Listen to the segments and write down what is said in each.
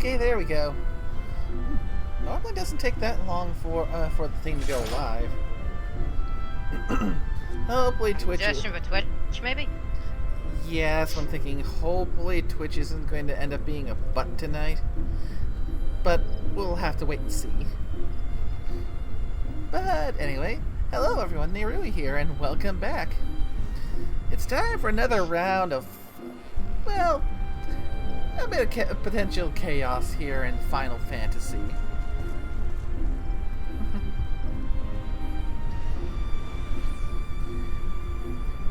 Okay, there we go. Normally doesn't take that long for the thing to go live. Hopefully Twitch. Suggestion for Twitch, maybe? Yeah, that's what I'm thinking. Hopefully Twitch isn't going to end up being a butt tonight. But we'll have to wait and see. But anyway, hello everyone, Nerui here, and welcome back. It's time for another round of, well, a bit of potential chaos here in Final Fantasy.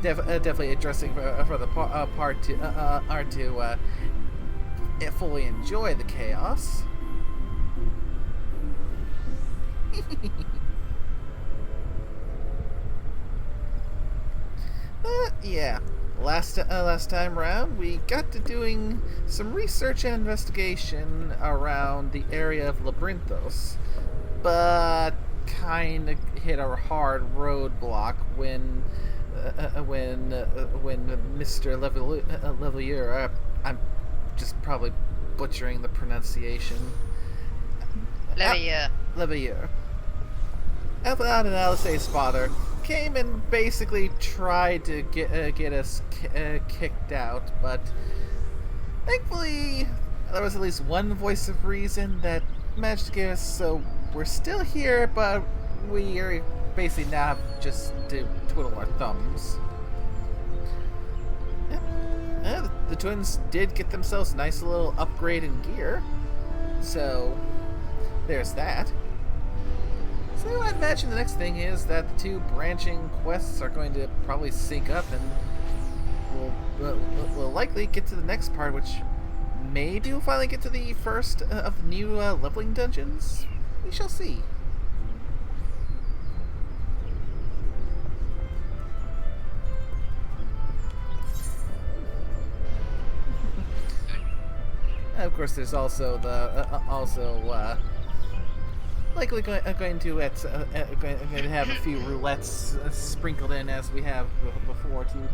Definitely addressing for the part to fully enjoy the chaos. Yeah, last time round we got to doing some research and investigation around the area of Labyrinthos, but kind of hit a hard roadblock when Mr. Levelier, I'm just probably butchering the pronunciation. Levelier. Out and Alice's father came and basically tried to get us kicked out, but thankfully there was at least one voice of reason that managed to get us, so we're still here, but we are basically now have just to twiddle our thumbs. The twins did get themselves a nice little upgrade in gear, so there's that. So I'd imagine the next thing is that the two branching quests are going to probably sync up, and we'll likely get to the next part, which maybe we'll finally get to the first of the new leveling dungeons. We shall see. Of course, there's also the likely going to have a few roulettes sprinkled in as we have before to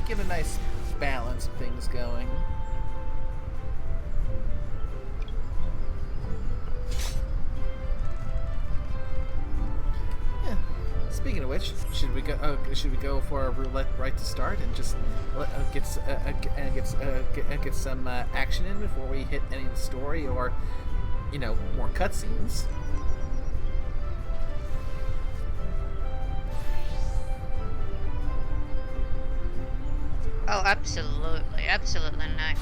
give a nice balance of things going. Yeah. Speaking of which, should we go for a roulette right to start and just get some action in before we hit any of the story, or more cutscenes? Oh, absolutely not.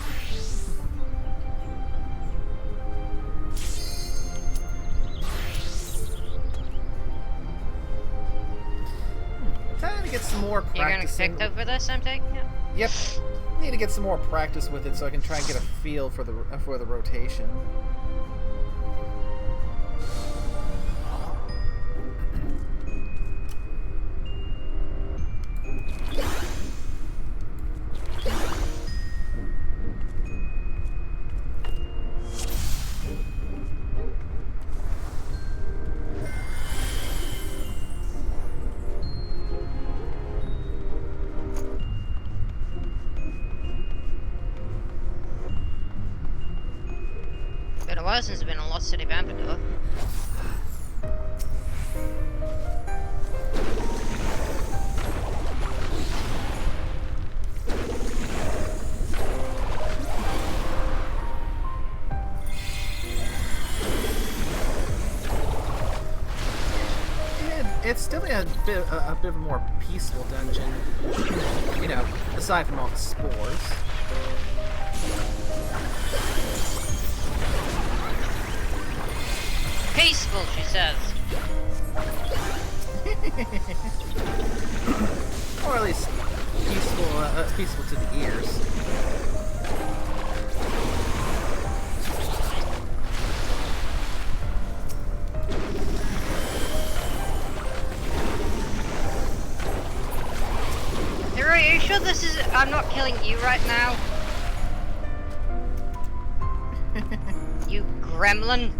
Time to get some more practice. You're gonna pick over this, I'm taking it? Yep. Need to get some more practice with it so I can try and get a feel for the rotation. Been a while since I've been in Lost City Vampire. It's definitely a bit of a more peaceful dungeon, aside from all the spores. Peaceful, she says. Or at least peaceful to the ears. Are you sure this is... I'm not killing you right now? You gremlin.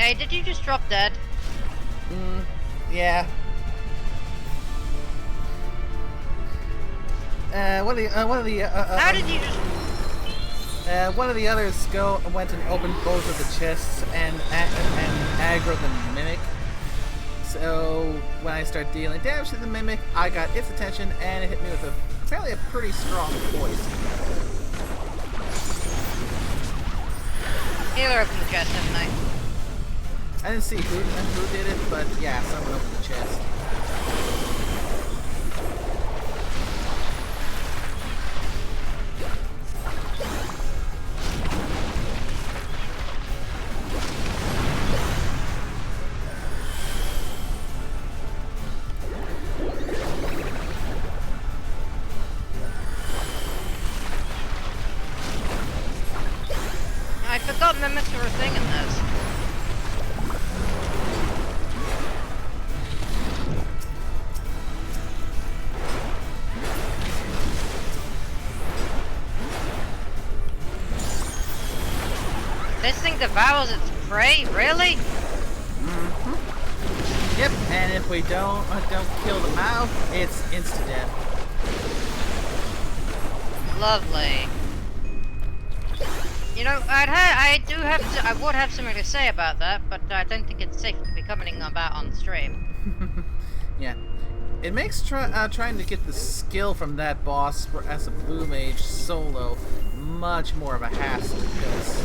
Hey, did you just drop dead? Yeah. How did you just... one of the others went and opened both of the chests and aggroed the mimic. So when I start dealing damage to the mimic, I got its attention and it hit me with apparently a pretty strong poison. Healer opened the chest, didn't I? I didn't see who did it, but yeah, someone opened the chest. I forgot mimics were a thing in this. This thing devours its prey, really? Mm-hmm. Yep, and if we don't kill the mouth, it's insta-death. Lovely. You know, I would have something to say about that, but I don't think it's safe to be commenting about on stream. Yeah. It makes trying to get the skill from that boss as a blue mage solo much more of a hassle, because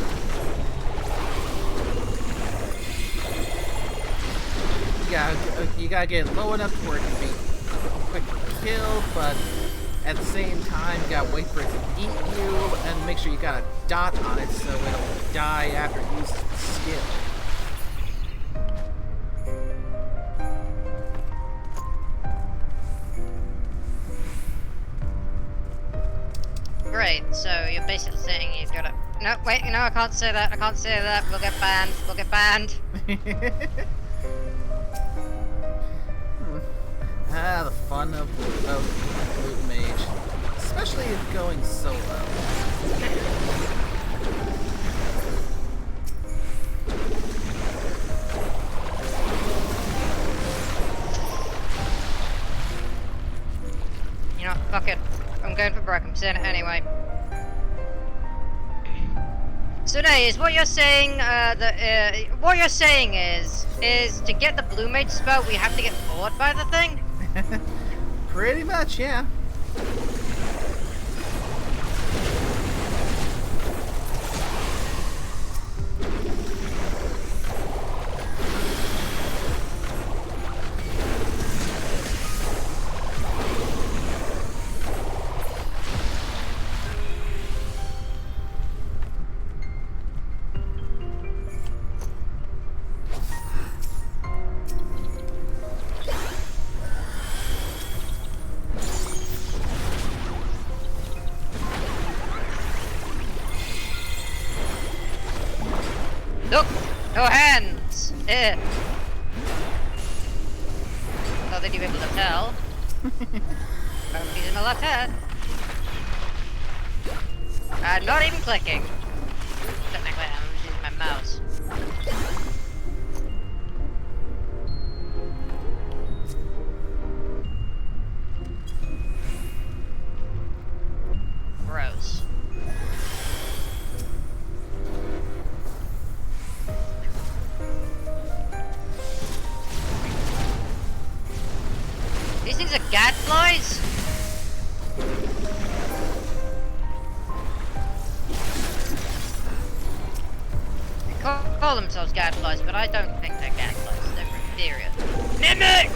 you gotta get low enough to where it can be quickly killed, but at the same time you gotta wait for it to eat you and make sure you got a dot on it so it'll die after it uses the skill. Great, so you're basically saying you've got to... No, wait, no, I can't say that, we'll get banned, The fun of Loot Mage. Especially if going solo. You know, fuck it. I'm going for broke, I'm saying it anyway. So Naze, what you're saying, is to get the blue mage spell, we have to get bored by the thing? Pretty much, yeah. Look! No hands! Eh. Thought that you'd be able to tell. I'm using my left hand. I'm not even clicking. Technically, I'm using my mouse. Gross. These things are gadflies? They call themselves gadflies, but I don't think they're gadflies. They're inferior. Mimic!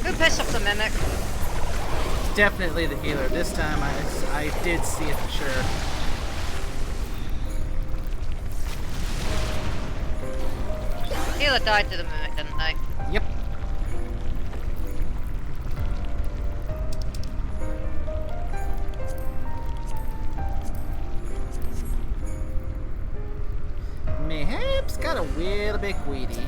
Who pissed off the mimic? Definitely the healer. This time I did see it for sure. Healer died to the mimic, didn't they? Yep. Mayhaps got a little bit greedy.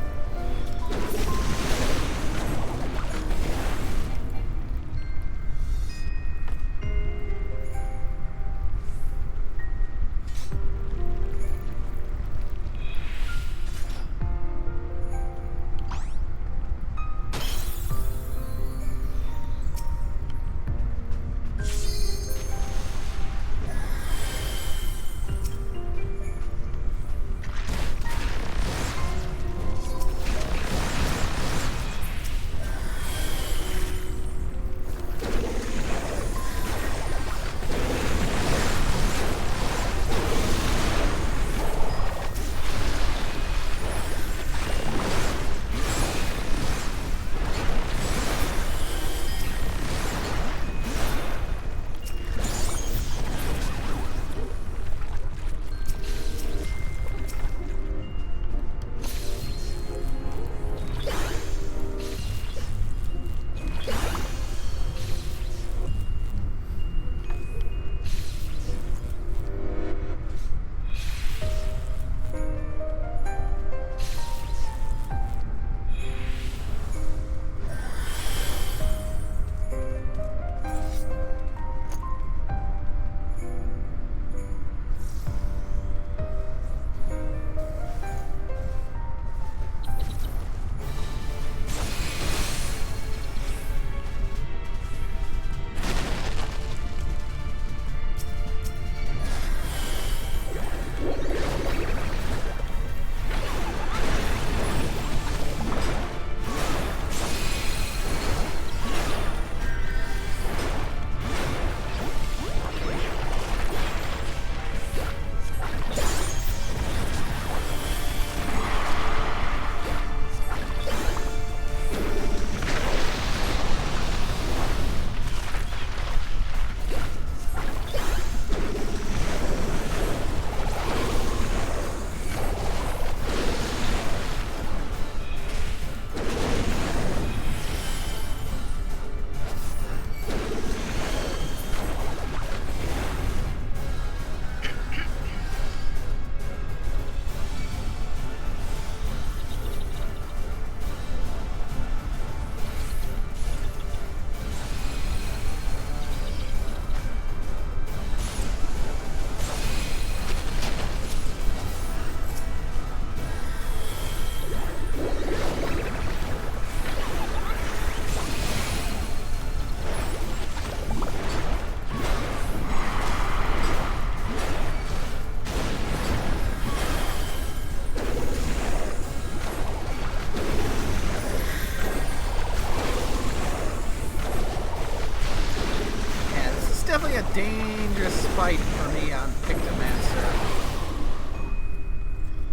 dangerous fight for me on Pictomancer.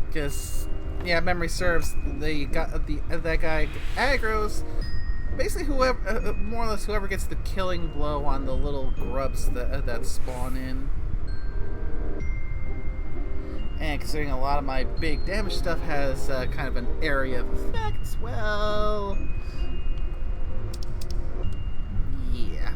Because, yeah, memory serves, that guy aggroes basically whoever, more or less whoever gets the killing blow on the little grubs that spawn in. And considering a lot of my big damage stuff has kind of an area of effects, well, yeah.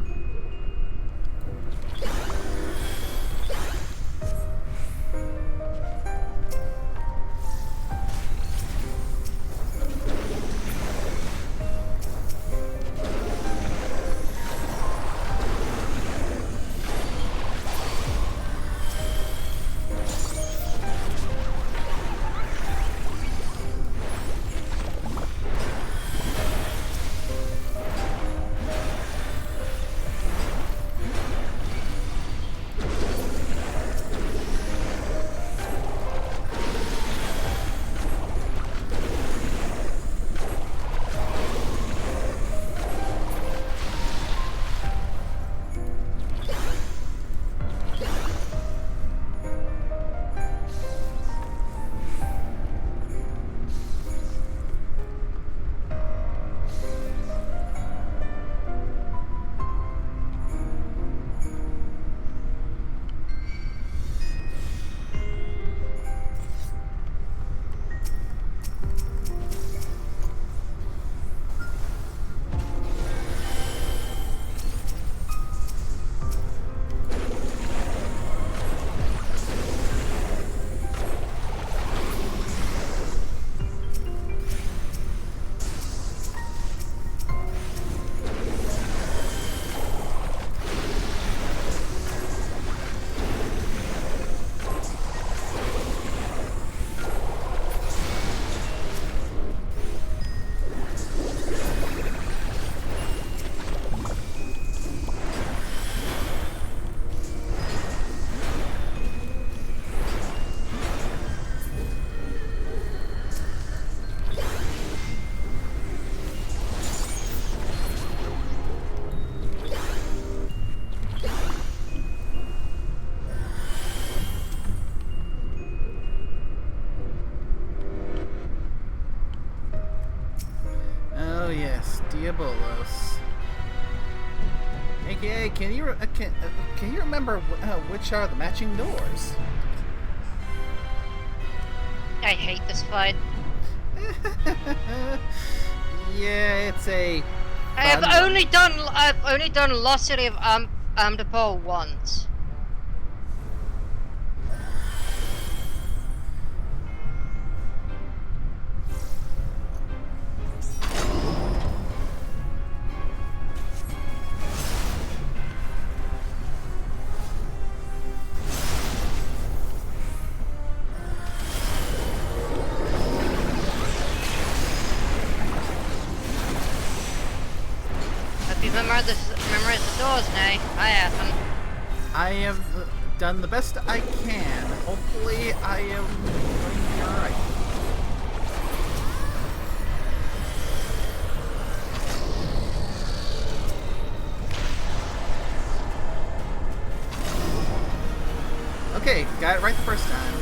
Oh yes, Diabolos. AKA, can you remember which are the matching doors? I hate this fight. Yeah, it's a. I've only done Lossery of Amdapol once. Memorize the doors now. I haven't. I have done the best I can. Hopefully, I am doing alright. Okay, got it right the first time.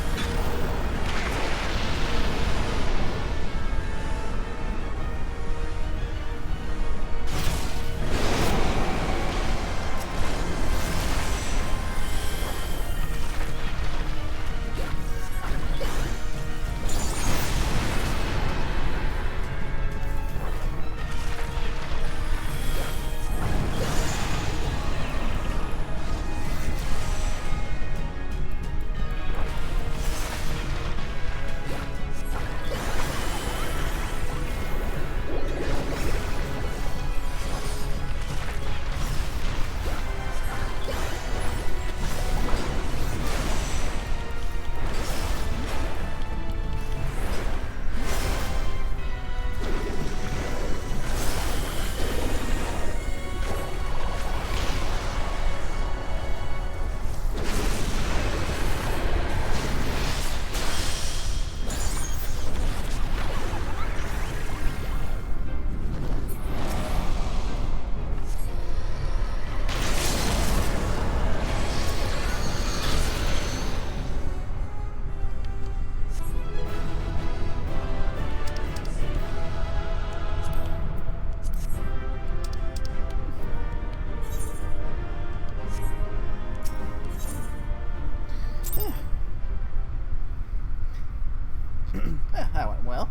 That went well.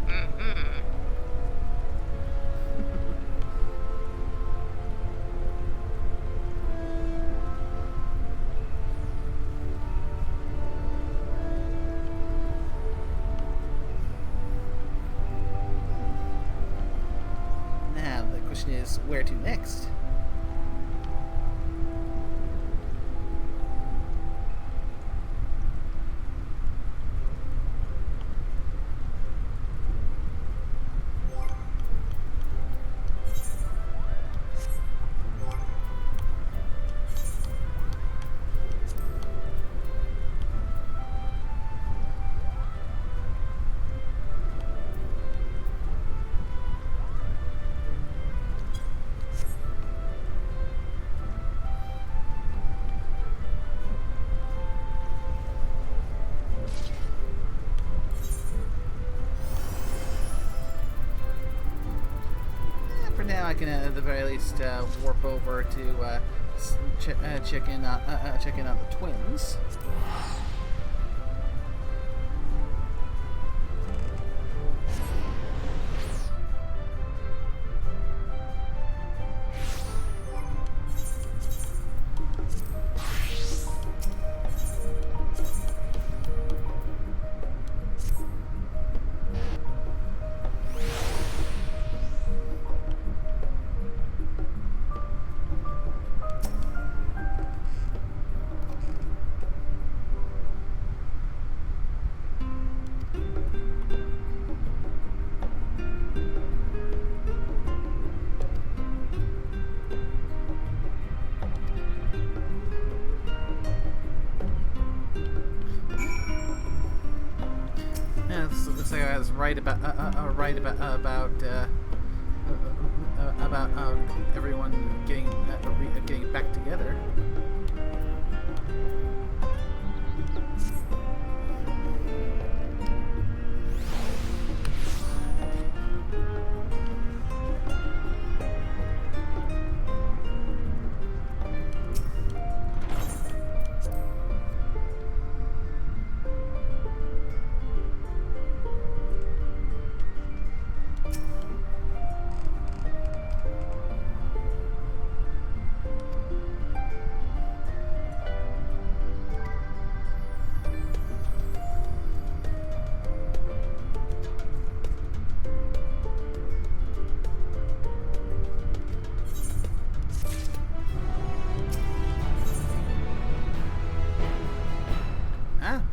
Mm-hmm. Now, the question is, where to next? For now, I can at the very least warp over to check in on the twins. Yeah, this looks like I was right about everyone getting back together.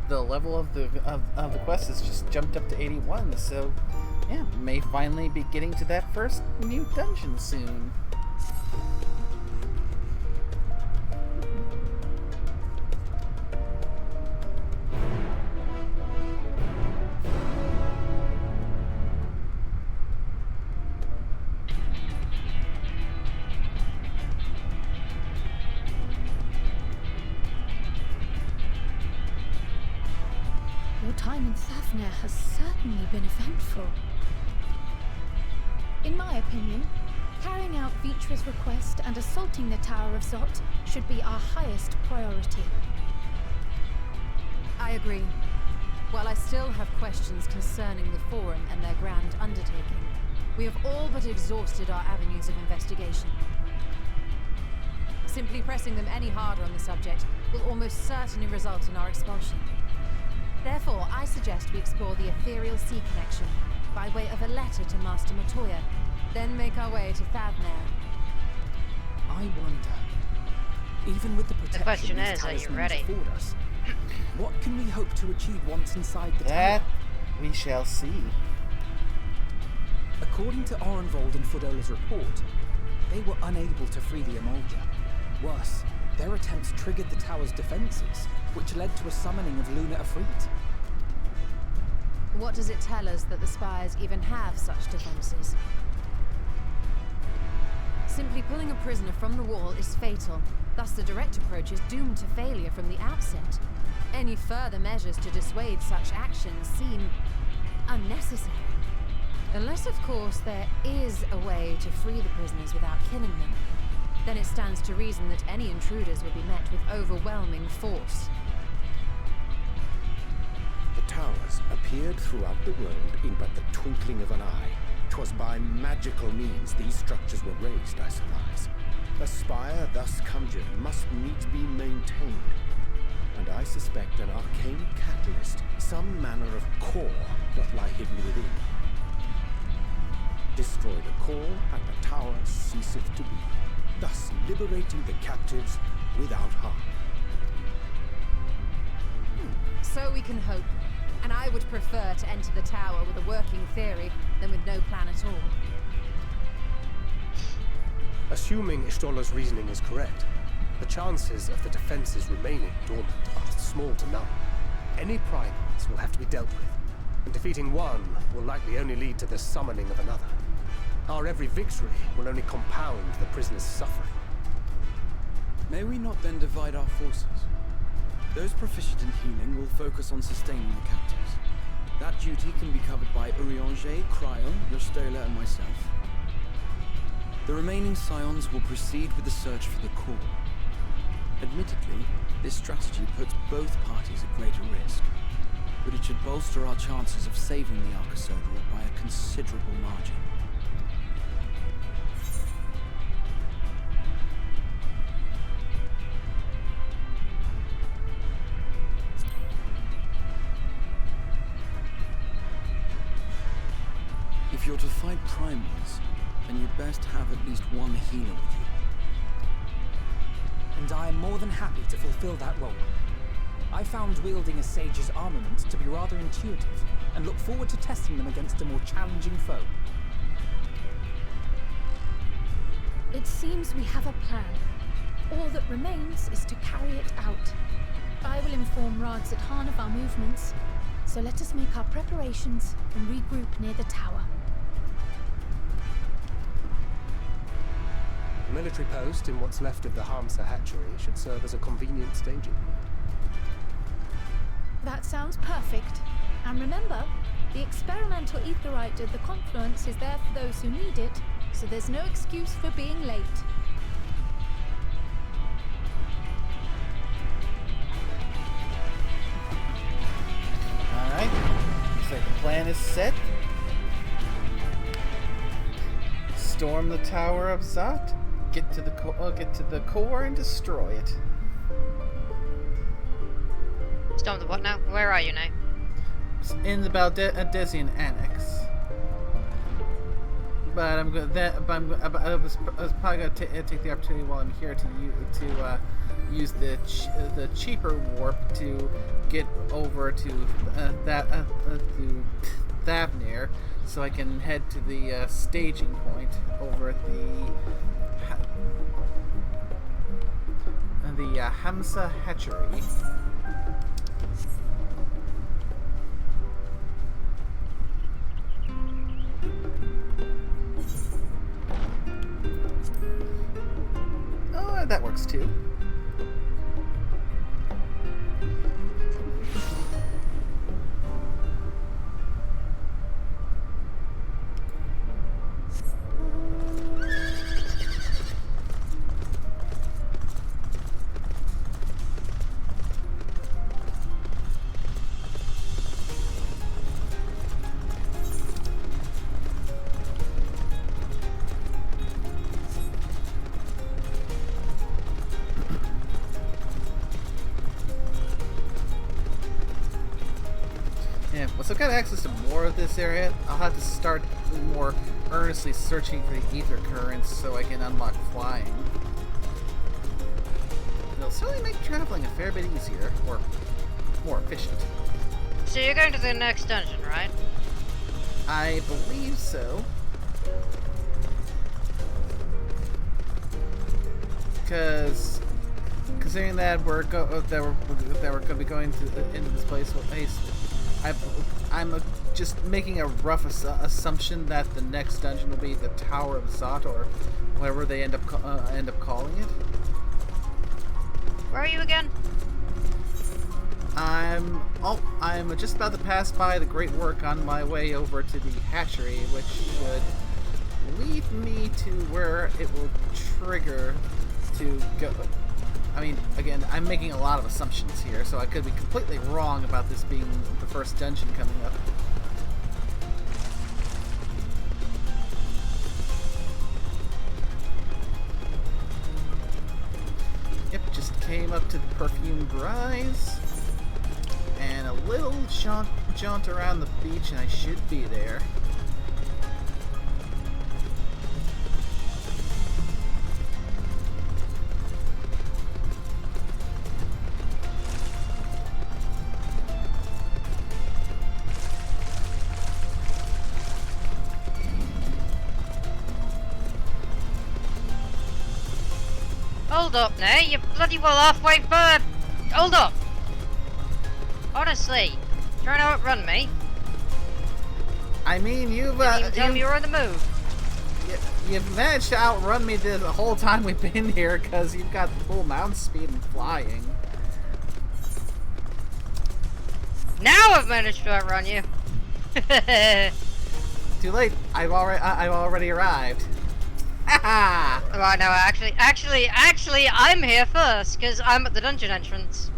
The level of the quest has just jumped up to 81, so yeah, may finally be getting to that first new dungeon soon. Time in Thavner has certainly been eventful. In my opinion, carrying out Vitra's request and assaulting the Tower of Zot should be our highest priority. I agree. While I still have questions concerning the Forum and their grand undertaking, we have all but exhausted our avenues of investigation. Simply pressing them any harder on the subject will almost certainly result in our expulsion. Therefore, I suggest we explore the ethereal sea connection by way of a letter to Master Matoya, then make our way to Thavner. I wonder, even with the protection question these is, are you talismans ready? afford us, what can we hope to achieve once inside the That tower? we shall see. According to Orenvold and Fodola's report, they were unable to free the Emolga. Worse, their attempts triggered the tower's defenses, which led to a summoning of Luna Afrit. What does it tell us that the Spires even have such defenses? Simply pulling a prisoner from the wall is fatal, thus the direct approach is doomed to failure from the outset. Any further measures to dissuade such actions seem unnecessary. Unless, of course, there is a way to free the prisoners without killing them. Then it stands to reason that any intruders would be met with overwhelming force. appeared throughout the world in but the twinkling of an eye. 'Twas by magical means these structures were raised, I surmise. A spire thus conjured must needs be maintained, and I suspect an arcane catalyst, some manner of core, doth lie hidden within. Destroy the core, and the tower ceaseth to be, thus liberating the captives without harm. So we can hope. And I would prefer to enter the tower with a working theory than with no plan at all. Assuming Ishtola's reasoning is correct, the chances of the defenses remaining dormant are small to none. Any primates will have to be dealt with, and defeating one will likely only lead to the summoning of another. Our every victory will only compound the prisoner's suffering. May we not then divide our forces? Those proficient in healing will focus on sustaining the captives. That duty can be covered by Urianger, Cryo, Yostola, and myself. The remaining scions will proceed with the search for the core. Admittedly, this strategy puts both parties at greater risk, but it should bolster our chances of saving the Arcosodra by a considerable margin. If you're to fight primals, then you'd best have at least one healer with you. And I am more than happy to fulfill that role. I found wielding a sage's armament to be rather intuitive, and look forward to testing them against a more challenging foe. It seems we have a plan. All that remains is to carry it out. I will inform Rags at Han of our movements, so let us make our preparations and regroup near the tower. A military post in what's left of the Hamsa hatchery should serve as a convenient staging. That sounds perfect. And remember, the experimental aetherite at the confluence is there for those who need it, so there's no excuse for being late. Alright. Looks like the plan is set. Storm the Tower of Zot. Get to the core and destroy it. Storm the what now? Where are you now? In the Baldesian Annex. But I was probably gonna take the opportunity while I'm here to use the cheaper warp to get over to Thavnir, so I can head to the staging point over at the Hamsa hatchery. Oh, that works too. Once I've got access to more of this area, I'll have to start more earnestly searching for the ether currents so I can unlock flying. It'll certainly make traveling a fair bit easier, or more efficient. So you're going to the next dungeon, right? I believe so. Because considering that we're going to be going to into this place, I'm just making a rough assumption that the next dungeon will be the Tower of Zot, or whatever they end up calling it. Where are you again? I'm just about to pass by the Great Work on my way over to the hatchery, which should lead me to where it will trigger to go. I mean, again, I'm making a lot of assumptions here, so I could be completely wrong about this being the first dungeon coming up. Yep, just came up to the perfumed rise. And a little jaunt around the beach, and I should be there. Hold up now, you bloody well halfway bird! Hold up! Honestly, trying to outrun me? I mean, Didn't even tell me you were on the move. You've managed to outrun me the whole time we've been here because you've got full mount speed and flying. Now I've managed to outrun you. Too late. I've already arrived. Haha! Right, no, actually, I'm here first, because I'm at the dungeon entrance.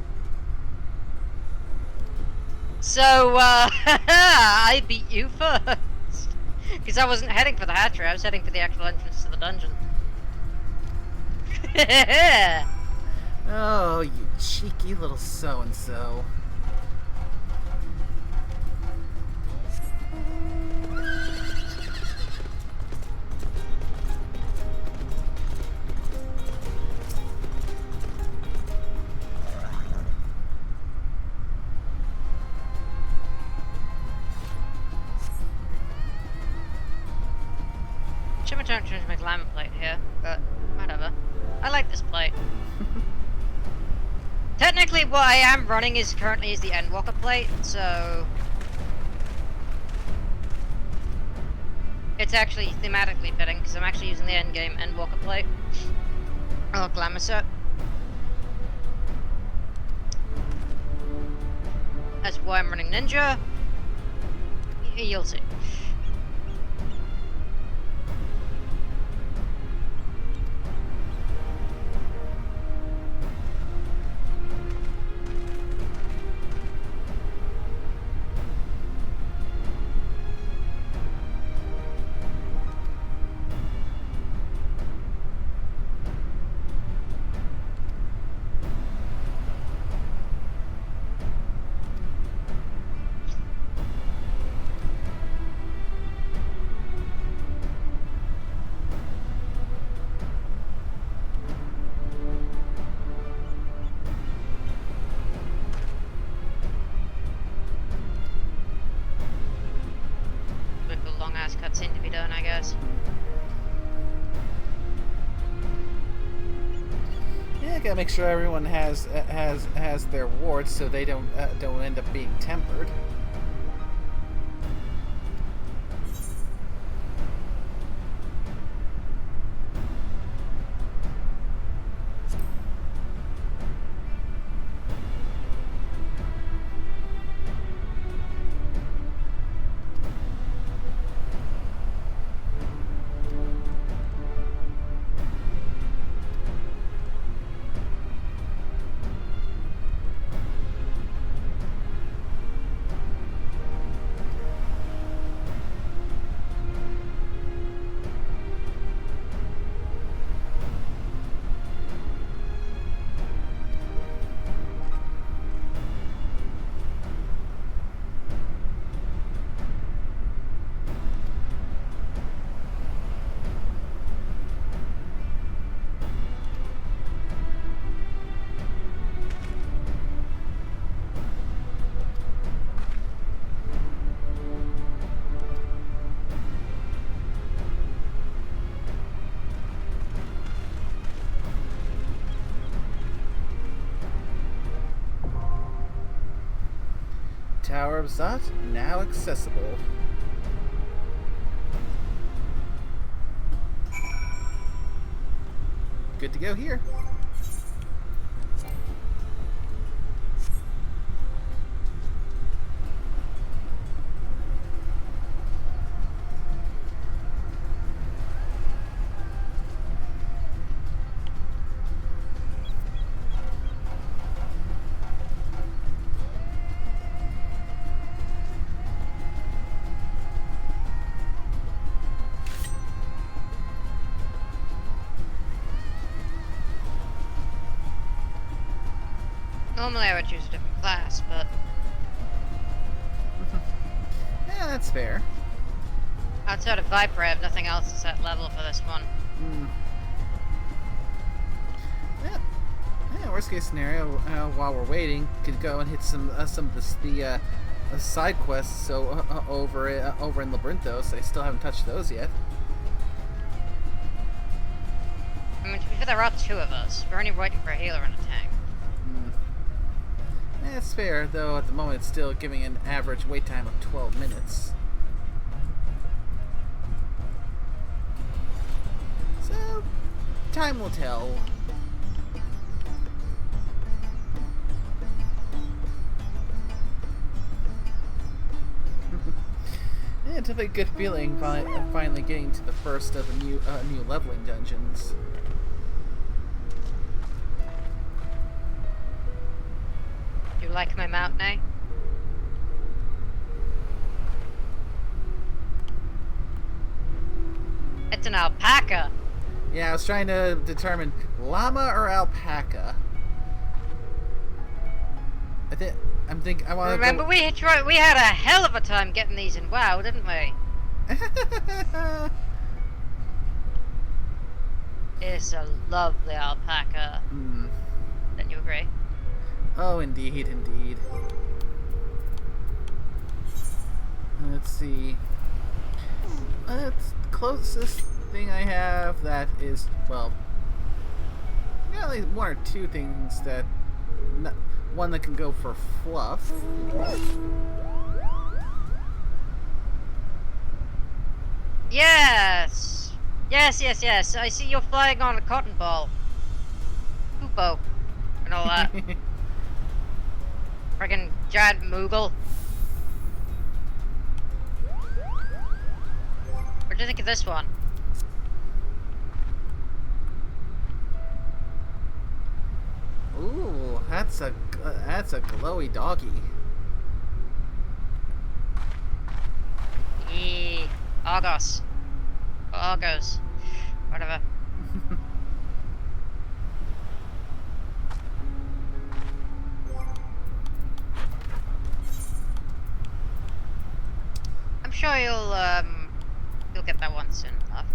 So, I beat you first. Because I wasn't heading for the hatchery, I was heading for the actual entrance to the dungeon. Oh, you cheeky little so-and-so. Don't change my glamour plate here, but whatever. I like this plate. Technically, what I am running currently is the Endwalker plate, so it's actually thematically fitting because I'm actually using the endgame Endwalker plate or glamour set. That's why I'm running Ninja. You'll see. Cutscene to be done, I guess. Yeah, gotta make sure everyone has their wards so they don't end up being tempered. Tower of Zot now accessible. Good to go here. Normally I would choose a different class, but Yeah, that's fair. outside of Viper, I have nothing else to set level for this one. Yeah. Yeah, worst case scenario, while we're waiting, could go and hit some of the side quests over in Labyrinthos. I still haven't touched those yet. I mean, to be fair, there are 2 of us. We're only waiting for a healer and a tank. That's fair, though at the moment it's still giving an average wait time of 12 minutes. So, time will tell. Yeah, it's a very good feeling finally getting to the first of the new leveling dungeons. Do you like my mount, Nay? It's an alpaca. Yeah, I was trying to determine llama or alpaca. I want to Remember, we had a hell of a time getting these in WoW, didn't we? It's a lovely alpaca. Don't you agree? Oh, indeed, indeed. Let's see. It's the closest thing I have that is, well, got at least 1 or 2 things that... one that can go for fluff. Yes! Yes! I see you're flying on a cotton ball. Hoopo. And all that. Friggin' giant Moogle. What do you think of this one? Ooh, that's a glowy doggy. Yee. Argos. Or Argos. Whatever. I'm sure you'll get that one soon enough.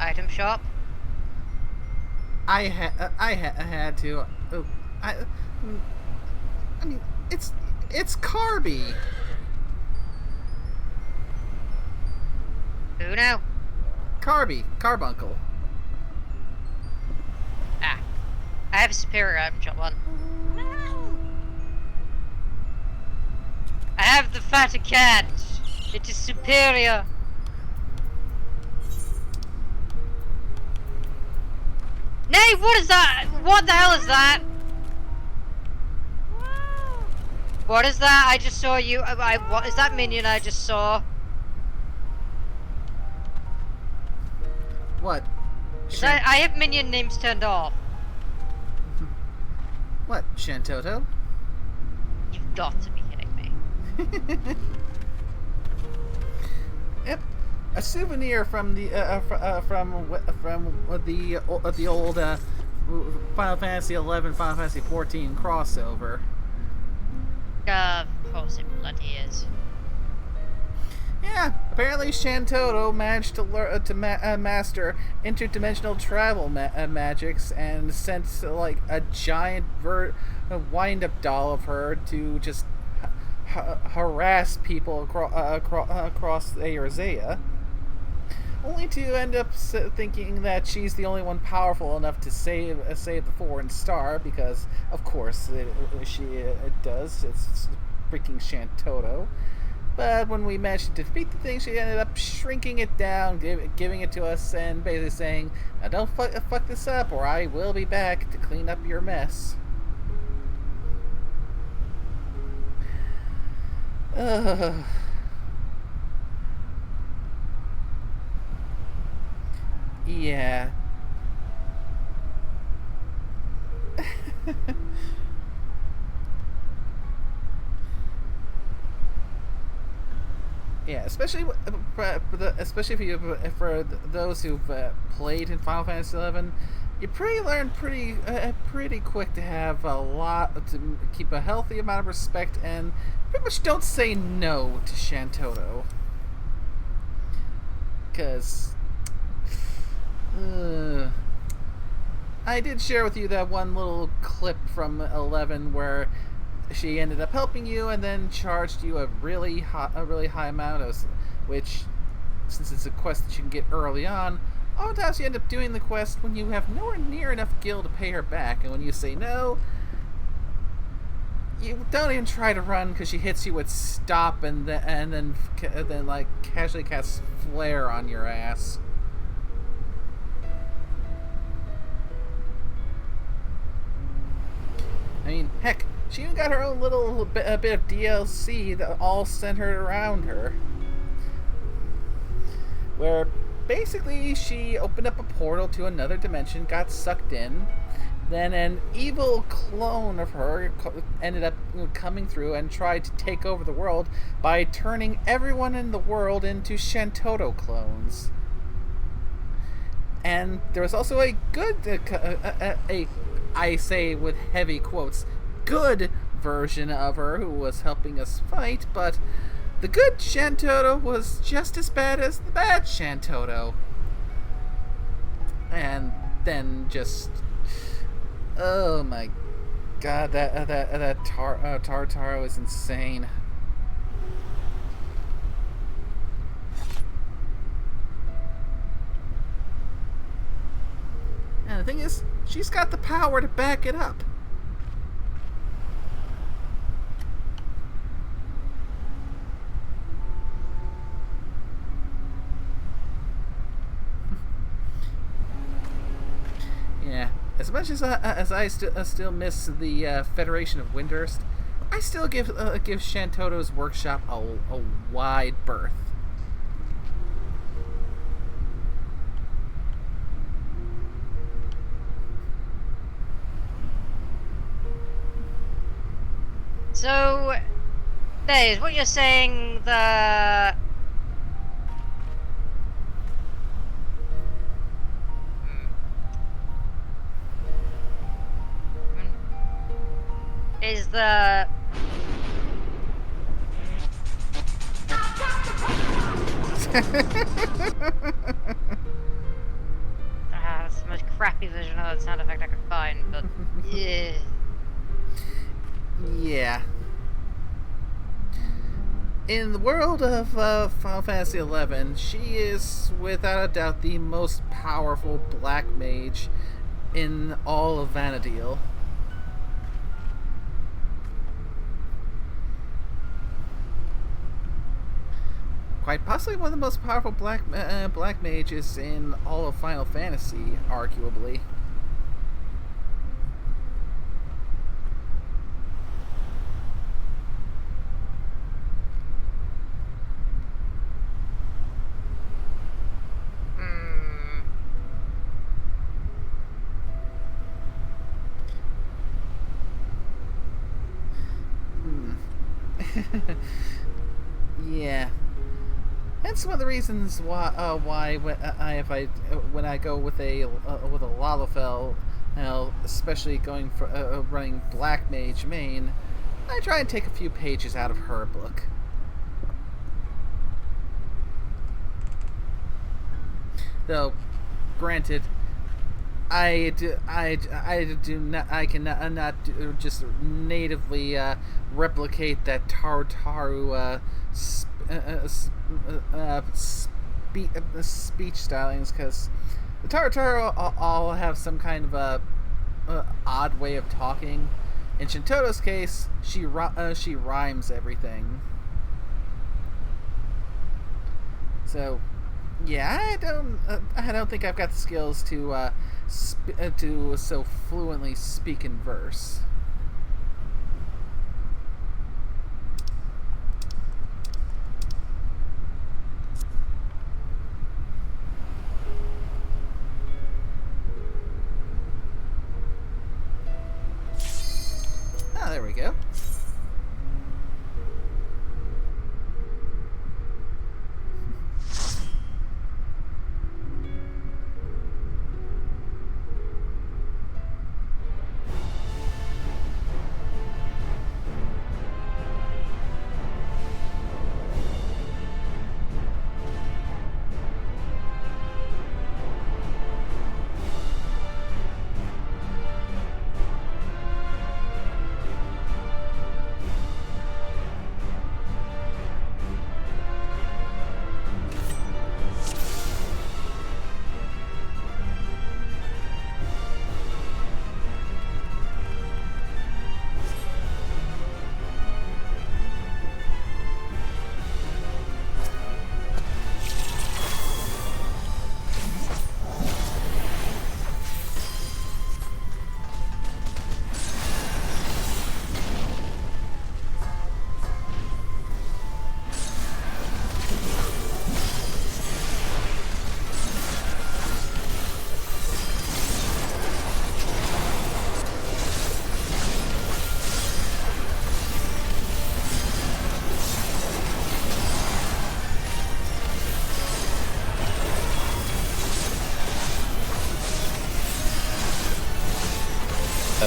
Item shop. I had to. I mean, it's Carby. Who now? Carbuncle. Ah. I have a superior item shop one. I have the fatter cat. It is superior. Nay, what is that? What the hell is that? What is that? I just saw you. What is that minion I just saw? What? I have minion names turned off. What? Shantoto? You've got to be kidding me. Yep. A souvenir from the old Final Fantasy XI, Final Fantasy XIV crossover. Of course it bloody is. Yeah, apparently Shantoto managed to learn to master interdimensional travel magics and sent like a giant wind-up doll of her to just harass people across Eorzea. Only to end up thinking that she's the only one powerful enough to save the foreign star, because of course she does. It's freaking Shantoto. But when we managed to defeat the thing, she ended up shrinking it down, giving it to us, and basically saying, "Now don't fuck this up, or I will be back to clean up your mess." Yeah. Yeah, especially especially if you for those who've played in Final Fantasy XI, you learn pretty quick to have to keep a healthy amount of respect and pretty much don't say no to Shantoto. Because I did share with you that one little clip from 11 where she ended up helping you and then charged you a really high amount of, which, since it's a quest that you can get early on, oftentimes you end up doing the quest when you have nowhere near enough gil to pay her back, and when you say no, you don't even try to run because she hits you with stop and then like casually casts flare on your ass. I mean, heck, she even got her own little bit of DLC that all centered around her. Where basically she opened up a portal to another dimension, got sucked in, then an evil clone of her ended up coming through and tried to take over the world by turning everyone in the world into Shantoto clones. And there was also a good, I say with heavy quotes, good version of her who was helping us fight, but the good Shantoto was just as bad as the bad Shantoto. And then just, oh my god, that Tartaro is insane. And the thing is, she's got the power to back it up. Yeah, as much as I still miss the Federation of Windhurst, I still give Shantoto's workshop a wide berth. So, Days, what you're saying, is the... that's the most crappy version of that sound effect I could find, but... yeah. Yeah. In the world of Final Fantasy XI, she is without a doubt the most powerful black mage in all of Vana'diel. Quite possibly one of the most powerful black mages in all of Final Fantasy, arguably. Yeah. That's one of the reasons why when I go with a Lalafell, especially going for running Black Mage main, I try and take a few pages out of her book. Though, granted, I cannot just natively replicate that Tartaru speech stylings, because the Tartaru all have some kind of a odd way of talking. In Shantoto's case, she rhymes everything. So, yeah, I don't think I've got the skills to so fluently speak in verse. Ah, there we go.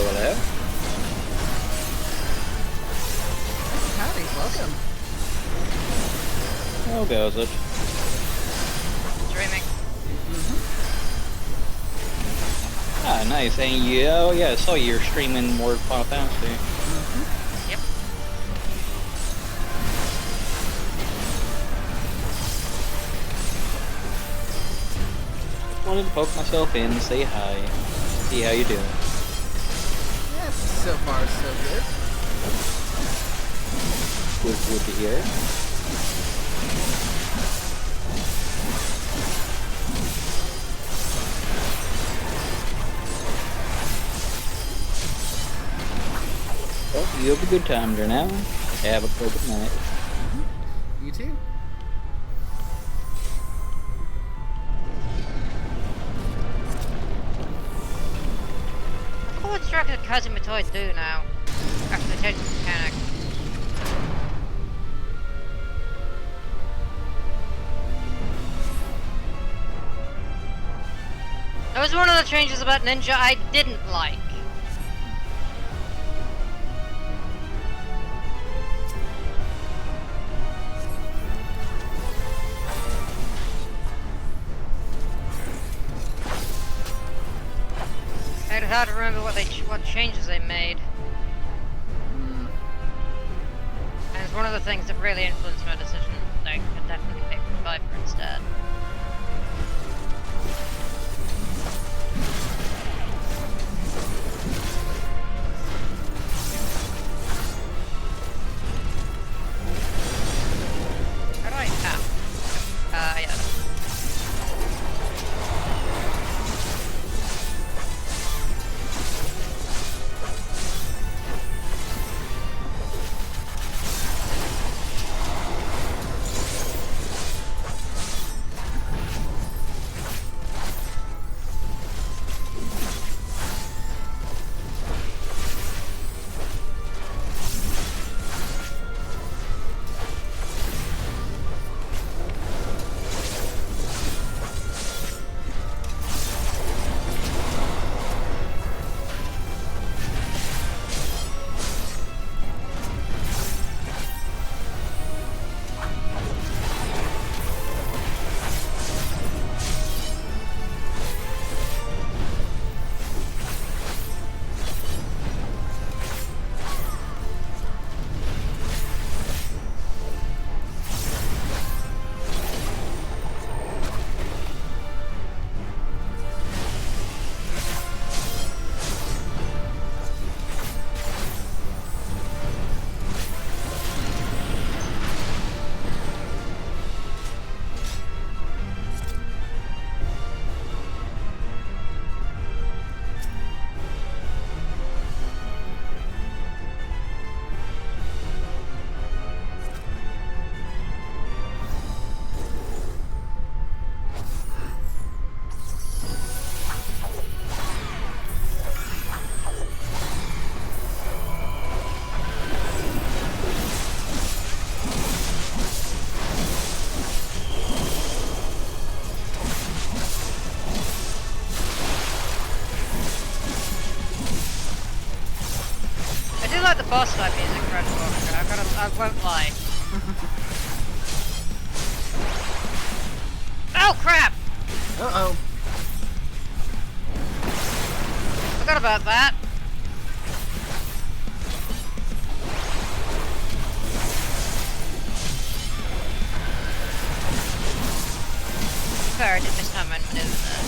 hello. Howdy, welcome. How goes it? Dreaming. Ah, nice. And you, oh yeah, I saw you're streaming more Final Fantasy. Yep. Just wanted to poke myself in, say hi, see how you doing. Yes, so far so good. Good to hear. Well, you have a good time there now. Have a good night. You too. What structure did Kazumatoy do now? After the change of mechanic. That was one of the changes about Ninja I didn't like. It's hard to remember what changes they made. And it's one of the things that really influenced my decision. I could definitely pick Viper instead. How do I tap? Yeah. The boss fight is incredible. I won't lie. Oh crap! Uh-oh. Forgot about that. Fair, I did miss time and maneuver there.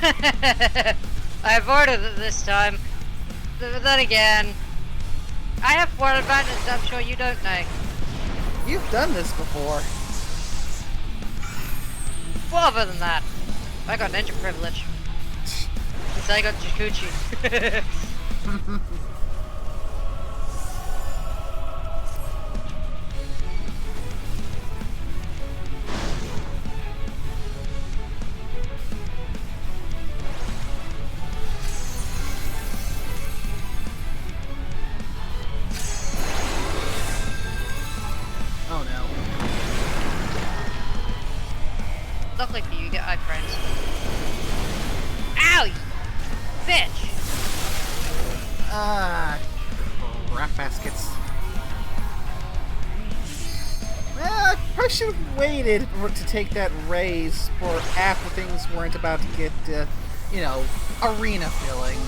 I avoided it this time. But then again, I have one advantage I'm sure you don't know. You've done this before. Well, other than that, I got ninja privilege. Since I got Jikuchi. Oh no. Luckily for you, you get iframes. Ow! You bitch! Ah, crap baskets. Well, I probably should have waited to take that raise for after things weren't about to get, you know, arena filling.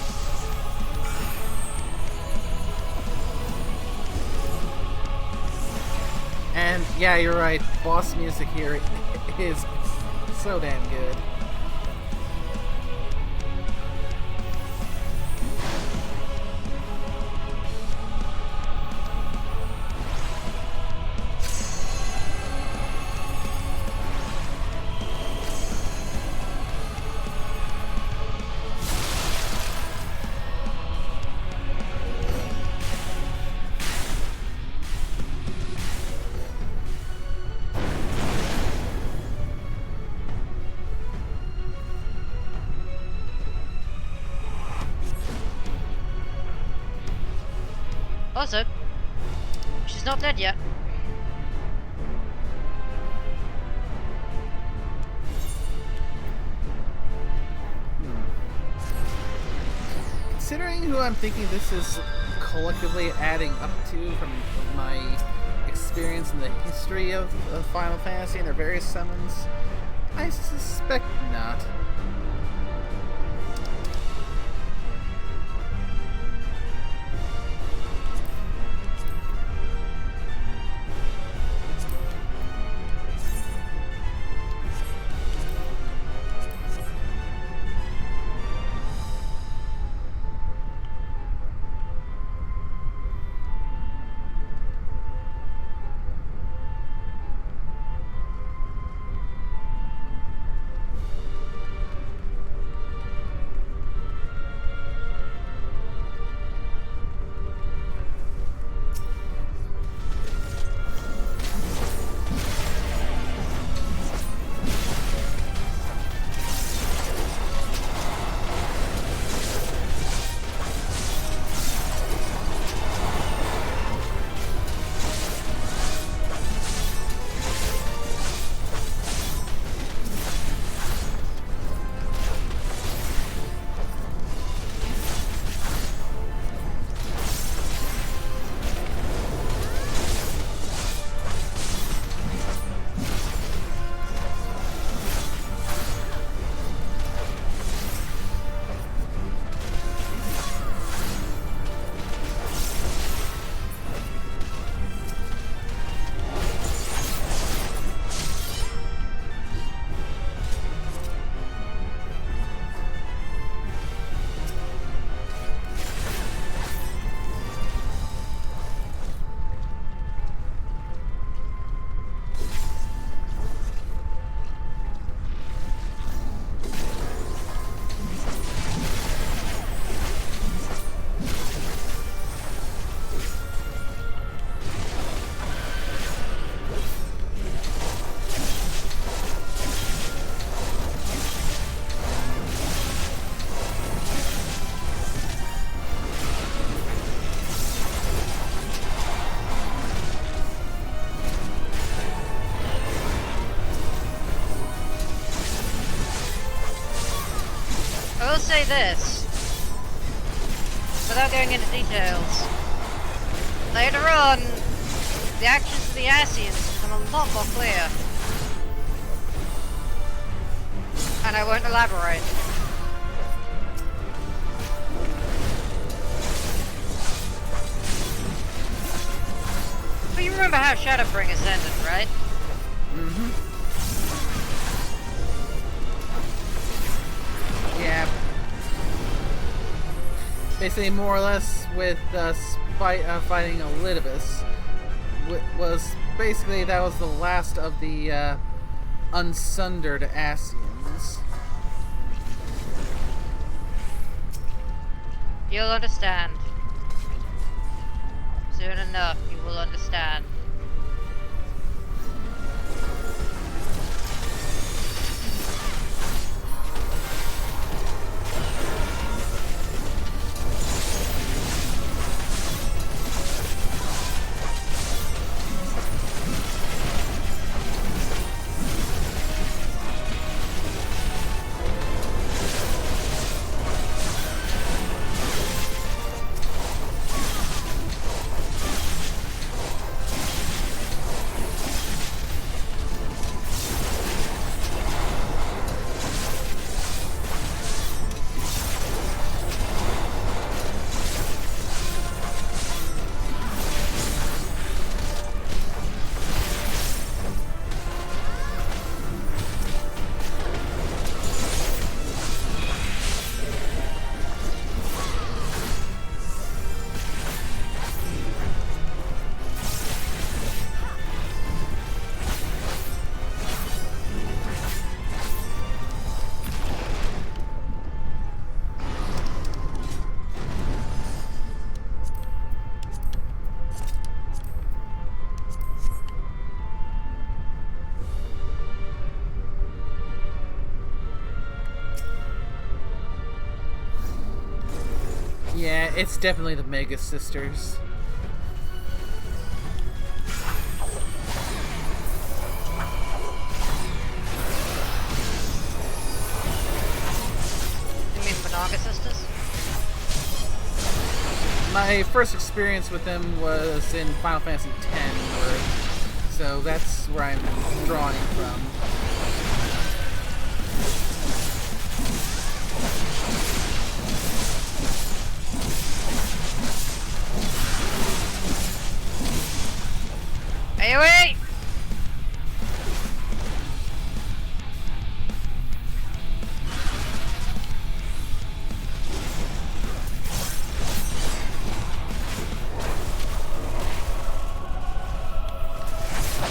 And yeah, you're right. Boss music here is so damn good. Also, she's not dead yet. Considering who I'm thinking this is collectively adding up to from my experience in the history of Final Fantasy and their various summons, I suspect not. I will say this, without going into details. Later on, the actions of the Asians become a lot more clear. And I won't elaborate. But you remember how Shadowbringers ended, right? Mm-hmm. basically more or less with fighting Elidibus, was basically that was the last of the unsundered Asians. You'll understand. Soon enough, you will understand. Yeah, it's definitely the Mega Sisters. You mean Banaga Sisters? My first experience with them was in Final Fantasy X, so that's where I'm drawing from. Wait!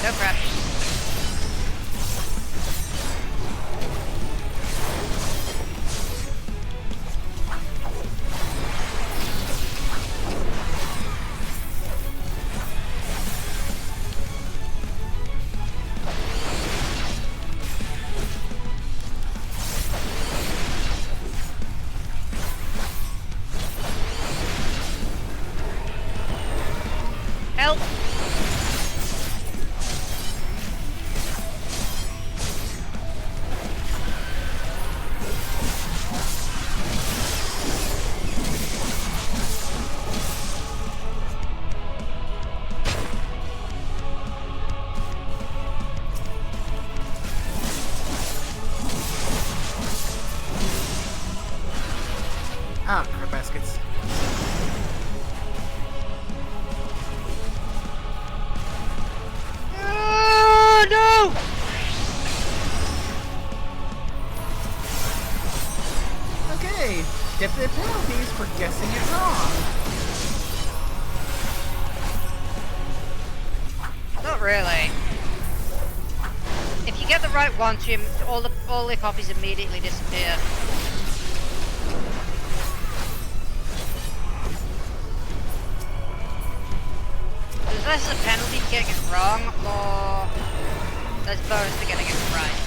No crap. Help! Ah, crap baskets. Oh, no! Okay, definite penalties for guessing it wrong. Not really. If you get the right one, all the copies immediately disappear. There's less of a penalty for getting it wrong, or there's bonus for getting it right.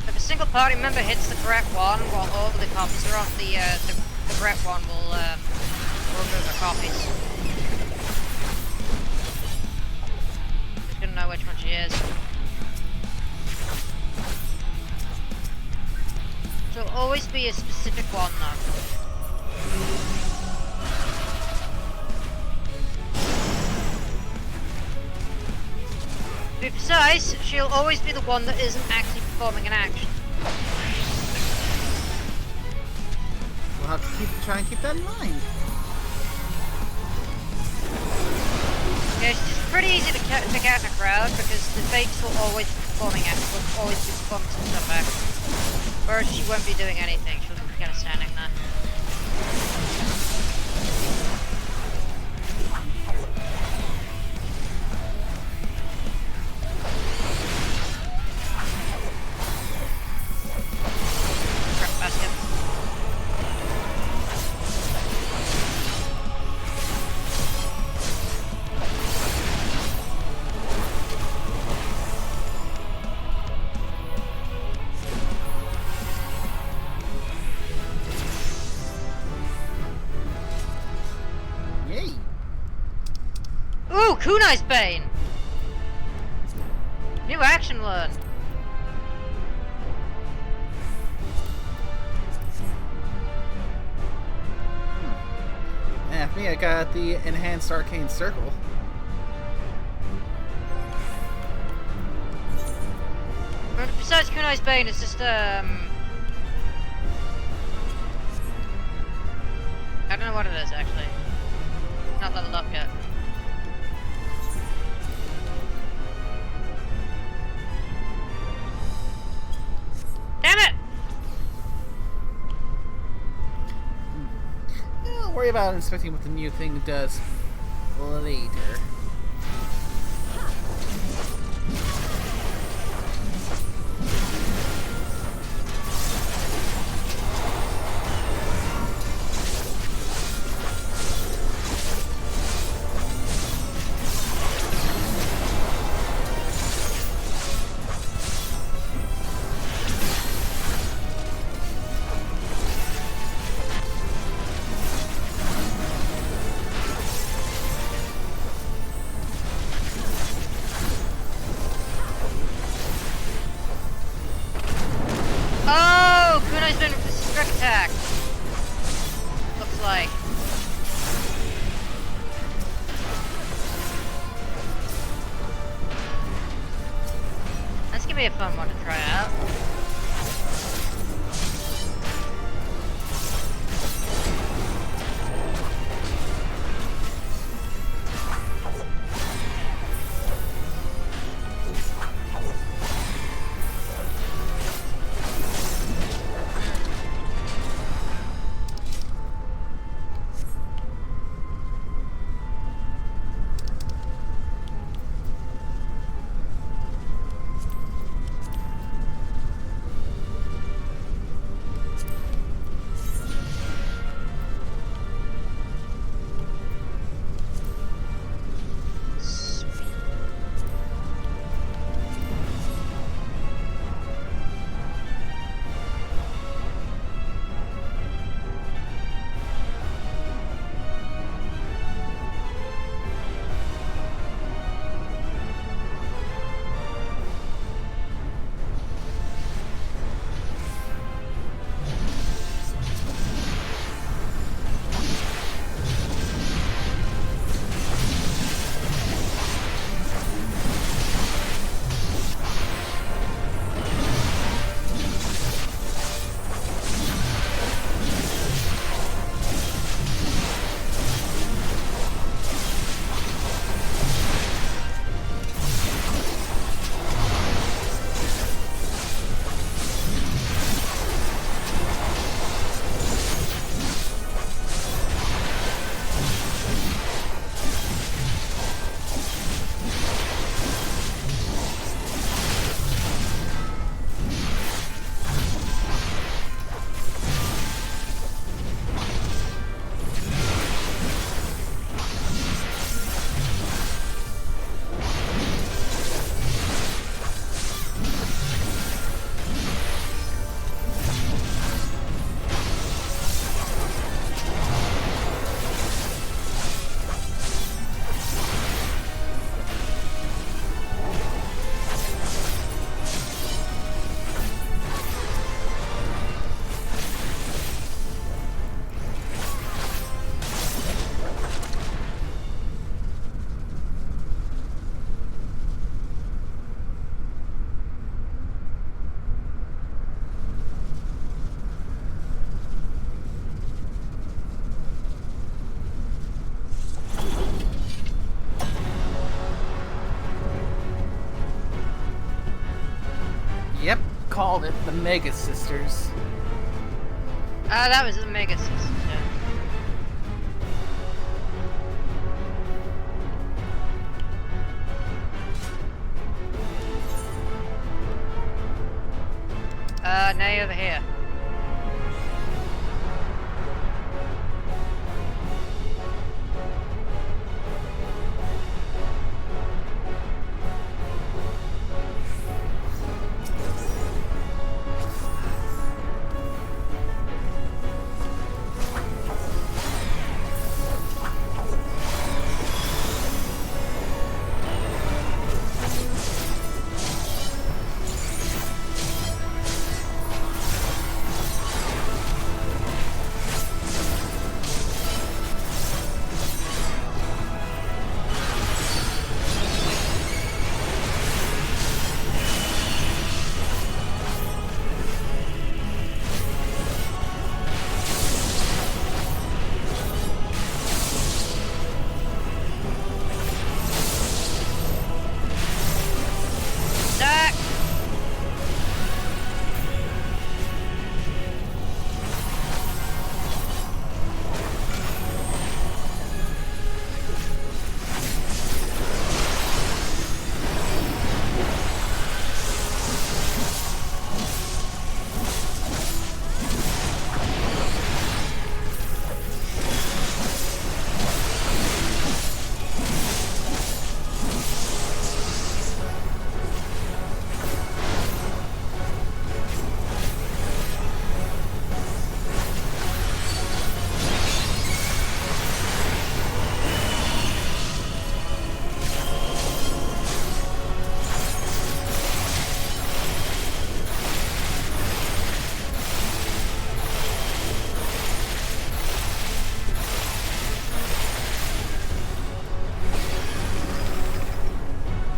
If a single party member hits the correct one while all of the copies are off, the correct one will remove their copies. Just gonna know which one she is. So it'll always be a specific one though. To be precise, she'll always be the one that isn't actually performing an action. We'll have to try and keep that in mind. Yeah, she's just pretty easy to pick out in a crowd because the Fates will always be performing some stuff out. Whereas she won't be doing anything, she'll be kind of standing there. Crap basket. Yay! Ooh, Kunai's Bane! New action learned. Yeah, for me, I got the enhanced arcane circle. But besides Kunai's Bane, it's just, I don't know what it is, actually. Not leveled up yet. Damn it! Don't worry about inspecting what the new thing does later. Oh! Kunai's Bane with the strike attack! Looks like. That's gonna be a fun one to try out. called it the Mega Sisters. Ah, that was the Mega Sisters, yeah. Now over here.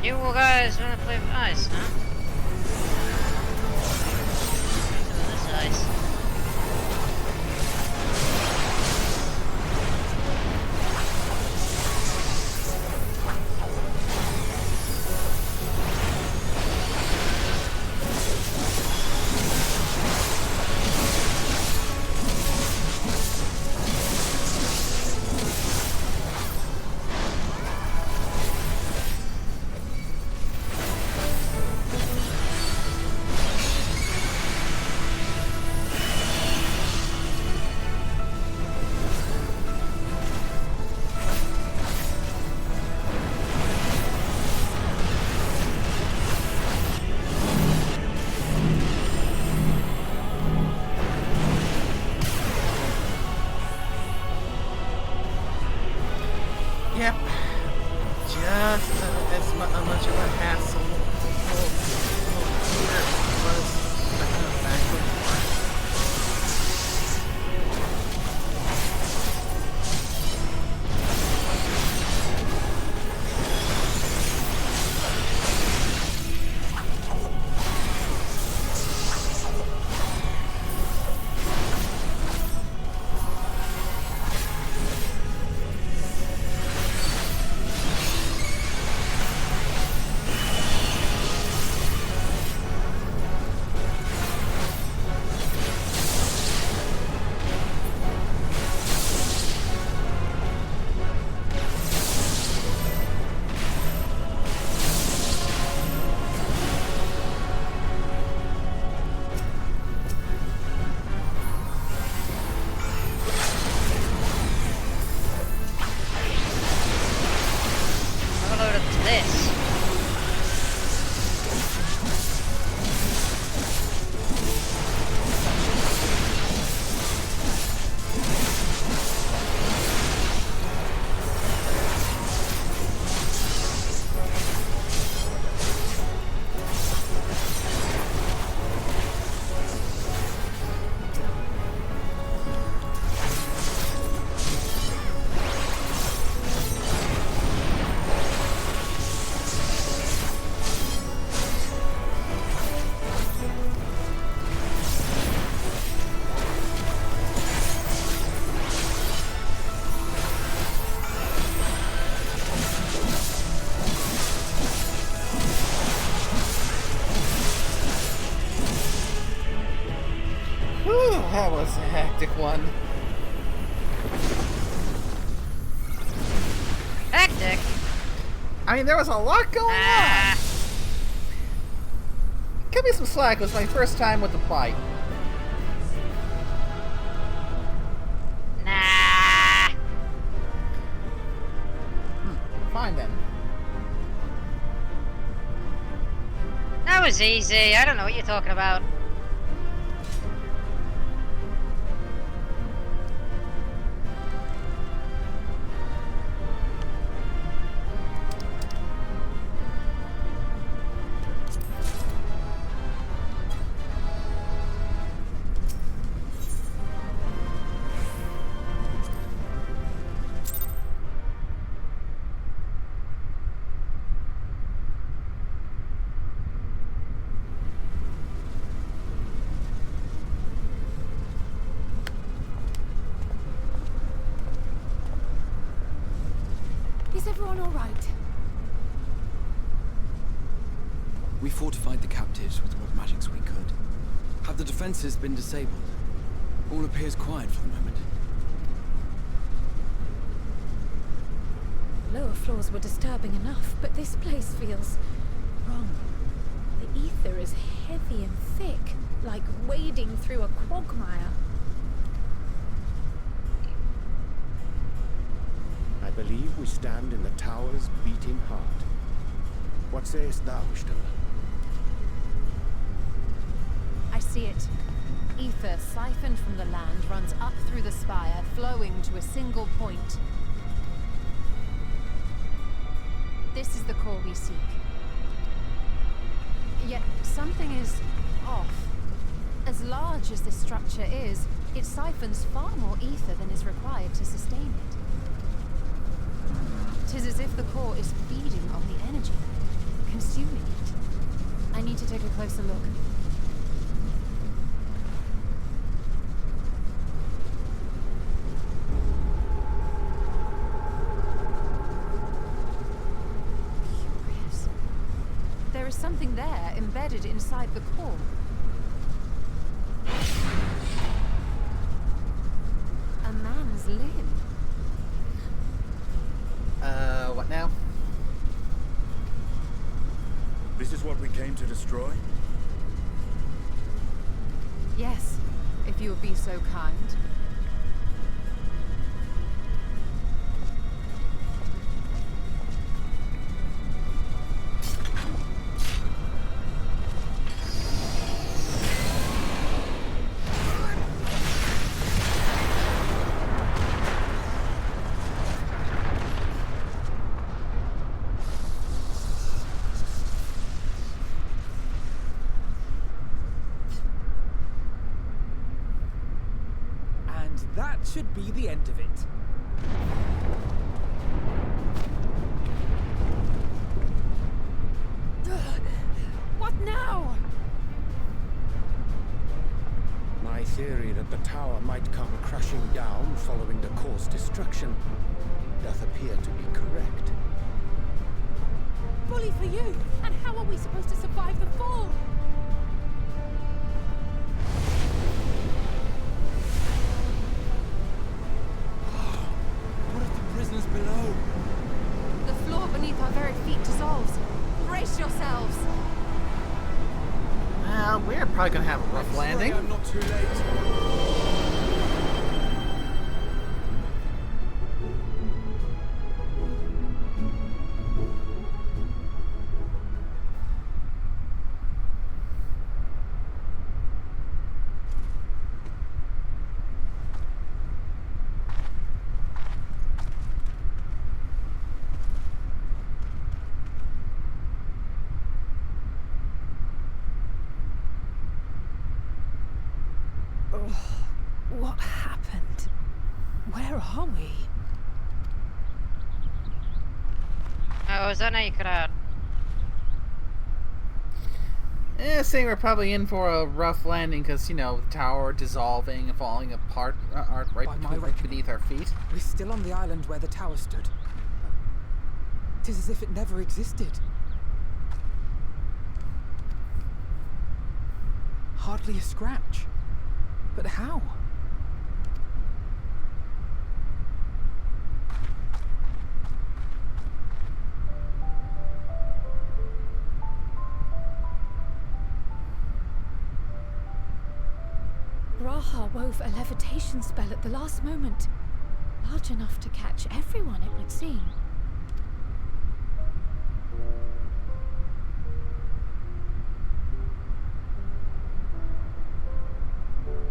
You guys wanna play with ice, huh? Some of this ice. Yep. Just as much of a hassle. That was a hectic one. Hectic. I mean, there was a lot going on. Cut me some slack. It was my first time with the fight. Nah. Fine then. That was easy. I don't know what you're talking about. Is everyone all right? We fortified the captives with what magics we could. Have the defenses been disabled? All appears quiet for the moment. Lower floors were disturbing enough, but this place feels wrong. The ether is heavy and thick, like wading through a quagmire. I believe we stand in the tower's beating heart. What sayest thou, Stola? I see it. Ether siphoned from the land runs up through the spire, flowing to a single point. This is the core we seek. Yet something is off. As large as this structure is, it siphons far more ether than is required to sustain it. 'Tis as if the core is feeding on the energy, consuming it. I need to take a closer look. Curious. There is something there embedded inside the core. A man's limb. What now? This is what we came to destroy? Yes, if you would be so kind. That should be the end of it. What now? My theory that the tower might come crashing down following the core's destruction doth appear to be correct. Bully for you! And how are we supposed to survive the fall? Prisoners below. The floor beneath our very feet dissolves. Brace yourselves! Well, we're probably gonna have a rough landing. I'm not too late. What happened? Where are we? Oh, is that how you cut out? Saying we're probably in for a rough landing because, you know, the tower dissolving and falling apart right By my reckoning, beneath our feet. We're still on the island where the tower stood. 'Tis as if it never existed. Hardly a scratch. But how? Raha wove a levitation spell at the last moment. Large enough to catch everyone, it would seem.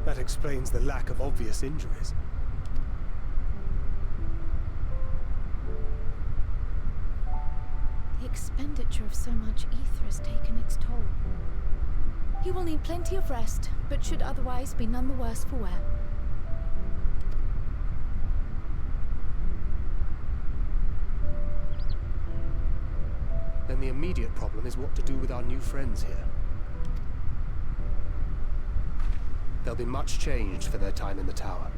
That explains the lack of obvious injuries. The expenditure of so much ether has taken its toll. He will need plenty of rest, but should otherwise be none the worse for wear. Then the immediate problem is what to do with our new friends here. They'll be much changed for their time in the tower.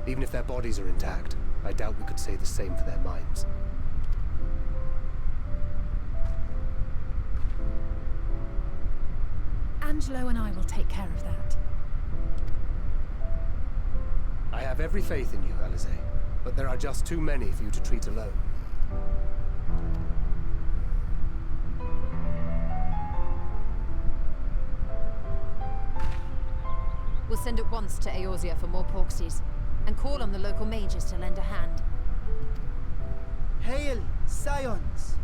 Even if their bodies are intact, I doubt we could say the same for their minds. Angelo and I will take care of that. I have every faith in you, Alize, but there are just too many for you to treat alone. We'll send at once to Eorzea for more Porksies, and call on the local mages to lend a hand. Hail, Scions!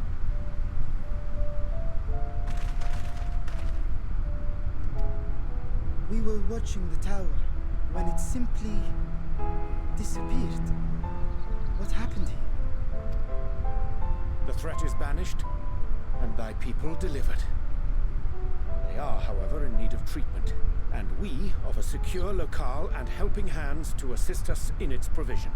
We were watching the tower when it simply disappeared. What happened here? The threat is banished, and thy people delivered. They are, however, in need of treatment, and we of a secure locale and helping hands to assist us in its provision.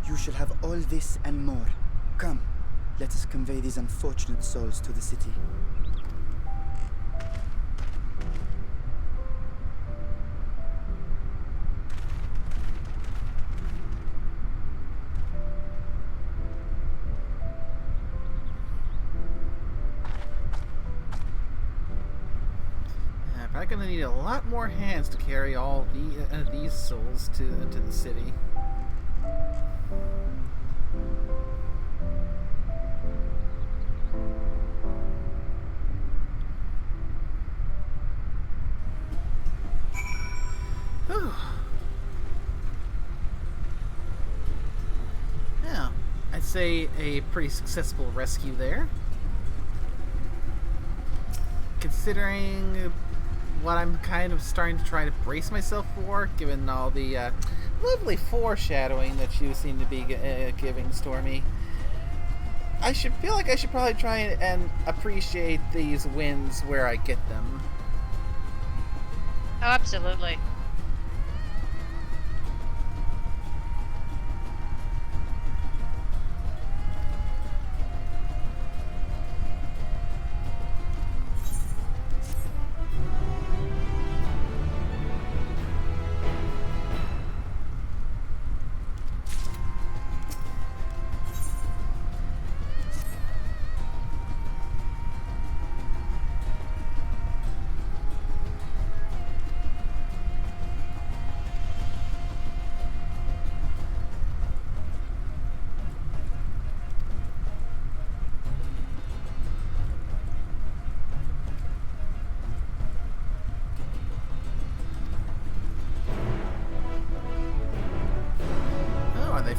You shall have all this and more. Come, let us convey these unfortunate souls to the city. Probably gonna need a lot more hands to carry all these souls to the city. Yeah, I'd say a pretty successful rescue there. Considering what I'm kind of starting to try to brace myself for, given all the lovely foreshadowing that you seem to be giving Stormy. I should feel like I should probably try and appreciate these wins where I get them. Oh, absolutely.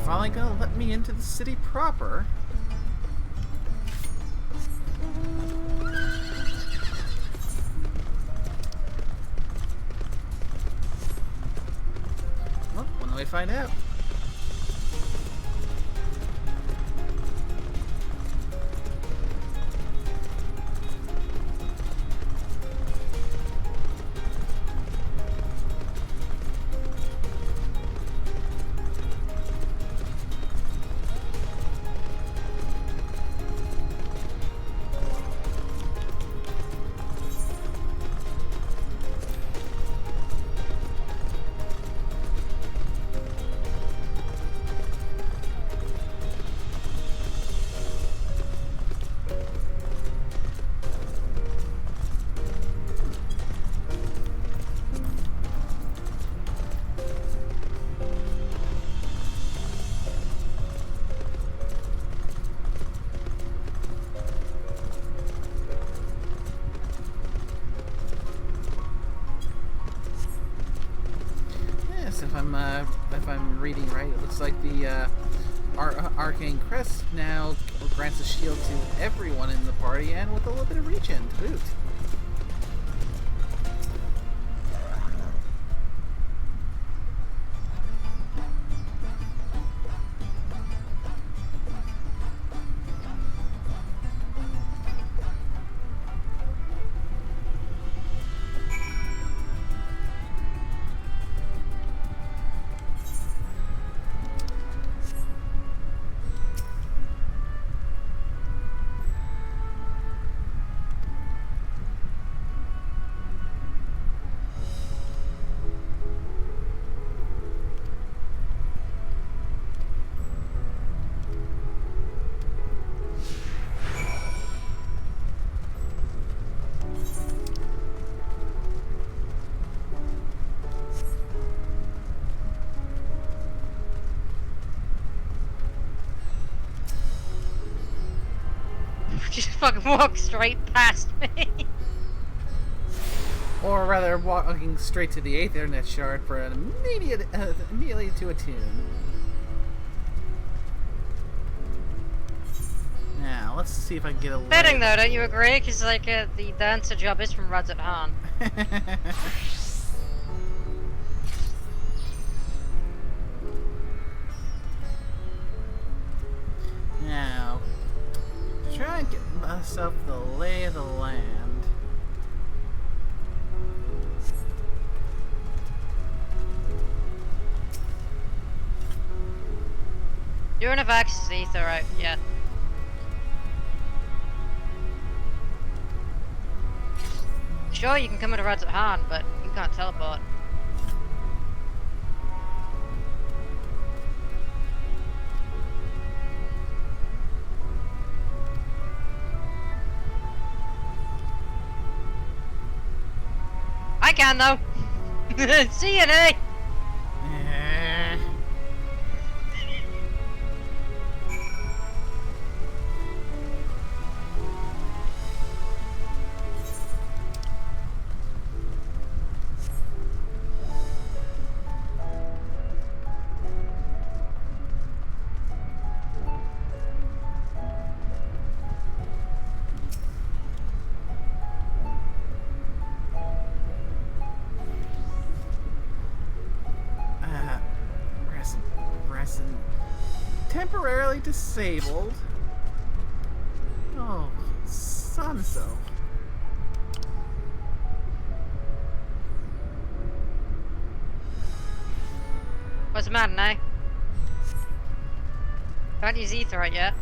Finally gonna let me into the city proper. Well, when do we find out? I'm reading right, it looks like the Arcane Crest now grants a shield to everyone in the party, and with a little bit of regen to boot. Just fucking walk straight past me. Or rather, walking straight to the 8th internet shard for an immediately to attune. Now, let's see if I can get a Fitting though, don't you agree? Because like the dancer job is from Radzat Han. Now, try and get myself the lay of the land. You're in a Vax ether, right? Yeah. Sure, you can come into Radzat Han, but you can't teleport. I can though. See you, eh? Temporarily disabled. Oh, sonso. What's the matter now? Can't use ether right yet.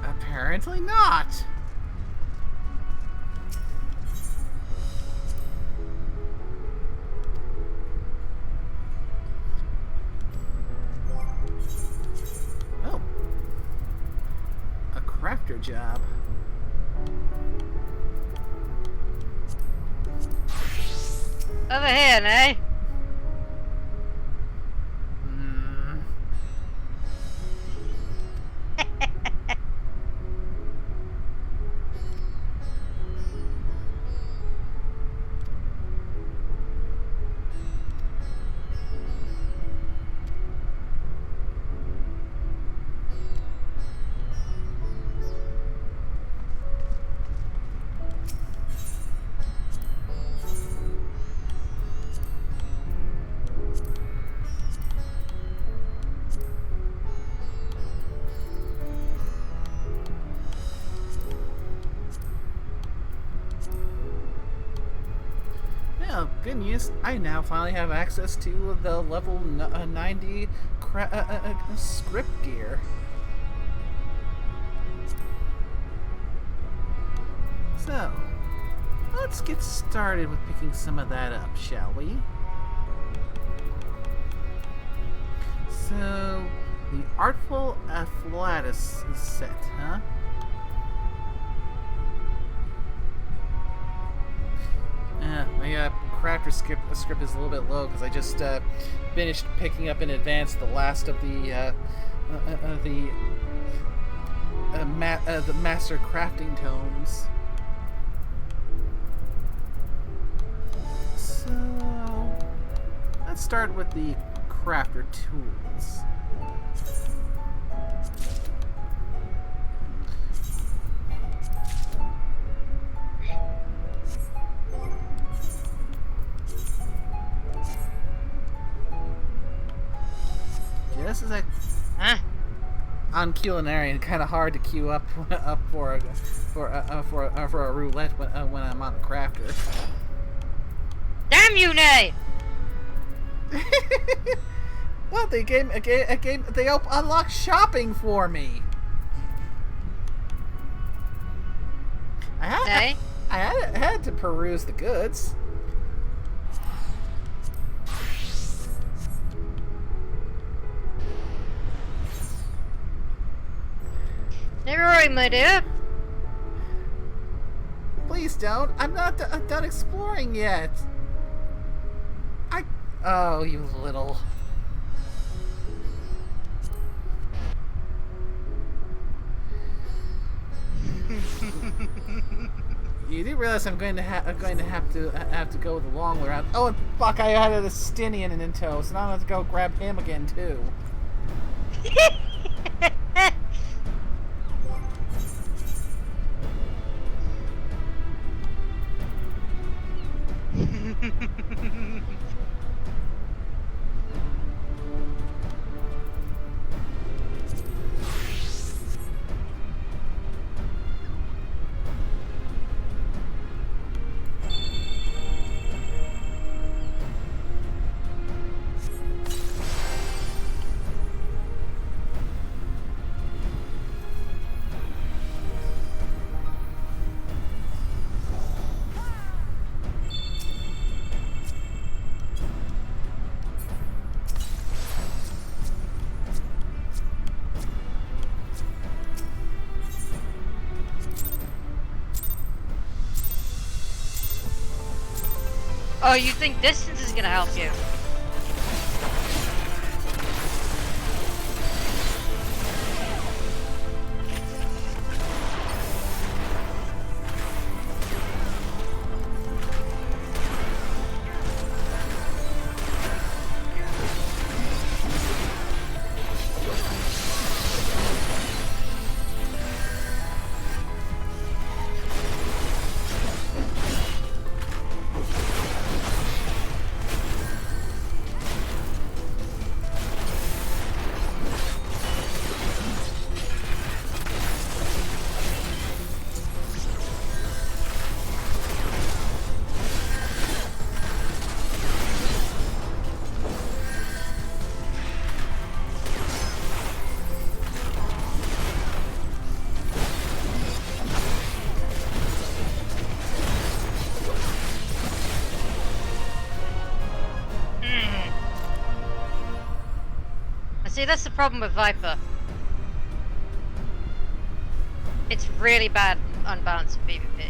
Apparently not. Oh. A crafter job. Over here, eh? Well, good news. I now finally have access to the level 90 script gear. So, let's get started with picking some of that up, shall we? So, the Artful Afflatus set, huh? My crafter script is a little bit low because I just finished picking up in advance the last of the master crafting tomes. So let's start with the crafter tools. Yeah, this is like on culinary, kind of hard to queue up for a roulette when I'm on a crafter. Damn you, Nay! Well, they gave a game. They unlocked shopping for me. I had to peruse the goods. Never mind, my dear. Please don't. I'm not done exploring yet. Oh, you little. You do realize I'm going to have to go the long way around. Oh, and fuck! I had a Stinian in tow, so now I have to go grab him again too. Oh, you think distance is gonna help you? See, that's the problem with Viper. It's really bad unbalanced PvP.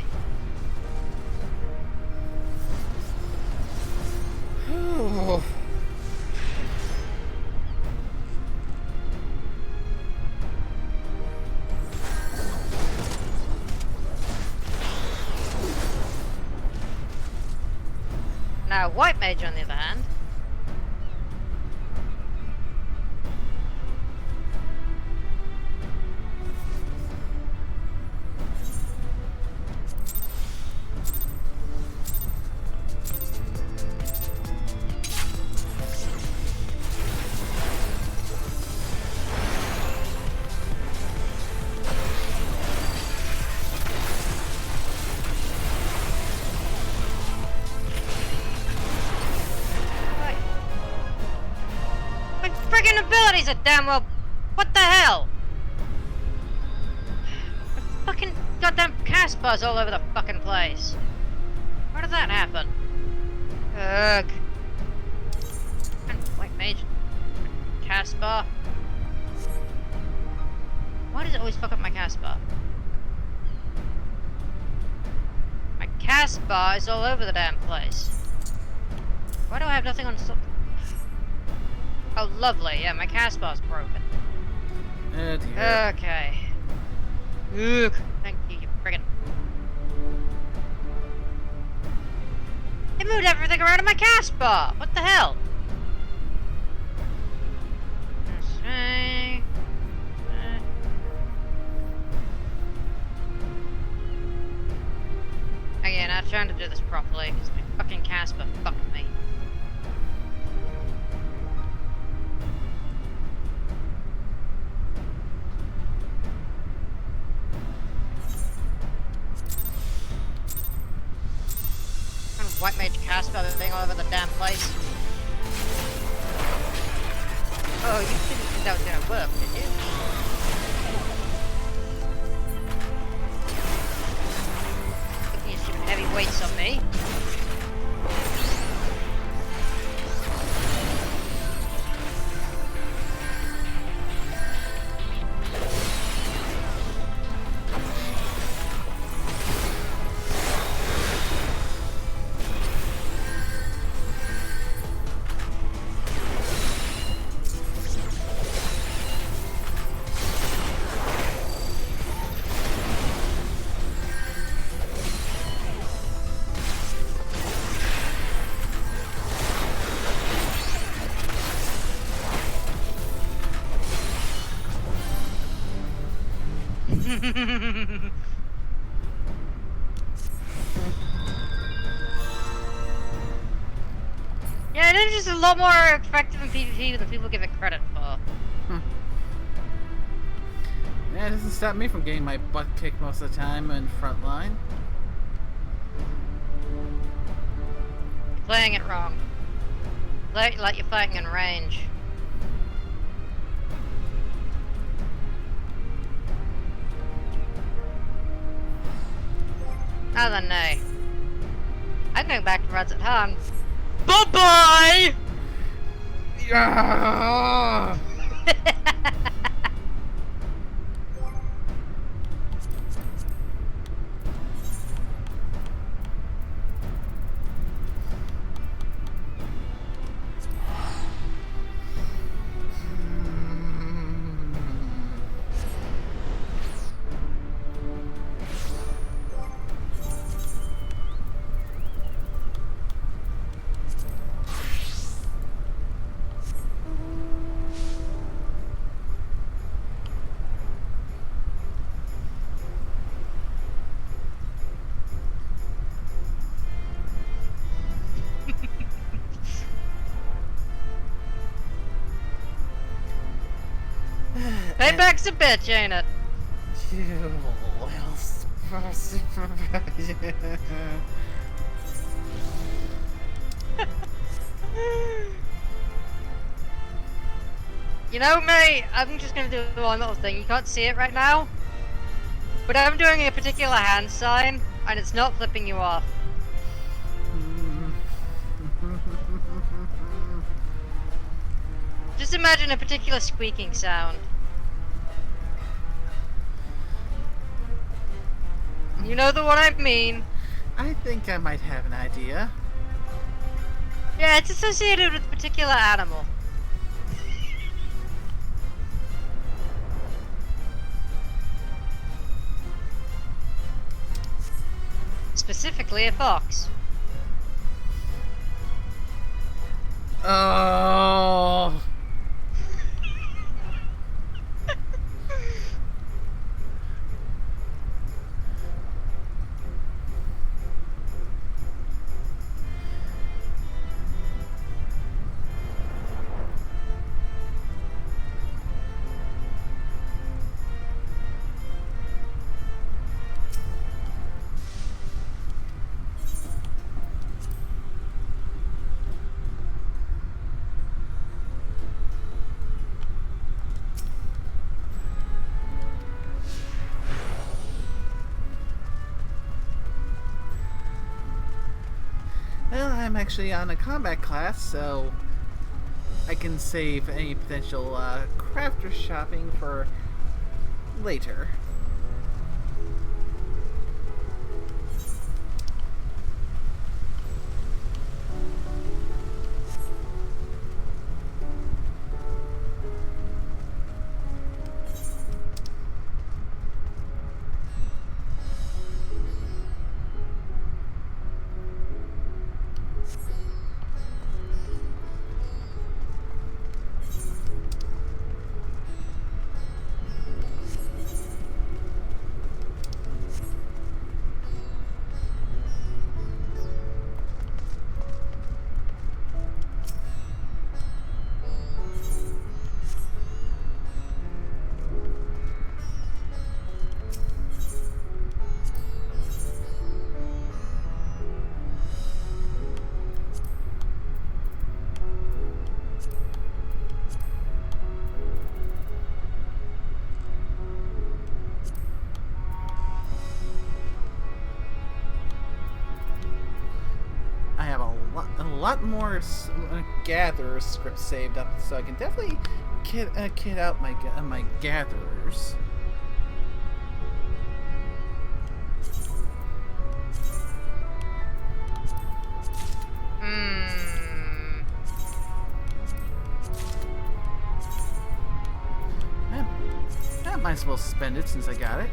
Now, White Mage, on the other hand, abilities are damn well. What the hell? Fucking goddamn cast bars all over the fucking place. Where did that happen? Ugh. White Mage. Cast bar. Why does it always fuck up my cast bar? My cast bar is all over the damn place. Why do I have nothing on stop? Oh, lovely. Yeah, my cast bar's broken. Oh, dear. Okay. Ugh. Thank you, you friggin'. It moved everything around in my cast bar. What the hell? do this properly, because my fucking Casper fucked me. Kind of white mage Casper being all over the damn place. Oh, you didn't think that was gonna work, did you? Thinking you should heavy weights on me. Yeah, it is just a lot more effective in PvP than people give it credit for. Yeah, it doesn't stop me from getting my butt kicked most of the time in front line. You're playing it wrong. Like you're fighting in range. I don't know. I'm going back to Rods at Home. Bye-bye! Yeah! Payback's a bitch, ain't it? You little You know, mate, I'm just gonna do one little thing. You can't see it right now, but I'm doing a particular hand sign, and it's not flipping you off. Just imagine a particular squeaking sound. You know the one I mean. I think I might have an idea. Yeah, it's associated with a particular animal. Specifically a fox. Oh. Well, I'm actually on a combat class, so I can save any potential crafter shopping for later. lot more gatherer scripts saved up, so I can definitely kit out my gatherers. I might as well spend it since I got it.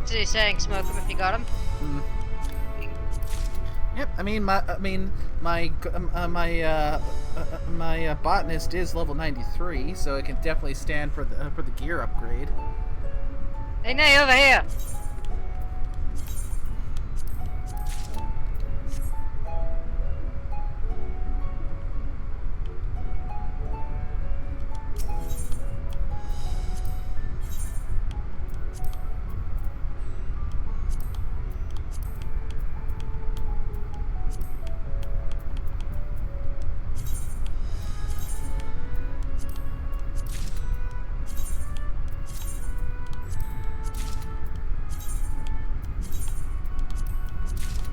So you're saying smoke him if you got him? Yep. I mean, my botanist is level 93, so it can definitely stand for the gear upgrade. Hey, Nay, over here!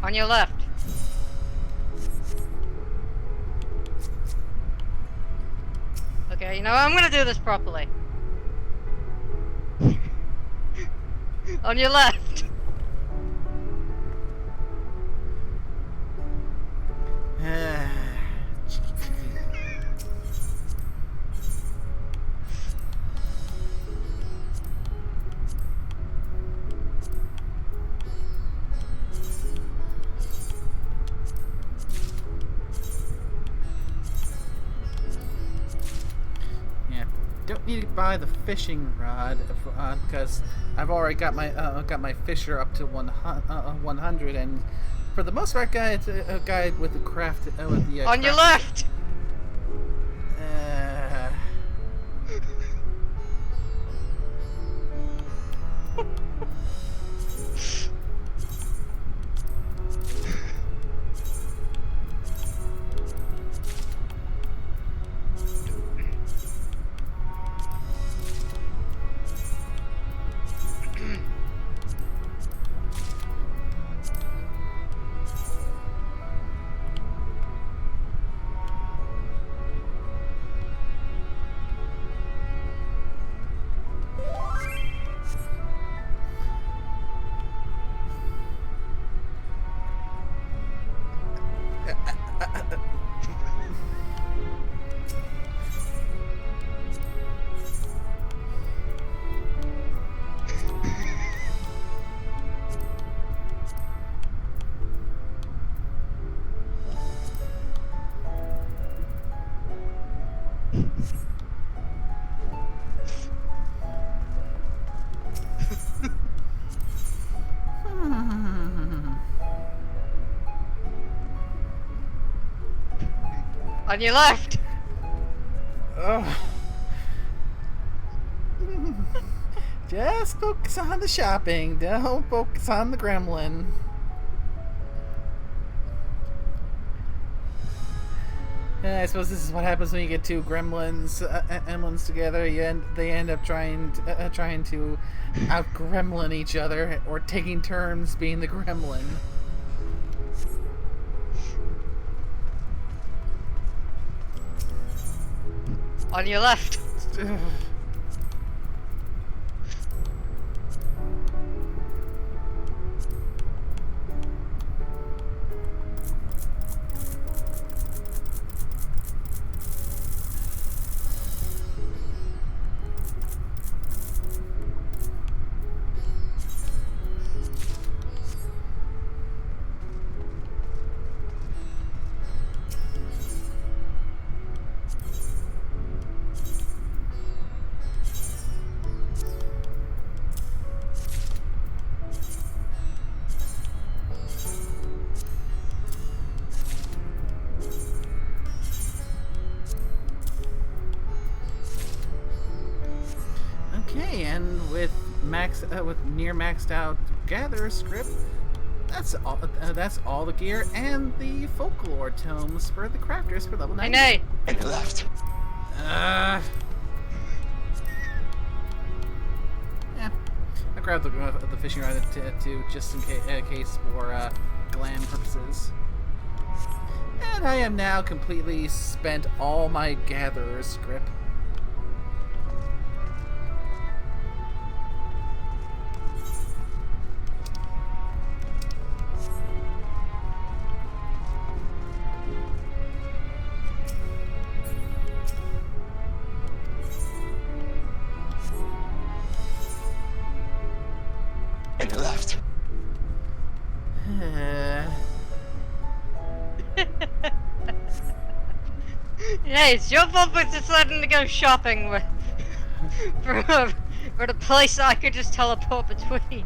On your left. Okay, you know what? I'm gonna do this properly. On your left. Don't need to buy the fishing rod because I've already got my fisher up to 100, and for the most part, it's a guy with the craft with the on your left. On your left. Oh. Just focus on the shopping. Don't focus on the gremlin. I suppose this is what happens when you get two gremlins together. They end up trying to out-gremlin each other, or taking turns being the gremlin. On your left. Okay, and with near maxed out Gatherer script, that's all the gear and the folklore tomes for the crafters for level 9. Hey, And he left. Yeah, I grabbed the fishing rod too, just in case for glam purposes. And I am now completely spent all my gatherer's script. And left. Hey, it's your fault for deciding to go shopping with, for a place I could just teleport between.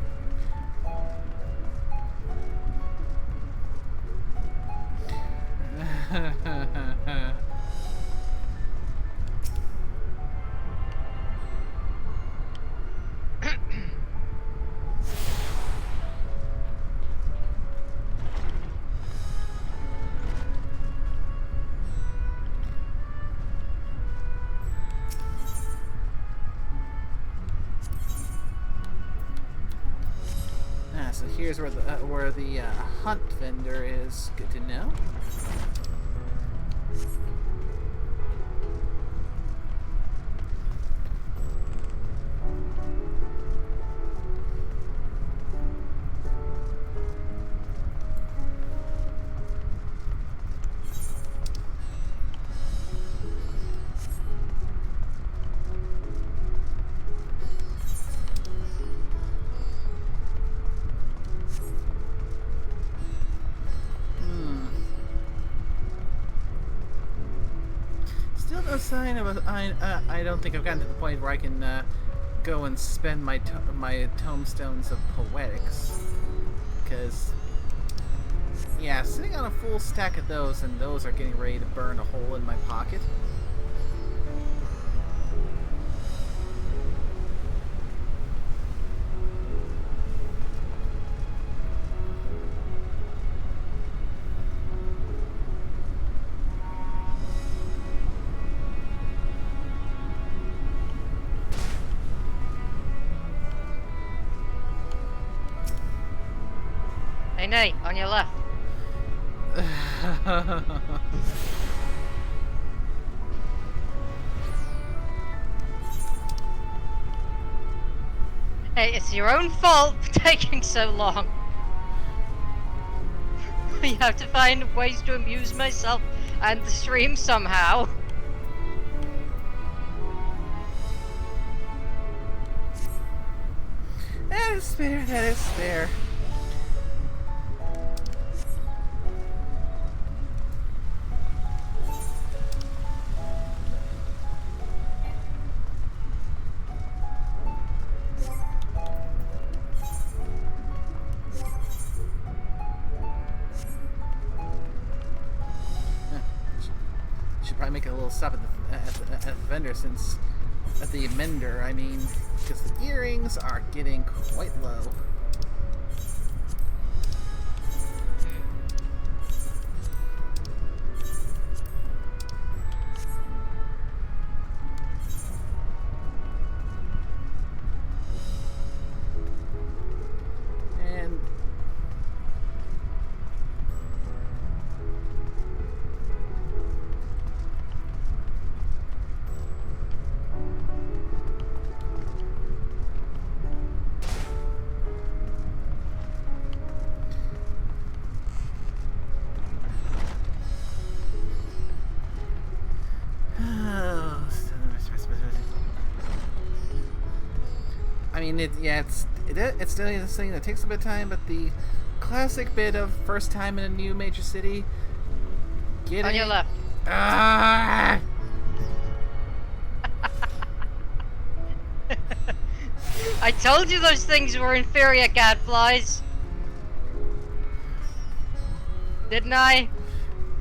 So here's where the hunt vendor is. Good to know. Still no sign of I don't think I've gotten to the point where I can go and spend my tomestones of poetics, because yeah, sitting on a full stack of those, and those are getting ready to burn a hole in my pocket. Hey, Nate, on your left. Hey, it's your own fault for taking so long. You have to find ways to amuse myself and the stream somehow. That is fair, that is fair. Should probably make a little stop at the vendor, since at the mender, I mean, because the earrings are getting quite low. And I mean, it's still this thing that takes a bit of time, but the classic bit of first time in a new major city. Getting... On your left. Ah! I told you those things were inferior gadflies. Didn't I?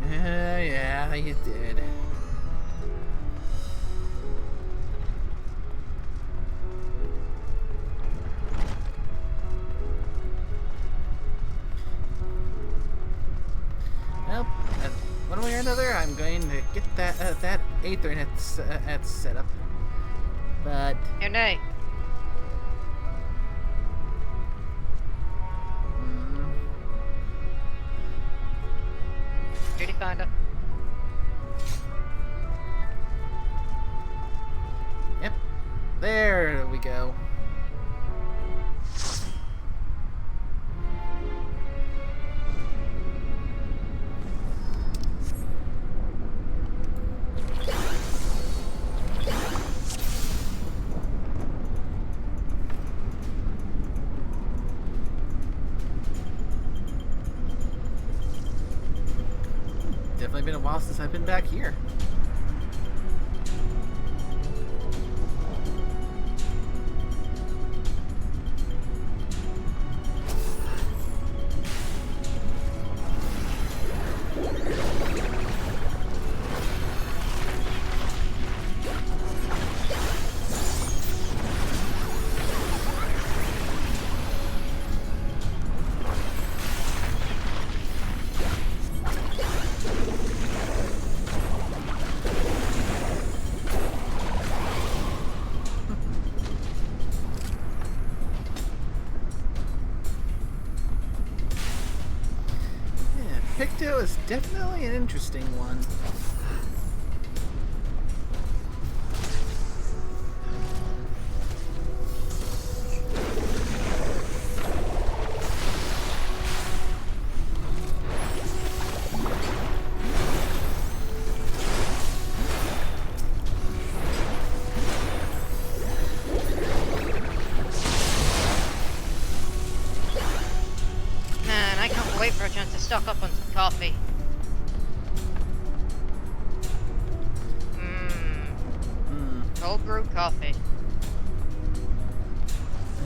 Yeah, you did. Well, one way or another, I'm going to get that Aethernet set up. But Hey, Nate. kinda. Yep. There we go. Definitely been a while since I've been back here. Picto is definitely an interesting one. Man, I can't wait for a chance to stock up on some coffee. Cold brew coffee.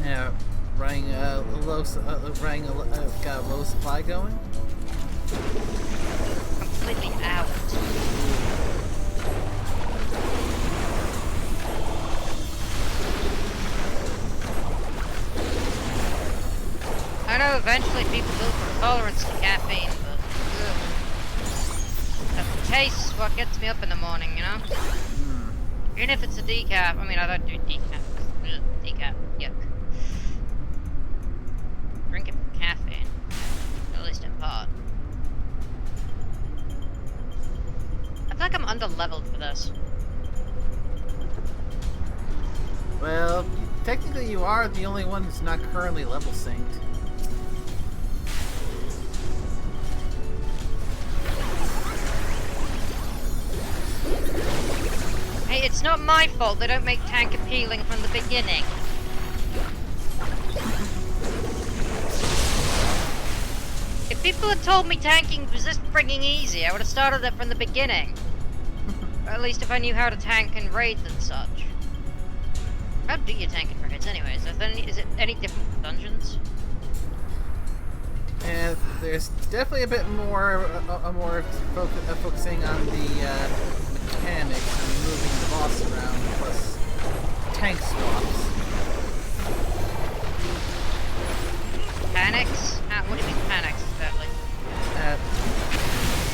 Yeah, running a low, got a low supply going. Completely out. I know eventually people build for tolerance to caffeine, but the taste's what gets me up in the morning, you know? Even if it's a decaf. I mean, I don't do decaf. Decaf. Yuck. Drink it for caffeine. At least in part. I feel like I'm under-leveled for this. Well, technically you are the only one who's not currently level synced. Hey, it's not my fault they don't make tank appealing from the beginning. If people had told me tanking was this frigging easy, I would have started it from the beginning. Or at least if I knew how to tank in raids and such. How do you tank in raids anyways? Is it any different from dungeons? And there's definitely a bit more, focusing on the mechanics and moving the boss around, plus tank swaps. Panics? What do you mean panics exactly?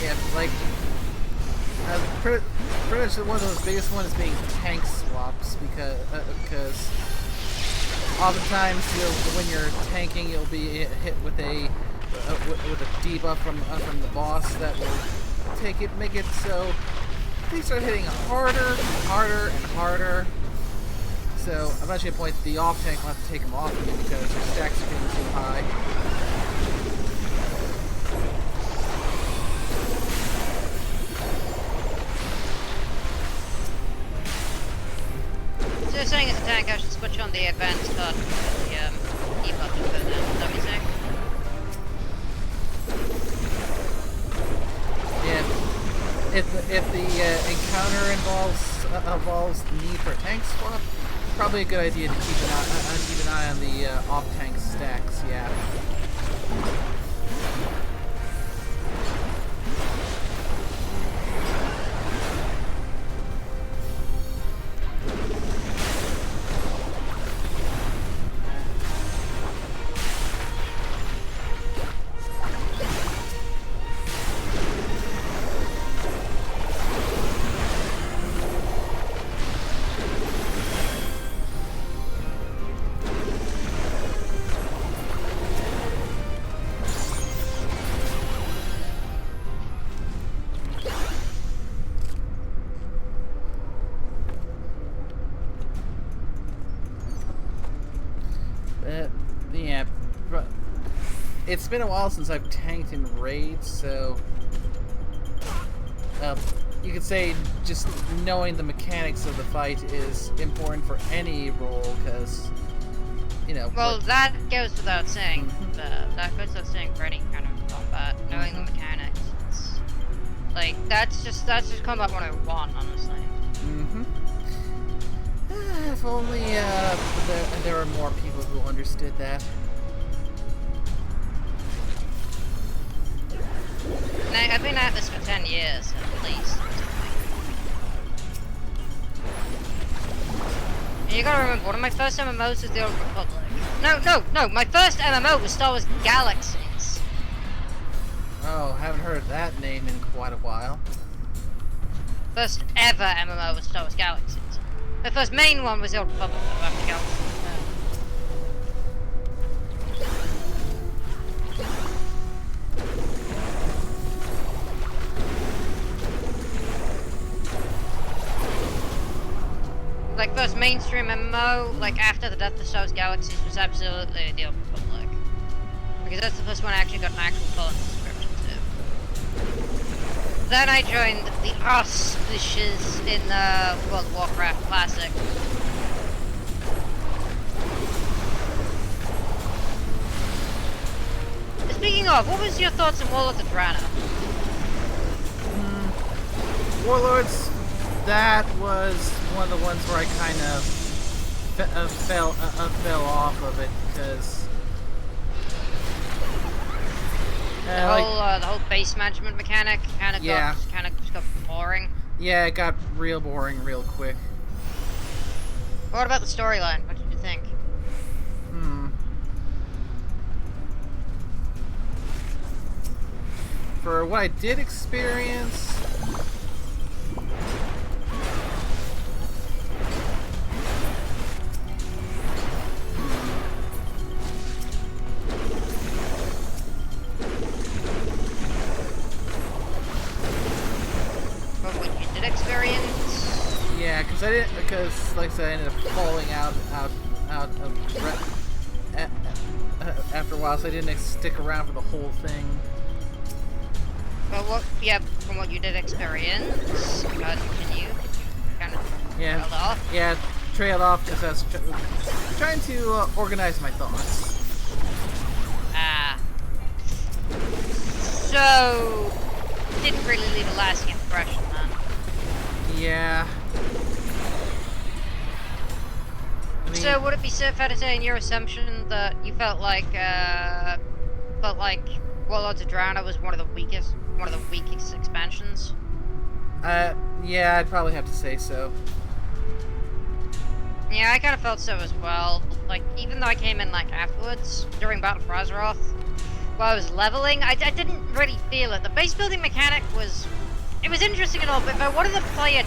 Yeah, like pretty much one of those biggest ones being tank swaps because oftentimes when you're tanking you'll be hit with a debuff from the boss that will make it so they start hitting harder and harder. So eventually at a point the off tank will have to take them off of you because your stacks are getting too high. So you're saying as a tank I should switch on the advanced card for the debuff to put it down, is that what you're saying? If the encounter involves the need for a tank swap, probably a good idea to keep an eye on the off tank stacks. Yeah. it's been a while since I've tanked in raids, so you could say just knowing the mechanics of the fight is important for any role, because Well, that goes without saying. That goes without saying for any kind of combat. Knowing the mechanics, it's, like that's just combat 101, honestly. If only there were more people who understood that. And I've been at this for 10 years, at least. And you gotta remember, one of my first MMOs was the Old Republic. No, my first MMO was Star Wars Galaxies. Oh, haven't heard that name in quite a while. First ever MMO was Star Wars Galaxies. My first main one was the Old Republic, after Galaxies. Like, first mainstream MMO, like, after the death of Star Wars Galaxies, was absolutely the Old Republic. Because that's the first one I actually got an actual full subscription to. Then I joined the auspices in World of Warcraft Classic. Speaking of, what was your thoughts on Warlords of Drana? Warlords, that was one of the ones where I kind of fell off of it, because the whole base management mechanic kind of just got boring. Yeah, it got real boring real quick. What about the storyline? What did you think? For what I did experience, yeah, because like I said, I ended up falling out after a while, so I didn't stick around for the whole thing. Well, from what you did experience, continue. Kind of trailed off. Yeah, trailed off because I was trying to organize my thoughts. So didn't really leave a lasting impression then. Yeah. So would it be fair to say in your assumption that you felt like Warlords of Drana was one of the weakest expansions? Yeah, I'd probably have to say so. Yeah, I kind of felt so as well. Like, even though I came in, like, afterwards, during Battle for Azeroth, while I was leveling, I didn't really feel it. The base building mechanic was interesting and all, but if I wanted to play a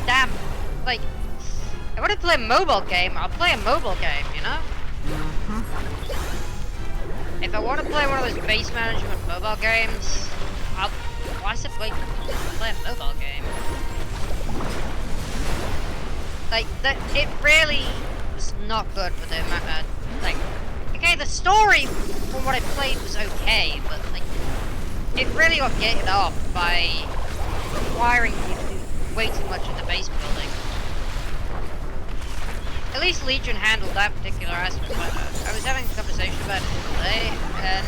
I want to play a mobile game, I'll play a mobile game, you know? If I want to play one of those base management mobile games, why should I play a mobile game? Like, it really was not good for the okay, the story from what I played was okay, but like, it really got gated off by requiring you to do way too much in the base building. At least Legion handled that particular aspect better. I was having a conversation about it today, and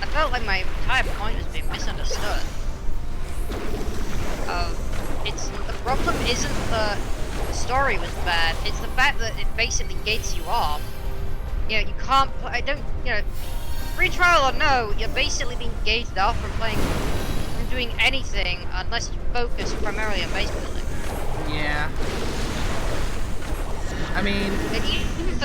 I felt like my entire point was being misunderstood. The problem isn't the story was bad, it's the fact that it basically gates you off. You know, you can't free trial or no, you're basically being gated off from doing anything unless you focus primarily on base building. Yeah. I mean, it's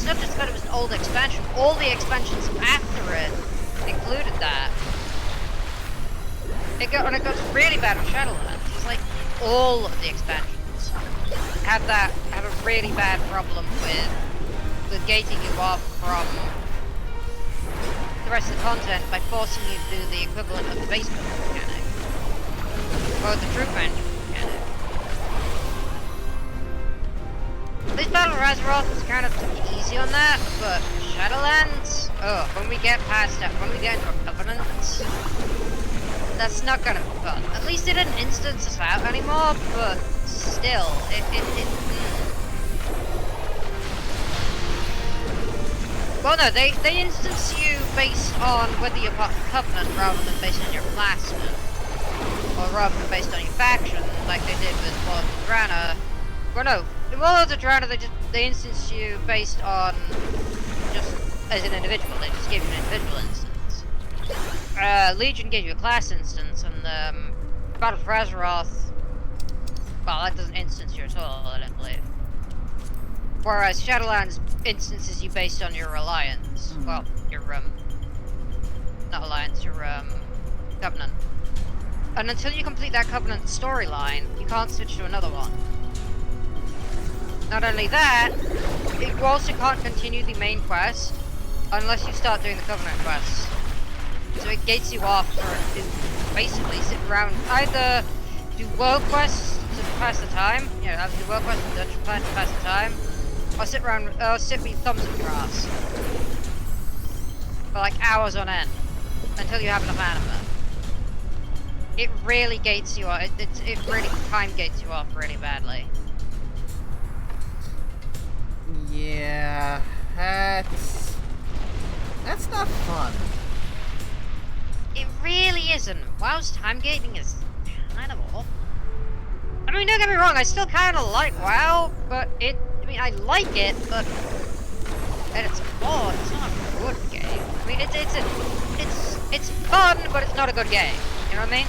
not just that it was an old expansion. All the expansions after it included that. It got really bad on Shadowlands. It's like all of the expansions have a really bad problem with gating you off from the rest of the content by forcing you to do the equivalent of the base building mechanic or the troop management mechanic. Battle of Azeroth was kind of took it easy on that, but Shadowlands, when we get past that, when we get into a Covenant, that's not gonna be fun. At least it didn't instance us out anymore, but still, Well, no, they instance you based on whether you're part of the Covenant rather than based on your class, or rather than based on your faction, like they did with Warlords of Drana. Well, no, in Warlords of Drana, they instance you based on just as an individual. They just give you an individual instance. Legion gave you a class instance, and Battle for Azeroth, well, that doesn't instance you at all, I don't believe. Whereas Shadowlands instances you based on your alliance. Well, your not alliance, your Covenant. And until you complete that Covenant storyline, you can't switch to another one. Not only that, you also can't continue the main quest unless you start doing the Covenant quests. So it gates you off for basically sit around, either do world quests to pass the time, either do world quests and dungeon plan to pass the time, or sit around, sit with your thumbs up your ass for like hours on end until you have enough anima. It really gates you off. It really time gates you off really badly. Yeah, that's not fun. It really isn't. WoW's time gating is kind of awful. I mean, don't get me wrong, I still kind of like WoW, but I mean, I like it, but at its core, it's not a good game. I mean, it's fun, but it's not a good game. You know what I mean?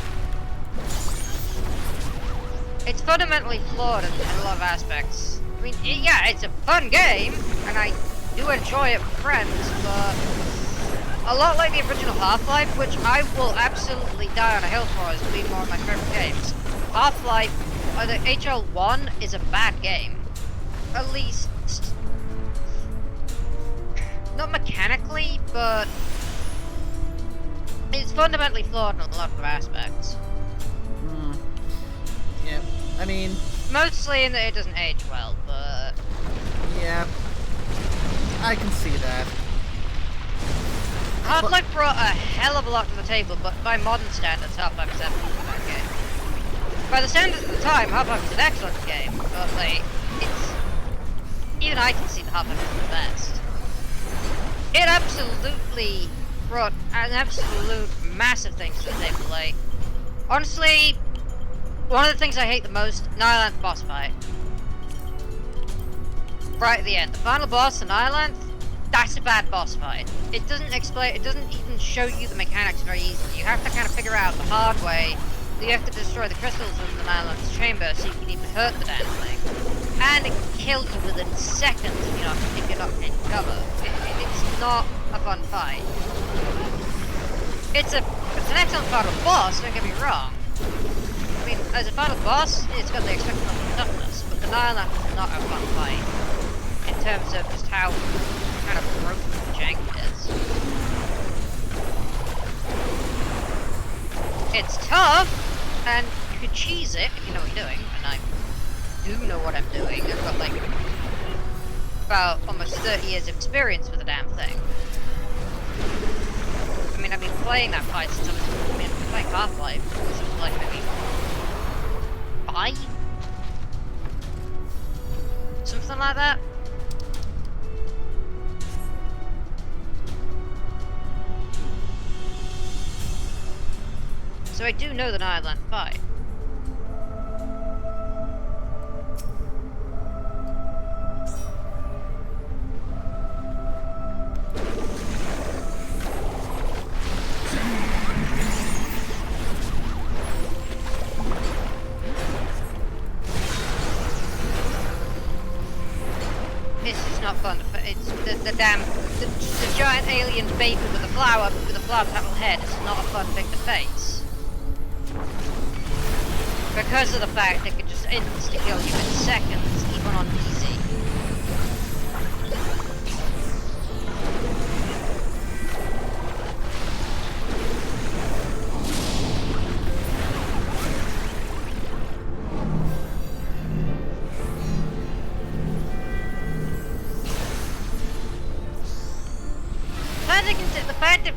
It's fundamentally flawed in a lot of aspects. I mean, yeah, it's a fun game, and I do enjoy it with friends, but a lot like the original Half-Life, which I will absolutely die on a hill for as being one of my favorite games. Half-Life, the HL1 is a bad game. At least, not mechanically, but it's fundamentally flawed in a lot of aspects. Yeah, I mean... Mostly in that it doesn't age well, but... Yeah, I can see that. Half-Life brought a hell of a lot to the table, but by modern standards, Half-Life is absolutely a bad game. By the standards of the time, Half-Life is an excellent game, but like, it's... Even I can see that Half-Life is the best. It absolutely brought an absolute massive thing to the table, like... Honestly, one of the things I hate the most, Nylanth boss fight. Right at the end, the final boss, the Nylanth, that's a bad boss fight. It doesn't explain, it doesn't even show you the mechanics very easily. You have to kind of figure out the hard way that you have to destroy the crystals in the Nylanth's chamber so you can even hurt the damn thing. And it can kill you within seconds if you're not in cover. It's not a fun fight. It's an excellent final boss, don't get me wrong. I mean, as a final boss, it's got the expected level of toughness, but the Nylanth is not a fun fight in terms of just how kind of broken the jank is. It's tough, and you can cheese it if you know what you're doing, and I do know what I'm doing. I've got like about almost 30 years of experience with the damn thing. I mean, I've been playing that fight since I was playing Half-Life since I was like maybe 5? Something like that. So I do know the Nylanth fight. It's just not fun. It's the giant alien baby with a flower petal head is not a fun thing to face. Because of the fact that it can just insta-kill you in seconds, even on easy.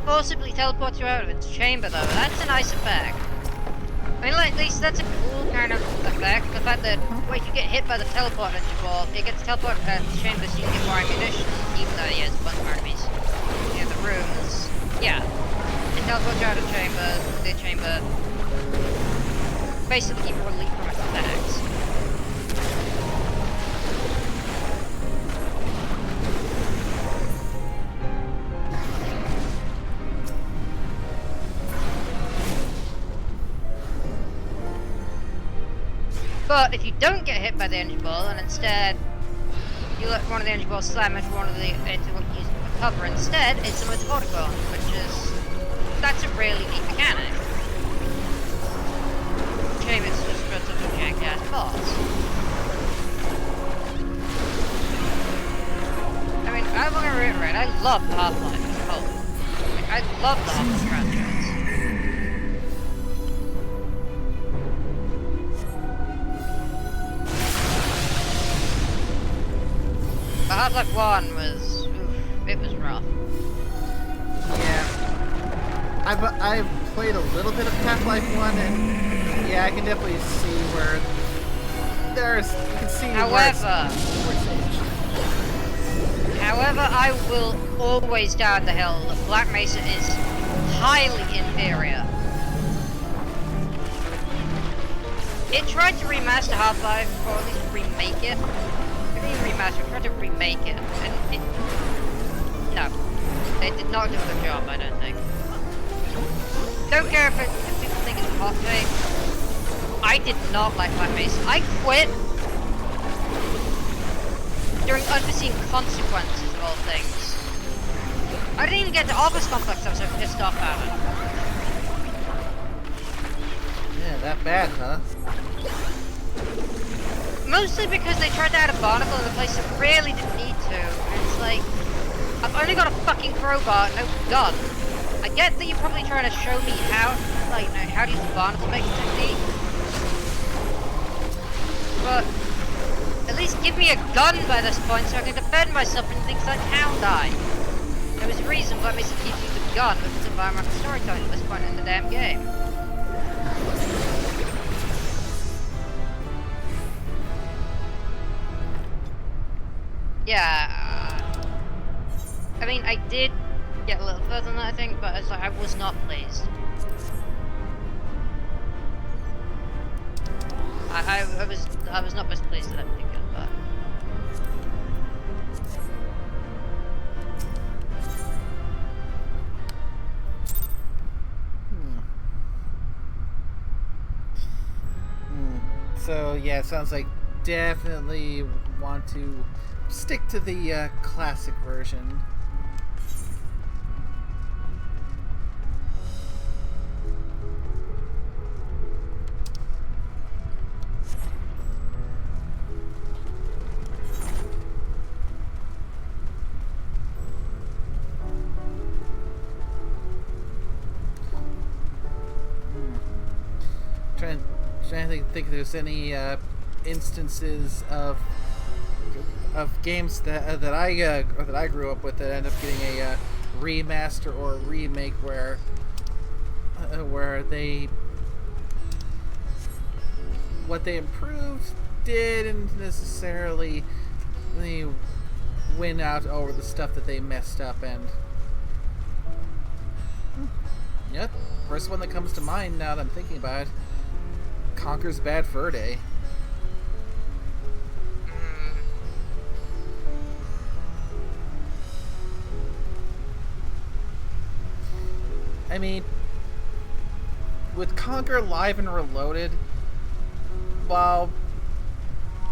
forcibly teleports you out of its chamber, though. That's a nice effect. I mean, like, at least that's a cool kind of effect. The fact that when you get hit by the teleport energy ball, it gets teleported out of the chamber so you can get more ammunition, even though he has a bunch of enemies. You know, the rooms. Yeah. It teleports you out of the chamber. Basically keep relief from its attacks. But if you don't get hit by the energy ball and instead you let one of the energy balls slam into one of the into what you use for cover instead, it's a autocon, that's a really neat mechanic. Shame it's just for such a jank-ass boss. I mean, I'm gonna reiterate, I love Half-Life as a whole. I love the Half-Life franchise. Half-Life 1 was, it was rough. Yeah. I've played a little bit of Half-Life 1, and yeah, I can definitely see where you can see However, I will always die on the hill that Black Mesa is highly inferior. It tried to remaster Half-Life, or at least remake it. Remaster, tried to remake it, and no, they did not do a good job, I don't think. Don't care if people think it's a hot take. I did not like Black Mesa. I quit during unforeseen consequences of all things. I didn't even get to Office Complex, I was so pissed off about it. Yeah, that bad, huh? Mostly because they tried to add a barnacle in a place that really didn't need to. And it's like, I've only got a fucking crowbar, no gun. I get that you're probably trying to show me how, like, you know, how to use the barnacle making technique. But at least give me a gun by this point so I can defend myself from things like Hound Eye. There was a reason why Mesa gives you the gun with the environmental storytelling at this point in the damn game. Yeah, I mean, I did get a little further than that, I think, but it's like, I was not pleased. I was not most pleased with that particular part. So yeah, it sounds like definitely want to stick to the classic version. Trying to think if there's any instances of games that I grew up with that end up getting a remaster or a remake where what they improved didn't necessarily win out over the stuff that they messed up. And yeah, first one that comes to mind now that I'm thinking about it, Conker's Bad Fur Day. I mean, with Conker Live and Reloaded, while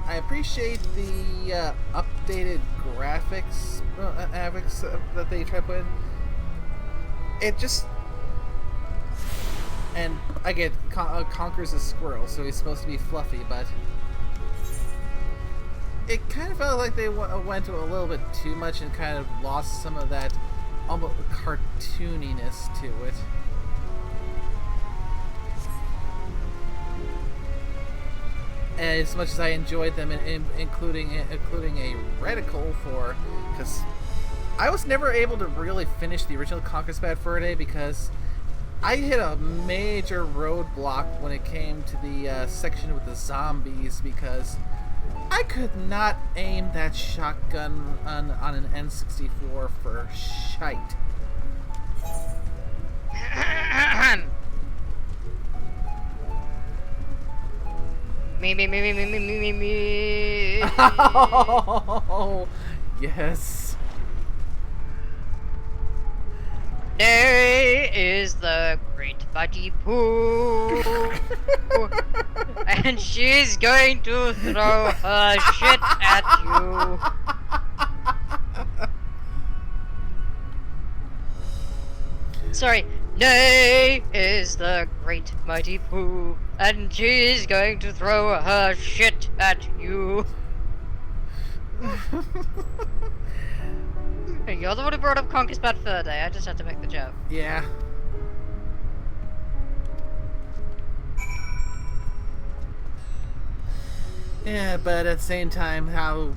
I appreciate the updated graphics that they try to put in, it just... And I get Conker's a squirrel, so he's supposed to be fluffy, but it kind of felt like they went to a little bit too much and kind of lost some of that almost cartooniness to it. And as much as I enjoyed them, including a reticle for, because I was never able to really finish the original Conquest Bad Fur Day because I hit a major roadblock when it came to the section with the zombies because I could not aim that shotgun on an N64 for shite. Me. Oh, yes. Day is the great mighty Pooh, and she's going to throw her shit at you. Sorry. Nay is the great mighty Pooh, and she's going to throw her shit at you. Hey, you're the one who brought up Conquest Bad Fur Day. I just had to make the joke. Yeah. Yeah, but at the same time, how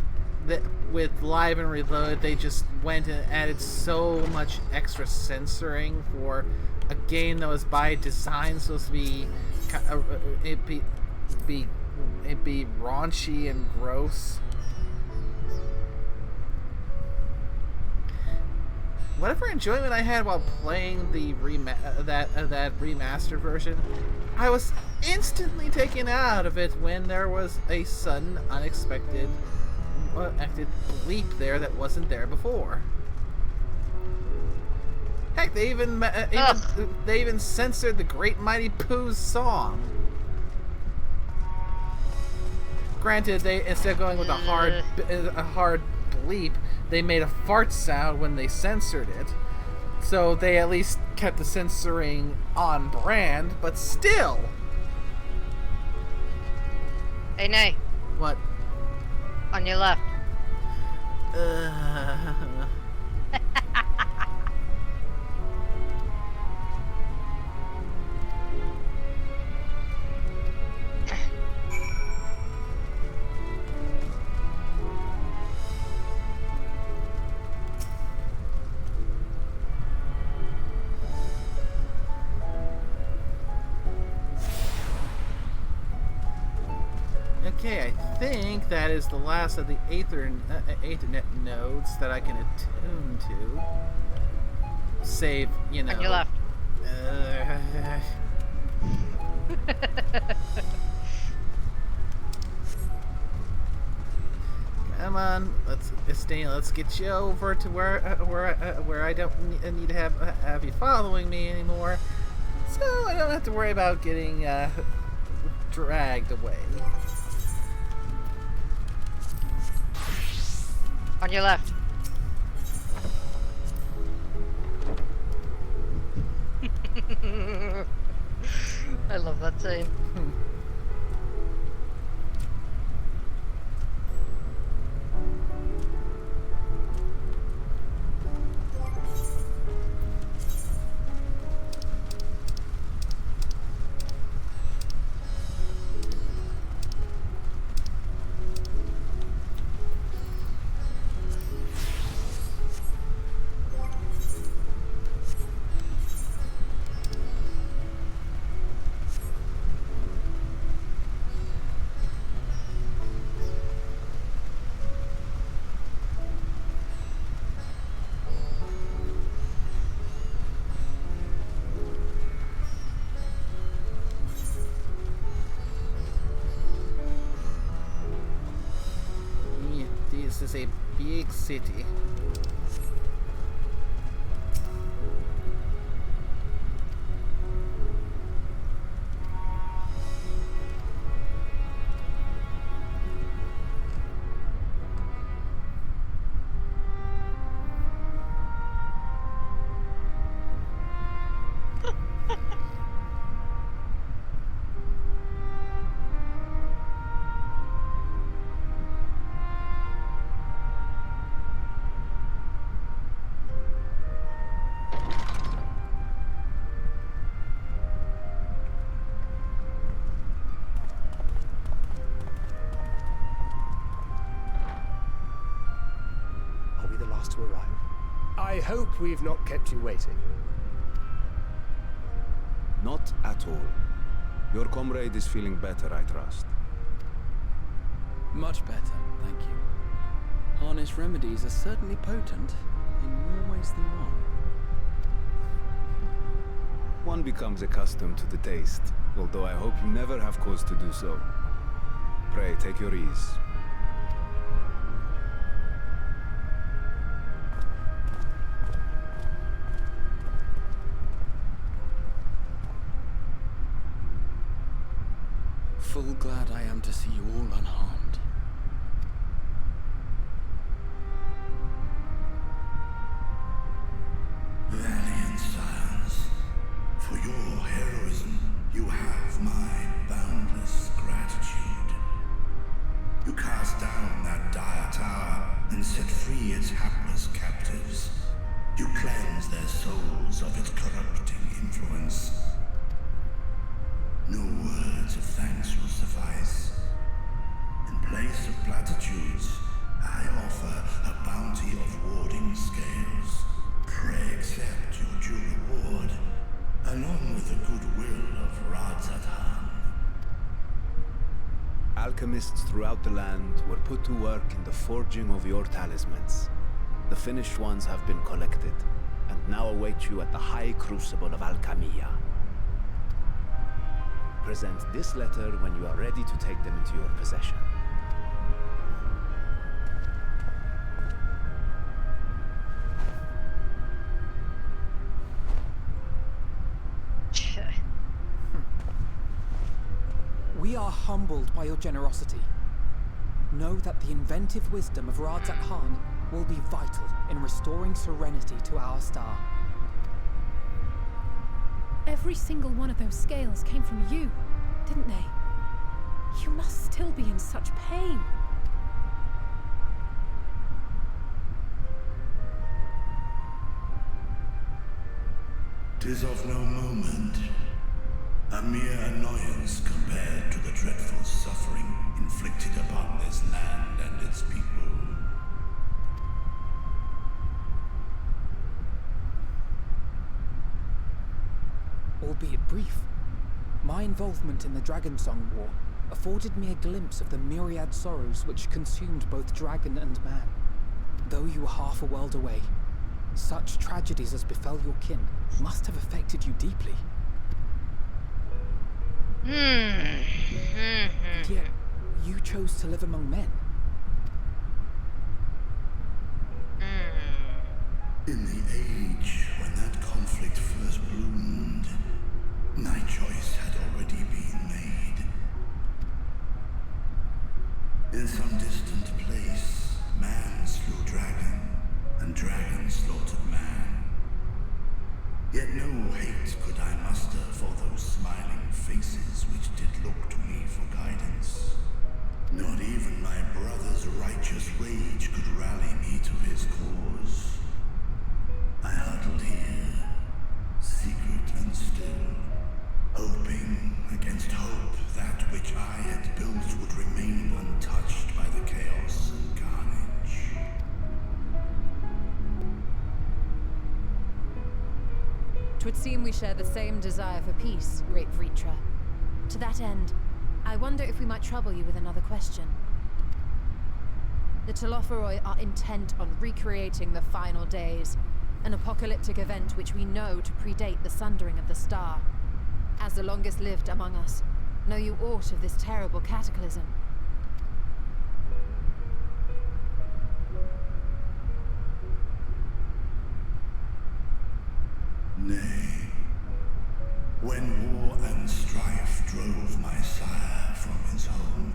with Live and Reload, they just went and added so much extra censoring for a game that was by design supposed to be it be raunchy and gross. Whatever enjoyment I had while playing the that remastered version, I was instantly taken out of it when there was a sudden, unexpected leap there that wasn't there before. Heck, they even censored the Great Mighty Pooh's song. Granted, they instead of going with a hard bleep, they made a fart sound when they censored it. So they at least kept the censoring on brand, but still. Hey, Nay. What? On your left. Okay, I think that is the last of the Ethernet nodes that I can attune to. Save, you know. On your left. Come on, let's get you over to where I don't need to have you following me anymore, so I don't have to worry about getting dragged away. On your left. I love that scene. This is a big city. hope we've not kept you waiting. Not at all. Your comrade is feeling better, I trust. Much better, thank you. Harness remedies are certainly potent, in more ways than one. One becomes accustomed to the taste, although I hope you never have cause to do so. Pray, take your ease. Full glad I am to see you all unharmed. Valiant scions, for your heroism, you have my boundless gratitude. You cast down that dire tower and set free its hapless captives. You cleanse their souls of its corrupting influence. No words of thanks will suffice. In place of platitudes, I offer a bounty of warding scales. Pray accept your due reward, along with the goodwill of Radzatan. Alchemists throughout the land were put to work in the forging of your talismans. The finished ones have been collected, and now await you at the High Crucible of Alchemia. Present this letter when you are ready to take them into your possession. We are humbled by your generosity. Know that the inventive wisdom of Radzatan will be vital in restoring serenity to our star. Every single one of those scales came from you, didn't they? You must still be in such pain. 'Tis of no moment. A mere annoyance compared to the dreadful suffering inflicted upon this land and its people. Albeit brief, my involvement in the Dragonsong War afforded me a glimpse of the myriad sorrows which consumed both dragon and man. Though you were half a world away, such tragedies as befell your kin must have affected you deeply. And yet, you chose to live among men. In the age when that conflict first bloomed, my choice had already been made. In some distant place, man slew dragon, and dragon slaughtered man. Yet no hate could I muster for those smiling faces which did look to me for guidance. Not even my brother's righteous rage could rally me to his cause. I huddled here, secret and still, hoping against hope that which I had built would remain untouched by the chaos and carnage. Twould seem we share the same desire for peace, great Vritra. To that end, I wonder if we might trouble you with another question. The Telophoroi are intent on recreating the final days, an apocalyptic event which we know to predate the sundering of the star. As the longest lived among us, know you aught of this terrible cataclysm? Nay. When war and strife drove my sire from his home,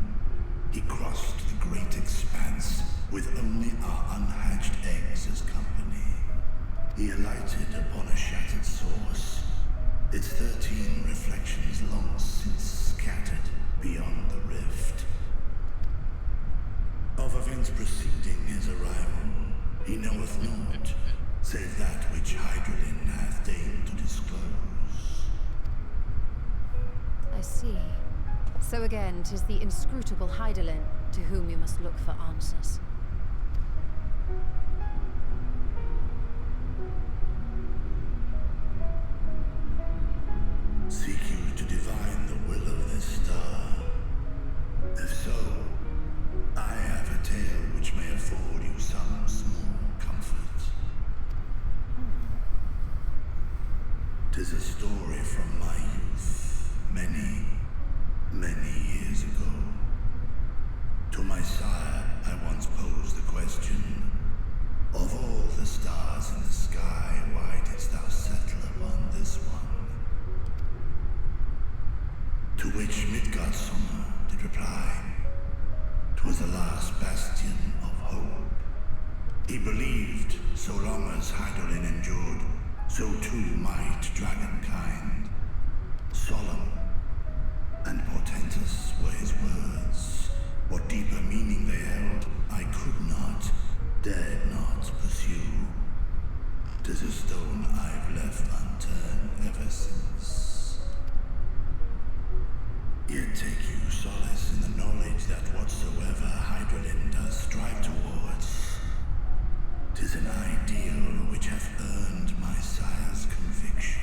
he crossed the great expanse with only our unhatched eggs as company. He alighted upon a shattered source, its 13 reflections long since scattered beyond the rift. Of events preceding his arrival, he knoweth naught, save that which Hydralin hath deigned to disclose. I see. So again, 'tis the inscrutable Hydralin to whom we must look for answers. which Midgardsormr did reply. 'Twas the last bastion of hope. He believed so long as Hydralin endured, so too might dragonkind. Solemn and portentous were his words. What deeper meaning they held, I could not, dared not pursue. 'Tis a stone I've left unturned ever since. Yet take you solace in the knowledge that whatsoever Hydralin does strive towards, 'tis an ideal which hath earned my sire's conviction.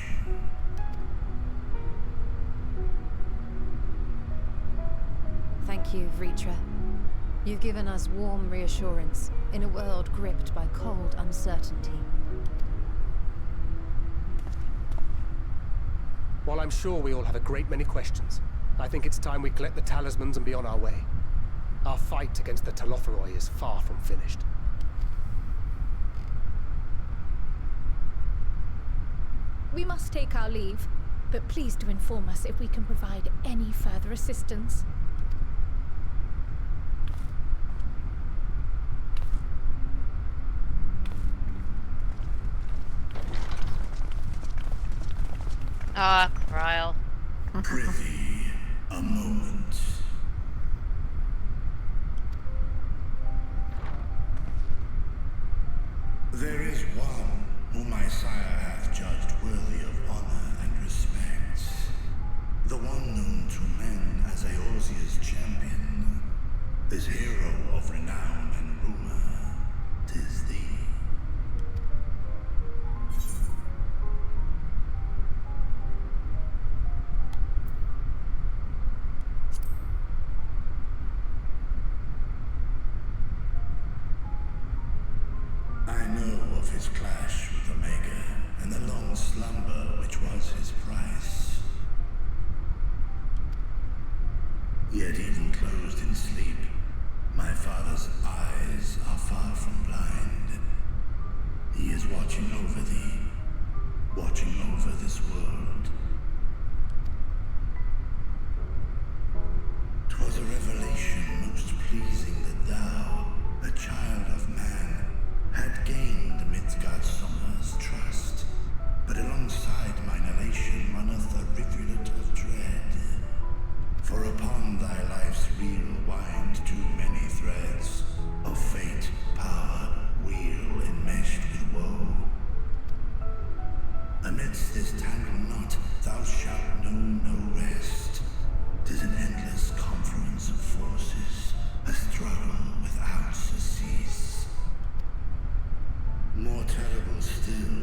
Thank you, Vritra. You've given us warm reassurance in a world gripped by cold uncertainty. While I'm sure we all have a great many questions, I think it's time we collect the talismans and be on our way. Our fight against the Telophoroi is far from finished. We must take our leave, but please do inform us if we can provide any further assistance. Ah, Kryle. Prithee, a moment. There is one whom my sire hath judged worthy of honor and respect. The one known to men as Eorzea's champion. This hero of renown and rumor. 'Tis thee. I know of his clash with Omega, and the long slumber which was his price. Yet even closed in sleep, my father's eyes are far from blind. He is watching over thee, watching over this world. 'Twas a revelation most pleasing that thou, a child of man, had gained Midgardsormr's trust, but alongside mine elation runneth a rivulet of dread. For upon thy life's wheel wind too many threads of fate, power, wheel enmeshed with woe. Amidst this tangled knot thou shalt know no rest. 'Tis an endless confluence of forces, a struggle without surcease. More terrible still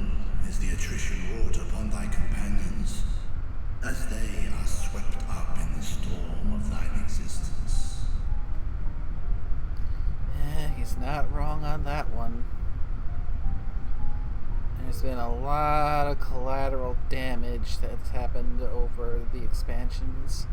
is the attrition wrought upon thy companions, as they are swept up in the storm of thine existence. He's not wrong on that one. There's been a lot of collateral damage that's happened over the expansions.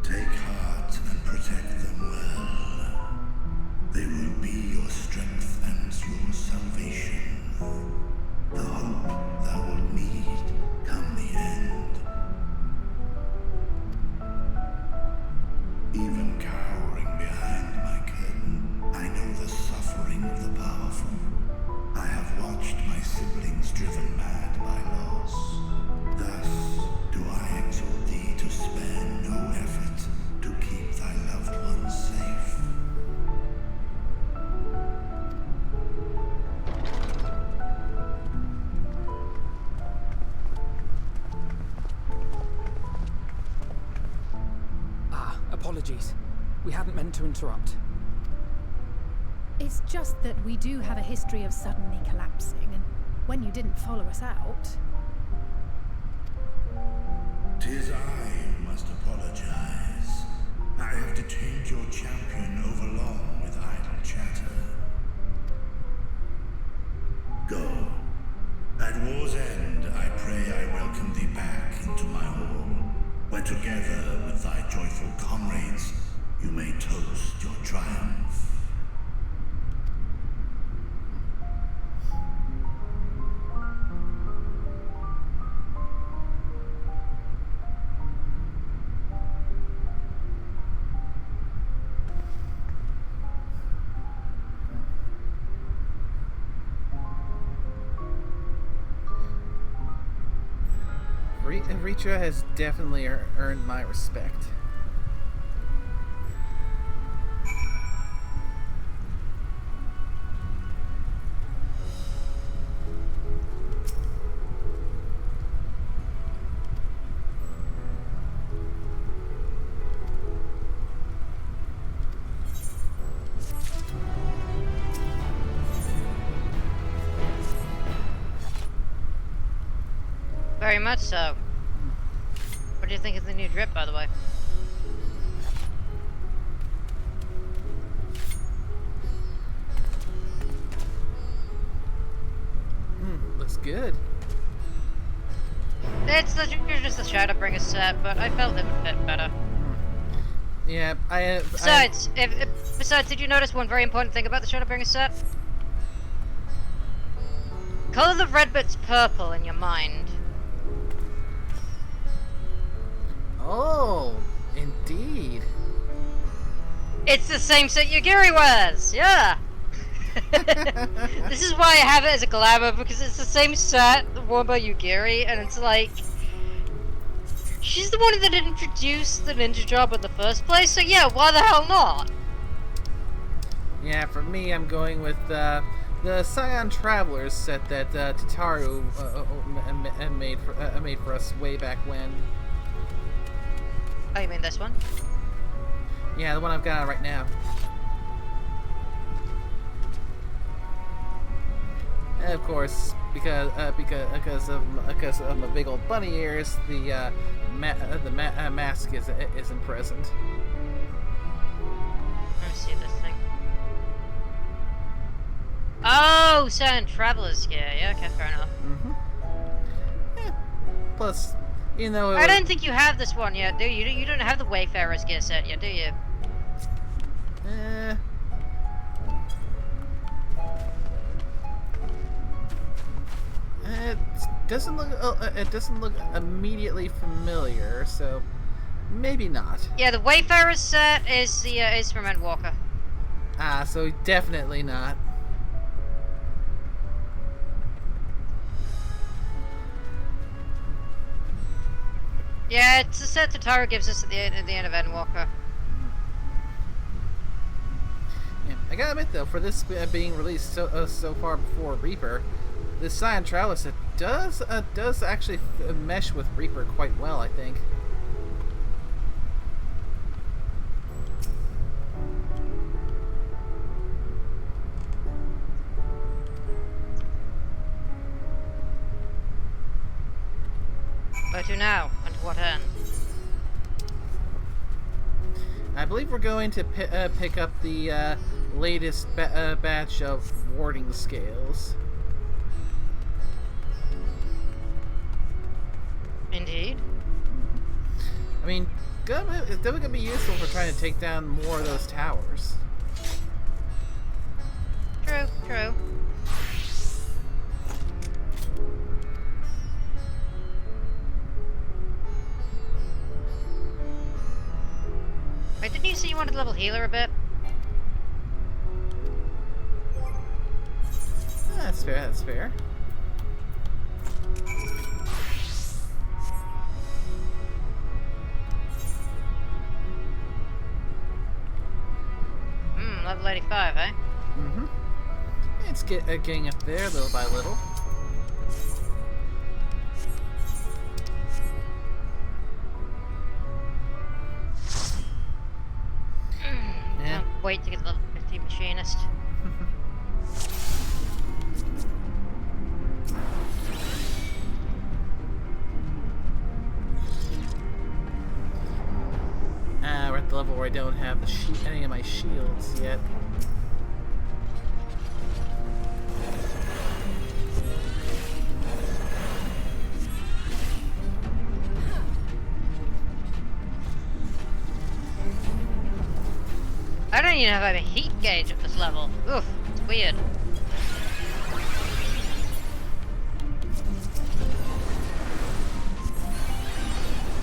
Take heart and protect them well. They will be your strength and your salvation. The hope thou wilt need come the end. Even cowering behind my curtain, I know the suffering of the powerful. I have watched my siblings driven mad by loss. Thus do I exhort thee to spare no effort to keep thy loved ones safe. Apologies. We hadn't meant to interrupt. It's just that we do have a history of suddenly collapsing, and when you didn't follow us out... you may toast your triumph. Reacher has definitely earned my respect. Very much so. What do you think of the new drip, by the way? Looks good. It's just a Shadowbringer set, but I felt it would fit better. Yeah, Besides, did you notice one very important thing about the Shadowbringer set? Color the red bits purple in your mind. Oh, indeed. It's the same set Yugiri wears! Yeah! This is why I have it as a glamour, because it's the same set worn by Yugiri, and it's like... She's the one that introduced the ninja job in the first place, so yeah, why the hell not? Yeah, for me, I'm going with the Scion Travelers set that Tataru made for us way back when. Oh, you mean this one? Yeah, the one I've got on right now. And of course, because of my big old bunny ears, the mask isn't present. Let me see this thing. Oh, Sand Traveler's gear. Yeah, okay, fair enough. Yeah. Plus, you know, I don't think you have this one yet, do you? You don't have the Wayfarer's gear set yet, do you? It doesn't look immediately familiar, so maybe not. Yeah, the Wayfarer's set is from Endwalker. Ah, so definitely not. Yeah, it's the set Tataru gives us at the end of Endwalker. Yeah, I gotta admit though, for this being released so far before Reaper, the Scion Traveler set does actually mesh with Reaper quite well, I think. Where to now, and to what end? I believe we're going to pick up the latest batch of warding scales. Indeed. I mean, it's definitely going to be useful for trying to take down more of those towers. True, true. Wait, didn't you say you wanted to level healer a bit? That's fair, that's fair. Level 85, eh? Mm-hmm. It's getting up there little by little. Yeah. Can't wait to get the level 50 machinist. We're at the level where I don't have any of my shields yet. don't even have a heat gauge at this level. Oof, it's weird.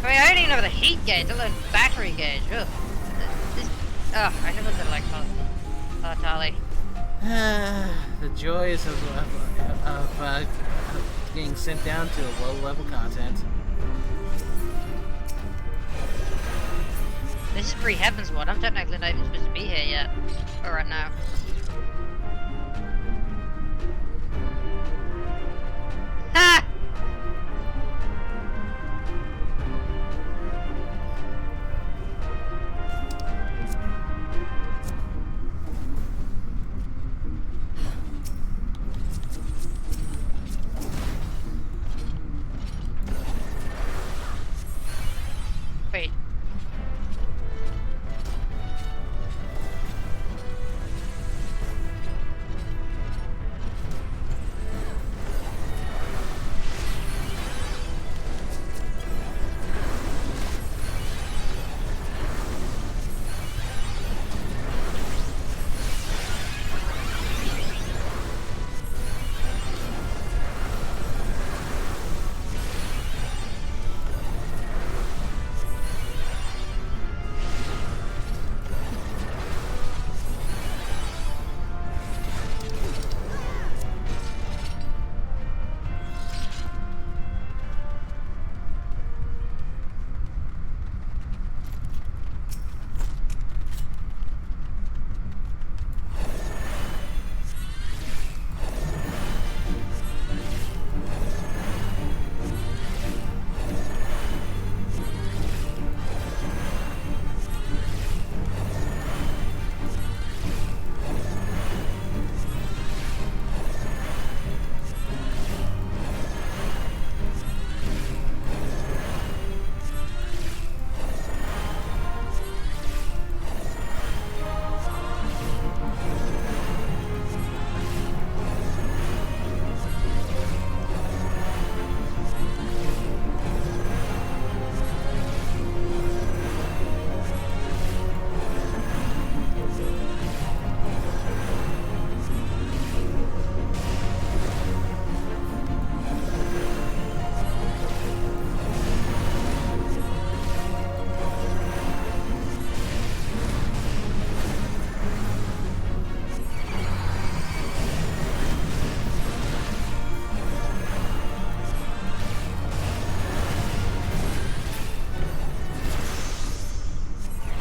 I mean, I don't even have the heat gauge, let alone battery gauge. Ugh. I never did like Palatali. The joys of being sent down to low-level content. This is pre-Heaven's Ward. I'm technically not even supposed to be here yet. Or right now. Ha! Wait.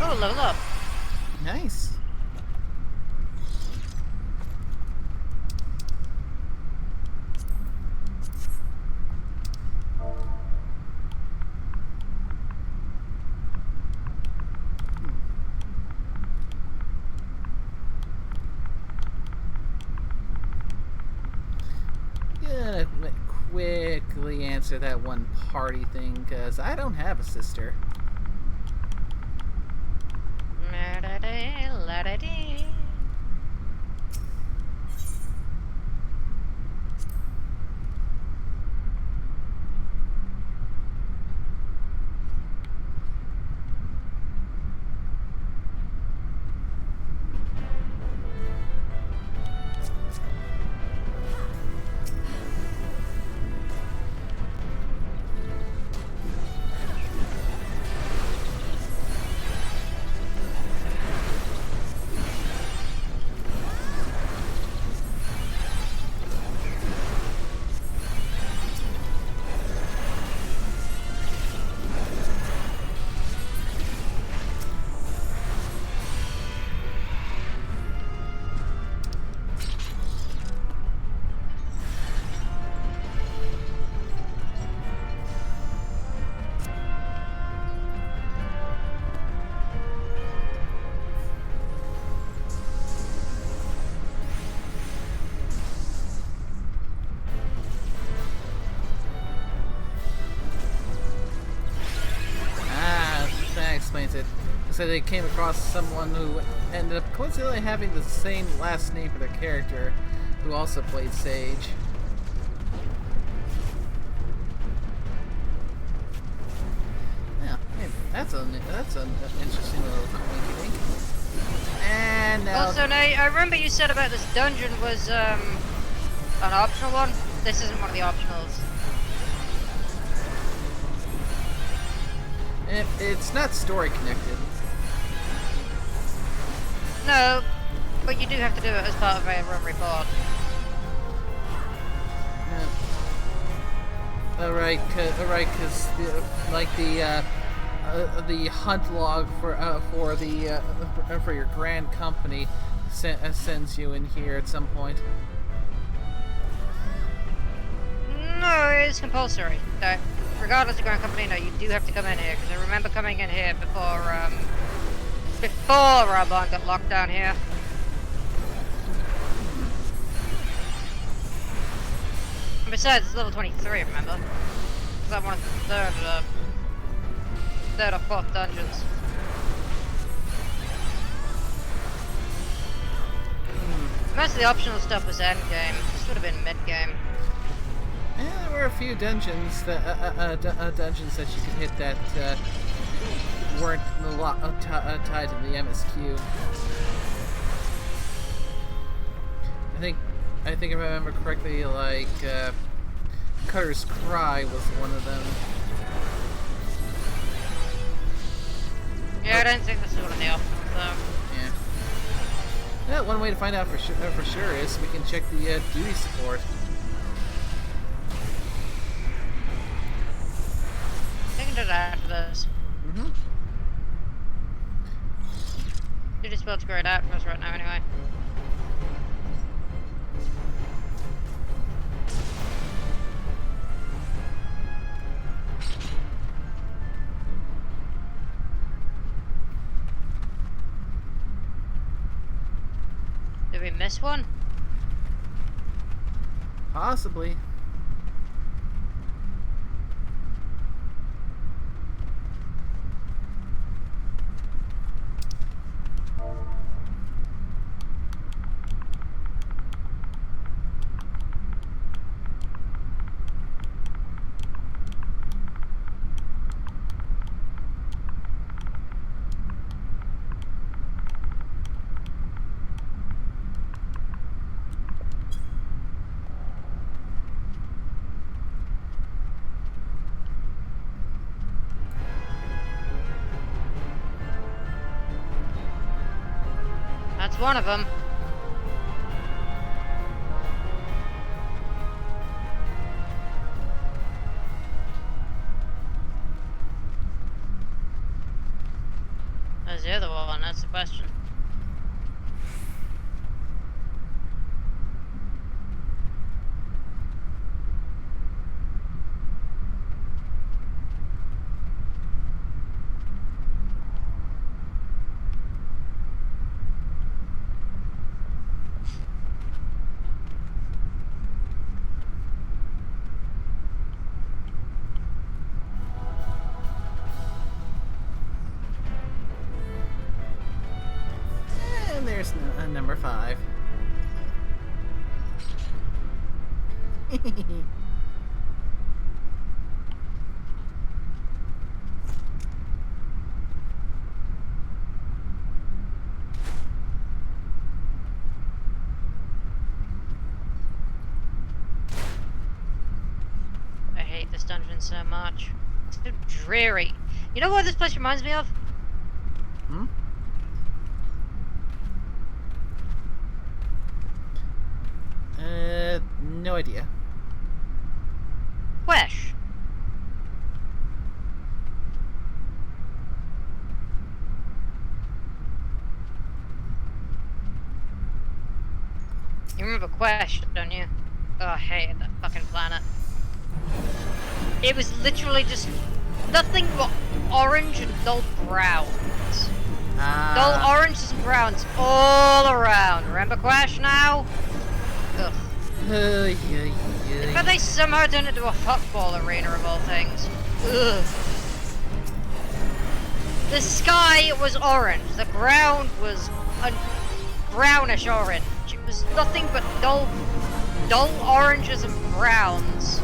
Oh, level up. Nice. Gonna quickly answer that one party thing, because I don't have a sister. La-da-dee. Explains it. So they came across someone who ended up coincidentally having the same last name for their character, who also played Sage. Yeah, hey, that's an interesting little coinky-dink. And now... Also, Nate, I remember you said about this dungeon was an optional one. This isn't one of the optionals. It's not story connected. No, but you do have to do it as part of a run report. Alright, cause the hunt log for your grand company sends you in here at some point. No, it's compulsory. So, regardless of grand company, no, you do have to come in here, because I remember coming in here before our barn got locked down here. And besides, it's level 23, remember? Because I'm one of the third or fourth dungeons. Most of the optional stuff was endgame. This would have been mid-game. Yeah, there were a few dungeons that dungeons that you could hit that weren't tied to the MSQ. I think if I remember correctly, like Cutter's Cry was one of them. Yeah, I don't think this is one of the optionals though. Yeah. One way to find out for sure is we can check the duty support. I can do that after this. Mm-hmm. Duty support's grayed out for us right now anyway. Did we miss one? Possibly. That's one of them. There's the other one, that's the question. And there's number 5. I hate this dungeon so much. It's so dreary. You know what this place reminds me of? Hmm? No idea. Wesh. You remember Quest, don't you? Oh, I hated that fucking planet. It was literally just nothing but orange and dull browns. Dull oranges and browns all around. Remember Quest now? Ugh. But they somehow turned it into a football arena of all things. Ugh. The sky was orange. The ground was a brownish orange. It was nothing but dull oranges and browns.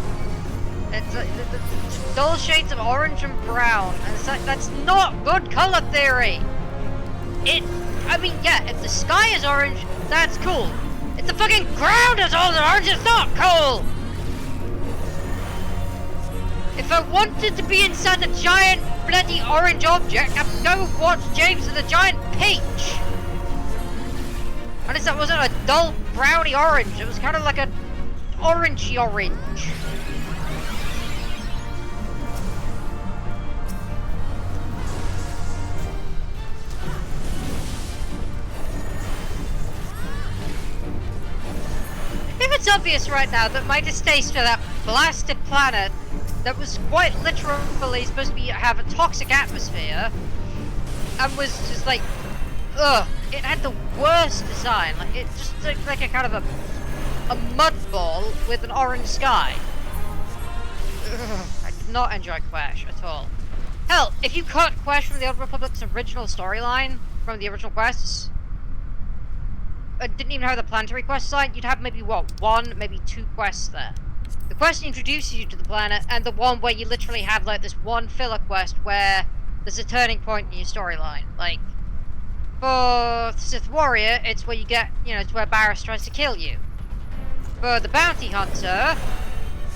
It's dull shades of orange and brown. And it's like, that's not good color theory. It I mean, yeah, if the sky is orange, that's cool. If the fucking ground is all orange, it's not cool! If I wanted to be inside the giant bloody orange object, I'd go watch James and the Giant Peach! Unless that wasn't a dull browny orange, it was kind of like an orangey orange. If it's obvious right now that my distaste for that blasted planet that was quite literally supposed to have a toxic atmosphere and was just like, ugh, it had the worst design. Like, it just looked like a kind of a mud ball with an orange sky. Ugh, I did not enjoy Quash at all. Hell, if you cut Quash from the Old Republic's original storyline, from the original quests, didn't even have the planetary quest line, you'd have maybe, what, 1, maybe 2 quests there. The quest introduces you to the planet, and the one where you literally have, like, this one filler quest where there's a turning point in your storyline. Like, for Sith Warrior, it's where you get, you know, it's where Barriss tries to kill you. For the Bounty Hunter,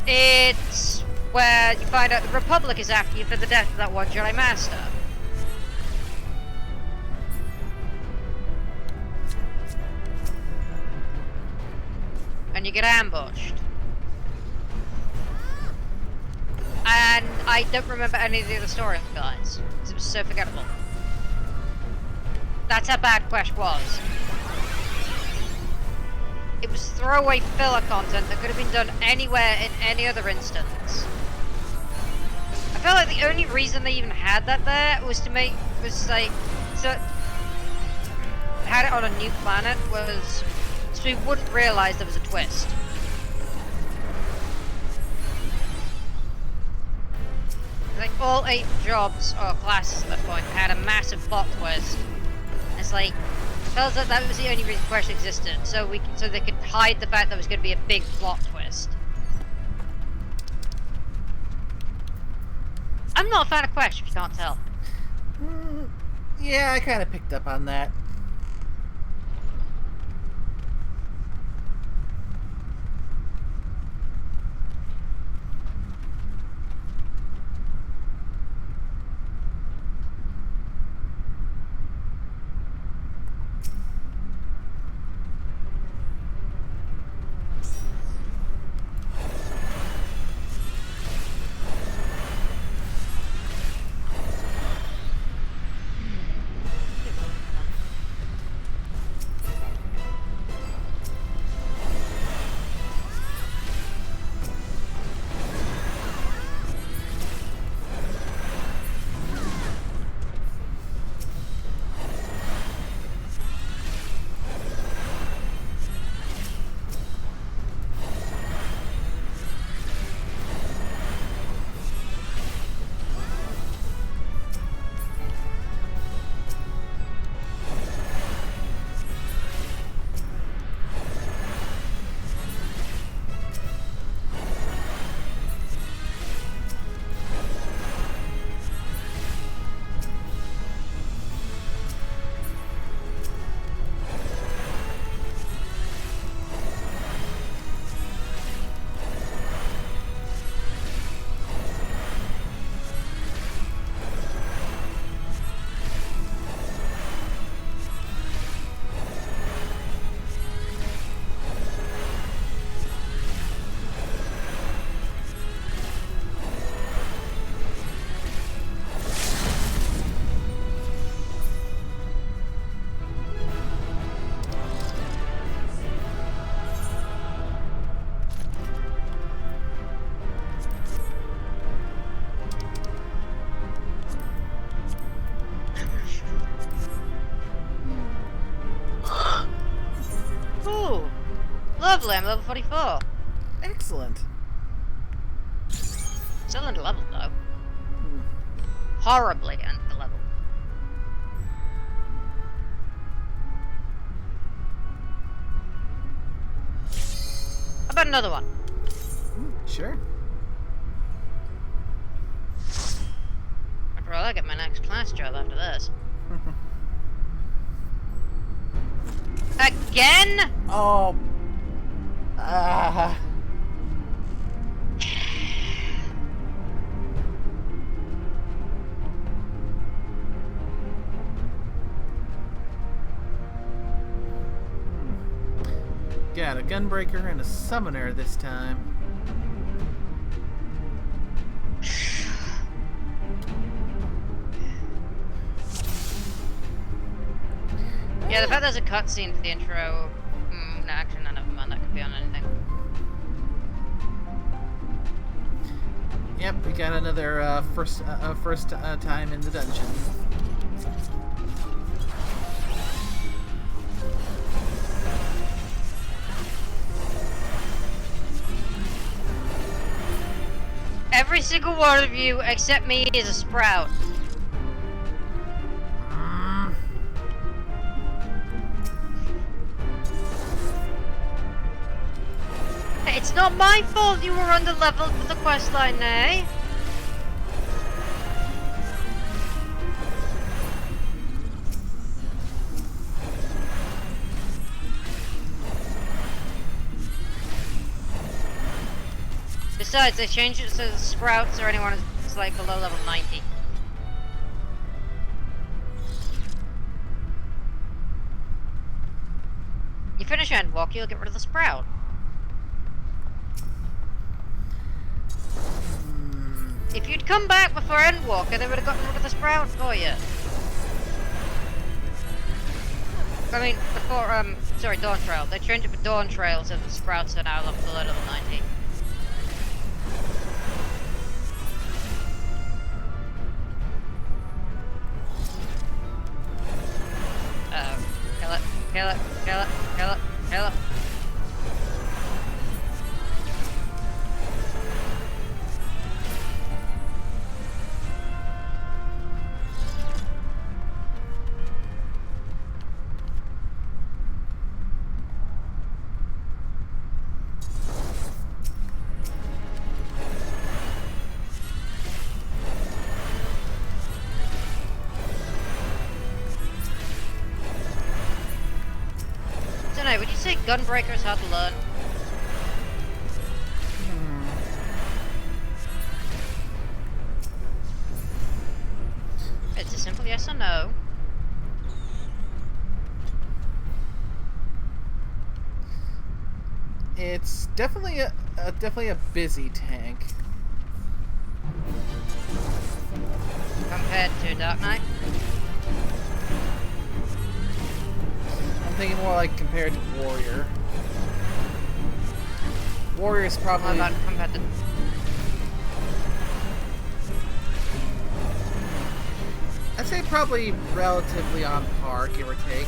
it's where you find out the Republic is after you for the death of that one Jedi Master. And you get ambushed. And I don't remember any of the other storylines, because it was so forgettable. That's how bad Quest was. It was throwaway filler content that could have been done anywhere in any other instance. I felt like the only reason they even had that there was to make, so had it on a new planet was so we wouldn't realise there was a twist. Like, all 8 jobs or classes at that point had a massive plot twist. And it's like, tells us that was the only reason Quest existed, so they could hide the fact that there was going to be a big plot twist. I'm not a fan of Quest, if you can't tell. Yeah, I kind of picked up on that. Lovely, I'm level 44. Excellent. Still under level though. Horribly under level. How about another one? Sure. After all, I get my next class job after this. Again? Oh. Ah. Got a gunbreaker and a summoner this time. Yeah, the fact there's a cutscene for the intro. No, actually, none of them, man. That could be on anything. Yep, we got another first time in the dungeon. Every single one of you except me is a sprout. It's not my fault you were under-leveled for the questline, eh? Besides, they changed it so the sprouts or anyone is like below level 90. You finish Endwalker, you'll get rid of the sprout. If you'd come back before Endwalker, they would have gotten rid of the sprout for you. I mean, before, sorry, Dawn Trail. They changed it for Dawn Trail so the sprouts are now below level 90. Kill it, kill it, kill it, kill it, kill it. Would you say Gunbreaker's hard to learn? It's a simple yes or no. It's definitely a busy tank. Compared to Dark Knight? I'm thinking more like compared to Warrior. Warrior's probably... How about compared to... I'd say probably relatively on par, give or take.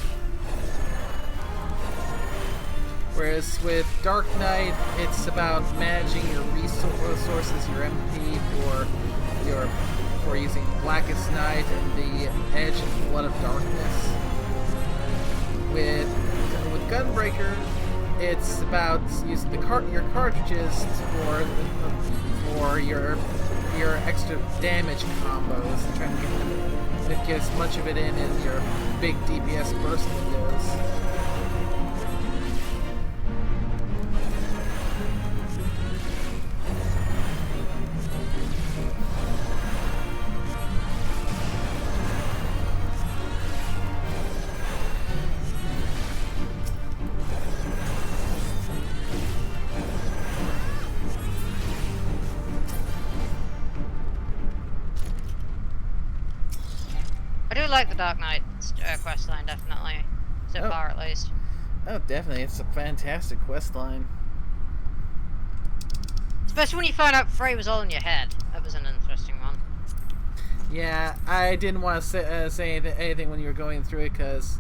Whereas with Dark Knight, it's about managing your resources, your MP for using Blackest Night and the Edge and Blood of Darkness. With Gunbreaker, it's about using your cartridges for your extra damage combos and trying to get as much of it in your big DPS burst windows. I do like the Dark Knight questline, definitely. So far, at least. Oh, definitely. It's a fantastic questline. Especially when you find out Frey was all in your head. That was an interesting one. Yeah, I didn't want to say anything when you were going through it, because...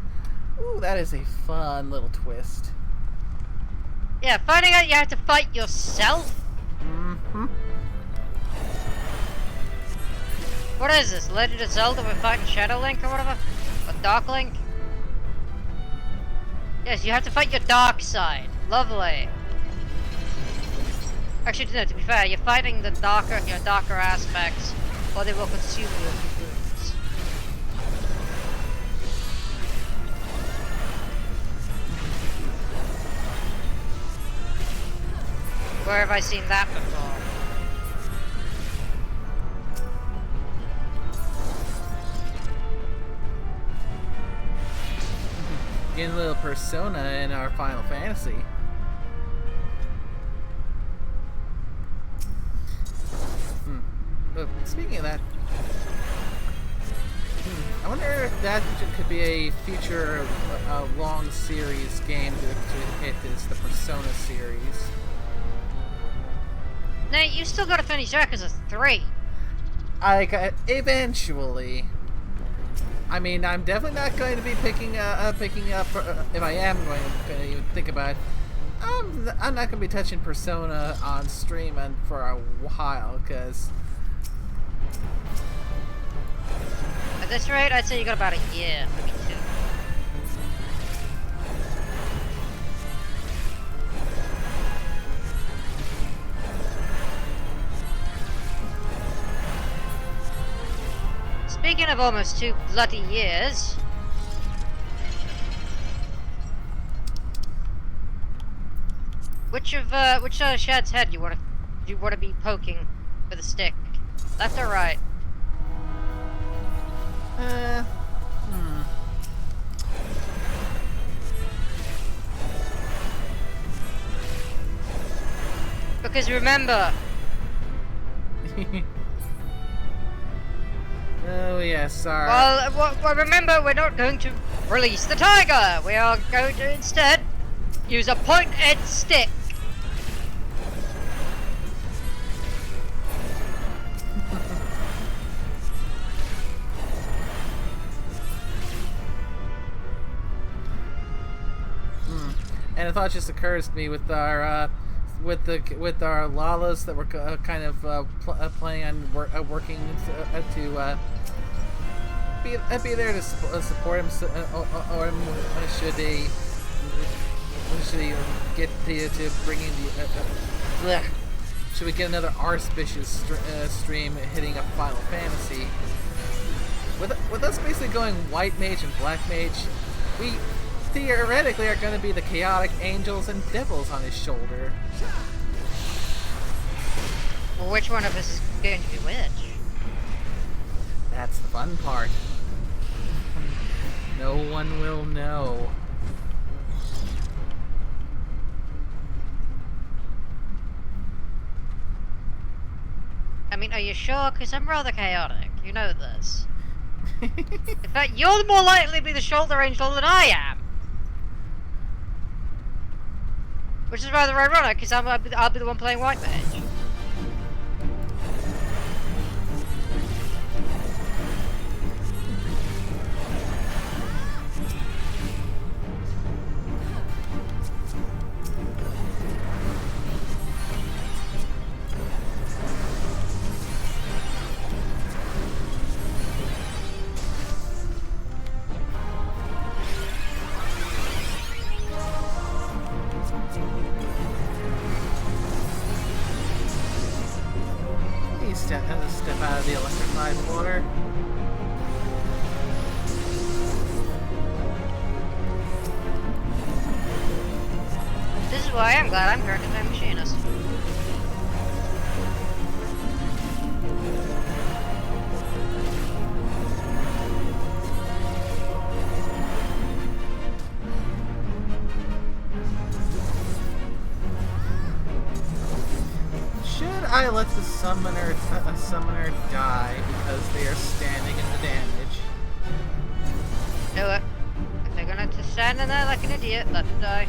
Ooh, that is a fun little twist. Yeah, finding out you have to fight yourself? Mm-hmm. What is this? Legend of Zelda we're fighting Shadow Link or whatever? Or Dark Link? Yes, you have to fight your dark side. Lovely. Actually, no, to be fair, you're fighting your darker aspects, or they will consume you if you lose. Where have I seen that before? In a little persona in our Final Fantasy. But speaking of that, I wonder if that could be a future long series game to hit is the Persona series. Nate, you still gotta finish Yakuza 3. Eventually. I mean, I'm definitely not going to be picking up. If I am going to even think about it, I'm not going to be touching Persona on stream and for a while, because At this rate, I'd say you got about a year, maybe 2. Speaking of almost 2 bloody years, which Shad's head you want to be poking with a stick, left or right? Because remember. Oh yes, sorry. Well, remember, we're not going to release the tiger. We are going to instead use a point-edged stick. And a thought just occurs to me with our with our Lalas that we're kind of planning on working to be there to support him, or should he get to bringing the should we get another Archbishop's stream hitting up Final Fantasy? With us basically going white mage and black mage, we theoretically are going to be the chaotic angels and devils on his shoulder. Well, which one of us is going to be which? That's the fun part. No one will know. I mean, are you sure? Because I'm rather chaotic. You know this. In fact, you're more likely to be the shoulder angel than I am. Which is rather ironic, because I'll be the one playing white mage. Step out of the electrified water. This is why I'm glad I'm currently playing machinist. I let the summoner die because they are standing in the damage. Do it. If they're gonna just stand in there like an idiot, let them die.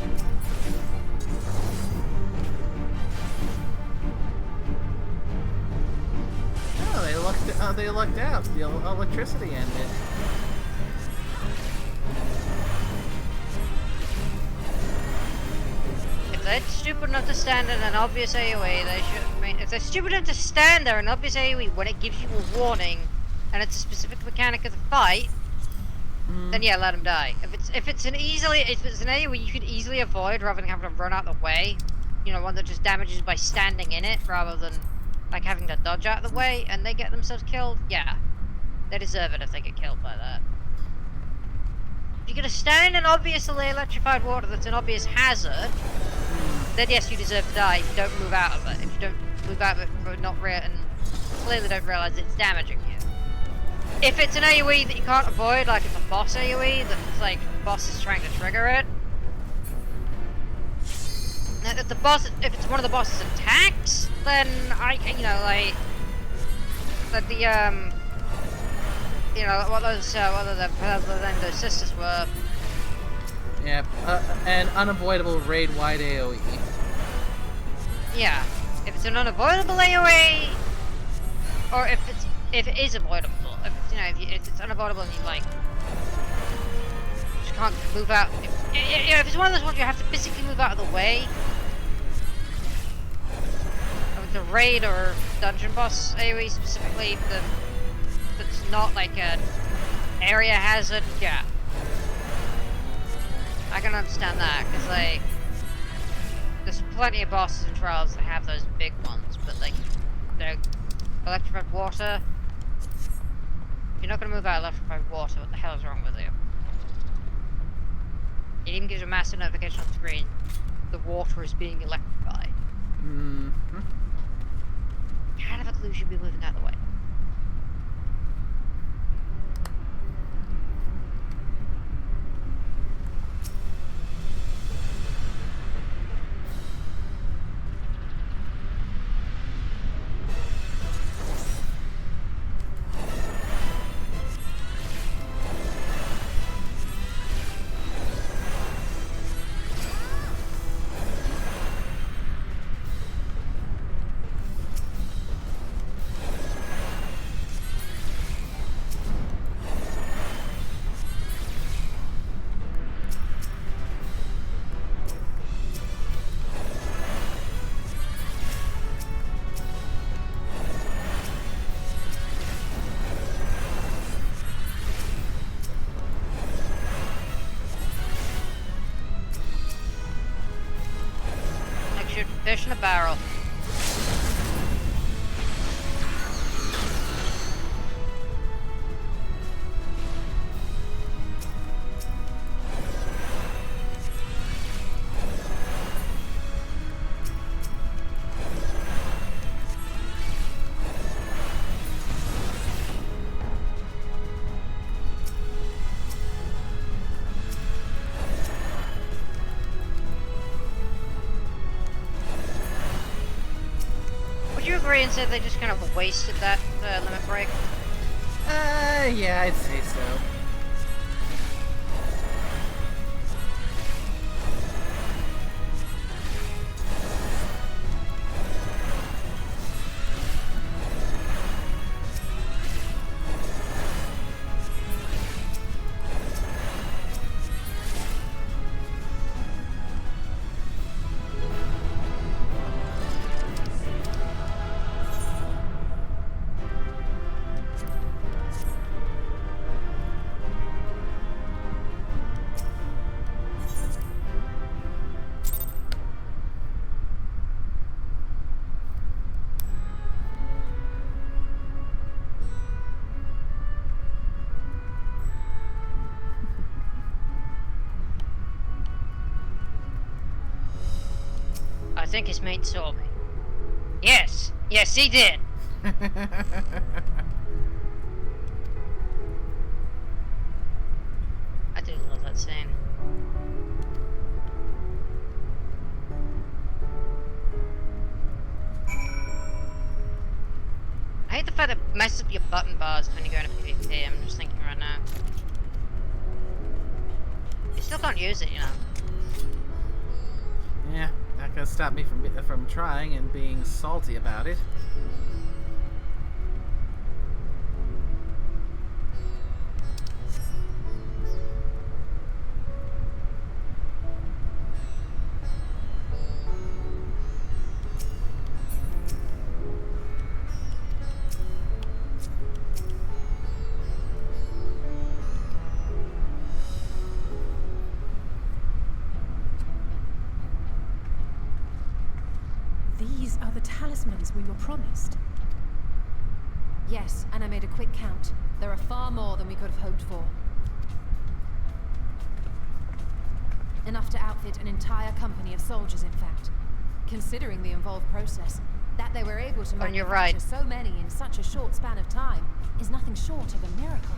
Oh, they lucked out. The electricity ended. If they're stupid enough to stand in an obvious AoE, they should. I mean, if they're stupid enough to stand there in an obvious AoE when it gives you a warning and it's a specific mechanic of the fight, then yeah, let them die. If it's an AoE you could easily avoid rather than having to run out the way, you know, one that just damages by standing in it rather than like having to dodge out of the way and they get themselves killed, yeah, they deserve it if they get killed by that. If you're gonna stand in obviously electrified water that's an obvious hazard, then yes, you deserve to die if you don't move out of it. If you don't move out of it for not and clearly don't realize it's damaging you. If it's an AoE that you can't avoid, like it's a boss AoE, that's like the boss is trying to trigger it. If if it's one of the boss's attacks, then like what those sisters were. Yeah, an unavoidable raid-wide AoE. Yeah, if it's an unavoidable AoE, or if it is avoidable, if it's unavoidable and you just can't move out. If it's one of those ones you have to physically move out of the way. The raid or dungeon boss AoE specifically, that's not like an area hazard, yeah. I can understand that, because like, there's plenty of bosses and trials that have those big ones, but like, they're electrified water. If you're not going to move out of electrified water, what the hell is wrong with you? It even gives you a massive notification on the screen. The water is being electrified. Mm-hmm. Kind of a clue you should be moving out of the way. Fish in a barrel. And said they just kind of wasted that limit break? Yeah, I'd say so. I think his mate saw me. Yes! Yes, he did! I do love that scene. I hate the fact that it messes up your button bars when you go into PvP, I'm just thinking right now. You still can't use it, you know. Yeah, not gonna stop me from trying and being salty about it. These are the talismans we were promised. Yes, and I made a quick count. There are far more than we could have hoped for. Enough to outfit an entire company of soldiers, in fact. Considering the involved process, that they were able to And you're manufacture right. so many in such a short span of time is nothing short of a miracle.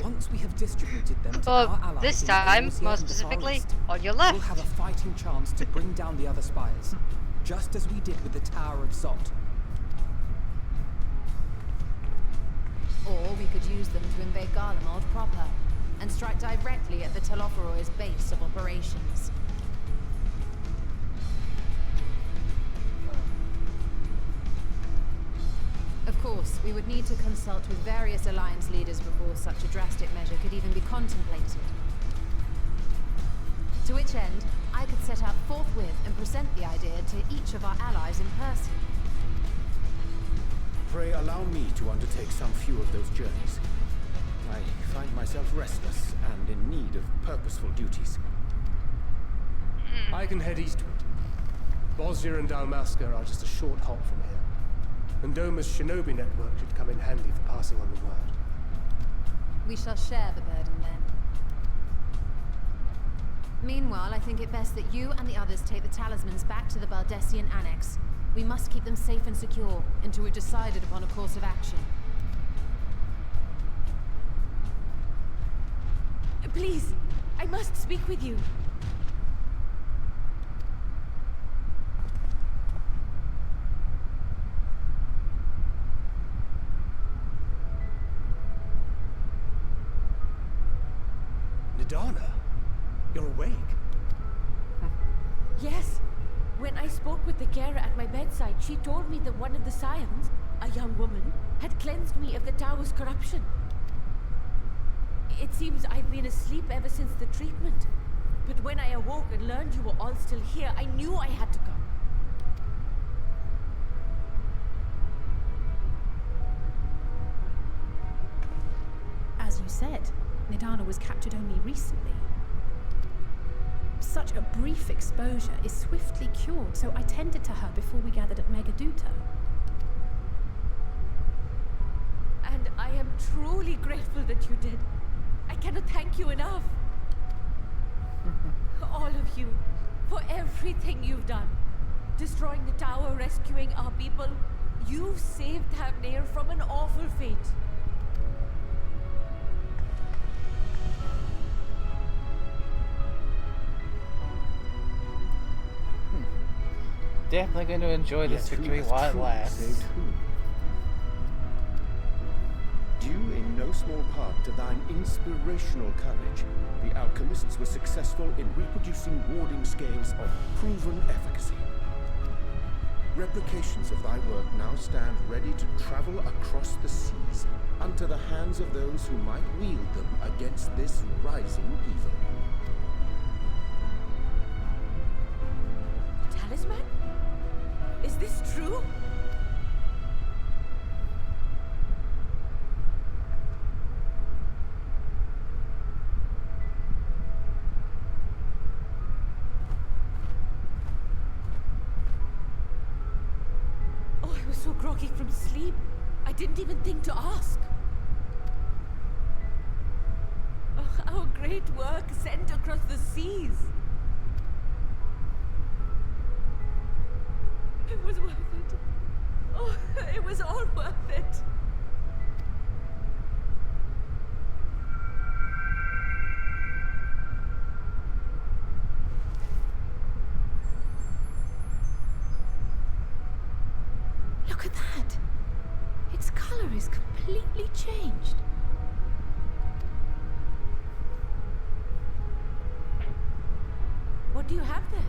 Once we have distributed them to But our allies this in time, Eorzea more and the Far specifically, East, on your left. we'll have a fighting chance to bring down the other spires, just as we did with the Tower of Salt. Or we could use them to invade Garlemald proper, and strike directly at the Telophoroid's base of operations. Of course, we would need to consult with various Alliance leaders before such a drastic measure could even be contemplated. To which end, I could set out forthwith and present the idea to each of our allies in person. Pray allow me to undertake some few of those journeys. I find myself restless and in need of purposeful duties. I can head eastward. Bosnia and Dalmasca are just a short hop from here. And Doma's shinobi network should come in handy for passing on the word. We shall share the burden then. Meanwhile, I think it best that you and the others take the talismans back to the Baldessian Annex. We must keep them safe and secure until we've decided upon a course of action. Please, I must speak with you. Nidana, you're awake. Yes. When I spoke with the carer at my bedside, she told me that one of the scions, a young woman, had cleansed me of the tower's corruption. It seems I've been asleep ever since the treatment. But when I awoke and learned you were all still here, I knew I had to come. As you said, Nidana was captured only recently. Such a brief exposure is swiftly cured, so I tended to her before we gathered at Megaduta. And I am truly grateful that you did. I cannot thank you enough. All of you, for everything you've done. Destroying the tower, rescuing our people. You saved Thavnair from an awful fate. Definitely going to enjoy this victory while it lasts. Due in no small part to thine inspirational courage, the alchemists were successful in reproducing warding scales of proven efficacy. Replications of thy work now stand ready to travel across the seas, unto the hands of those who might wield them against this rising evil. Talisman? Is this true? Oh, I was so groggy from sleep. I didn't even think to ask. Oh, our great work sent across the seas. It was worth it. Oh, it was all worth it. Look at that! Its color is completely changed. What do you have there?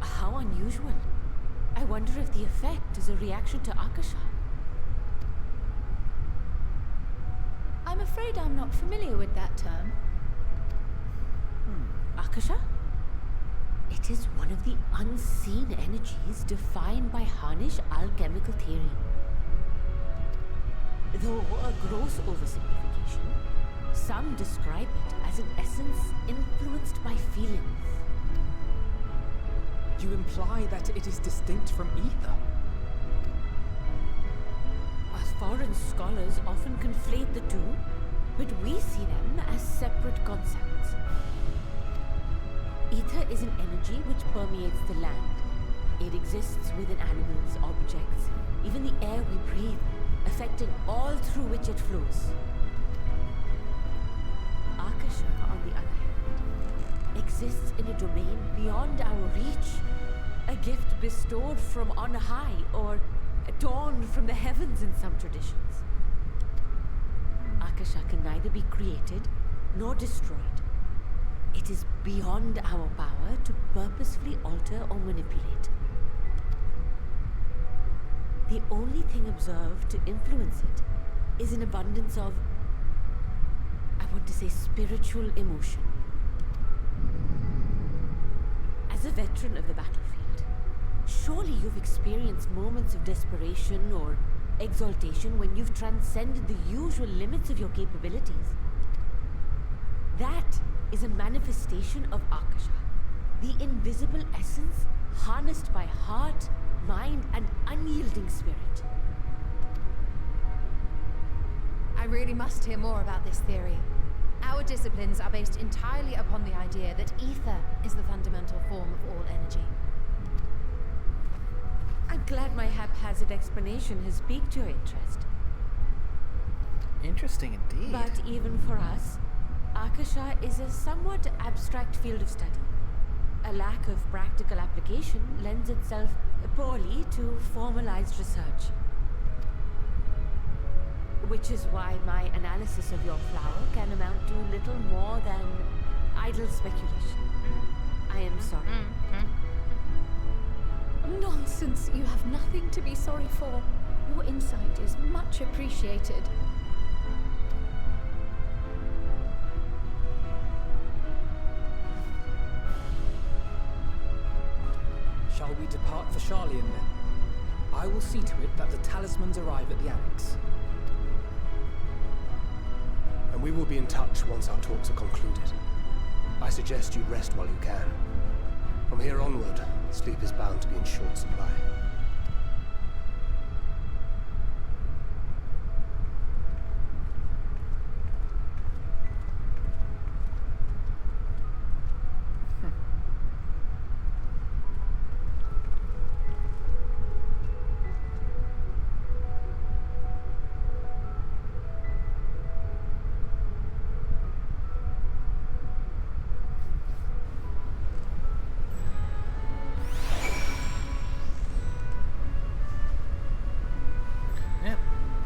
How unusual. I wonder if the effect is a reaction to Akasha. I'm afraid I'm not familiar with that term. Akasha? It is one of the unseen energies defined by Harnish alchemical theory. Though a gross oversimplification, some describe it as an essence influenced by feelings. You imply that it is distinct from ether? As foreign scholars often conflate the two, but we see them as separate concepts. Ether is an energy which permeates the land. It exists within animals, objects, even the air we breathe, affecting all through which it flows. Akasha, on the other hand, exists in a domain beyond our reach. A gift bestowed from on high, or dawned from the heavens in some traditions. Akasha can neither be created nor destroyed. It is beyond our power to purposefully alter or manipulate. The only thing observed to influence it is an abundance of, I want to say, spiritual emotion. As a veteran of the battlefield, surely you've experienced moments of desperation or exaltation when you've transcended the usual limits of your capabilities. That is a manifestation of Akasha, the invisible essence harnessed by heart, mind, and unyielding spirit. I really must hear more about this theory. Our disciplines are based entirely upon the idea that ether is the fundamental form of all energy. I'm glad my haphazard explanation has piqued your interest. Interesting indeed. But even for us, Akasha is a somewhat abstract field of study. A lack of practical application lends itself poorly to formalized research. Which is why my analysis of your flower can amount to little more than idle speculation. I am sorry. Nonsense, you have nothing to be sorry for. Your insight is much appreciated. Shall we depart for Charlian then? I will see to it that the talismans arrive at the annex. And we will be in touch once our talks are concluded. I suggest you rest while you can. From here onward, sleep is bound to be in short supply.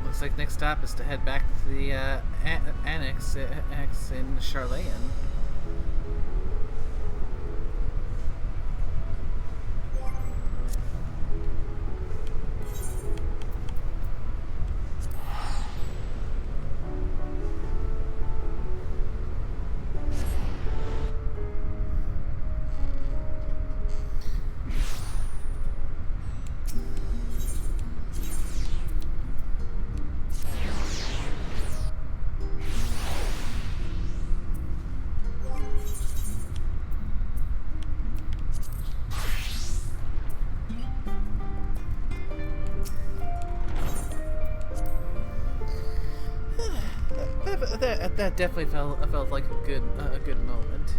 Looks like next stop is to head back to the annex in Charlayan. That definitely felt like a good moment.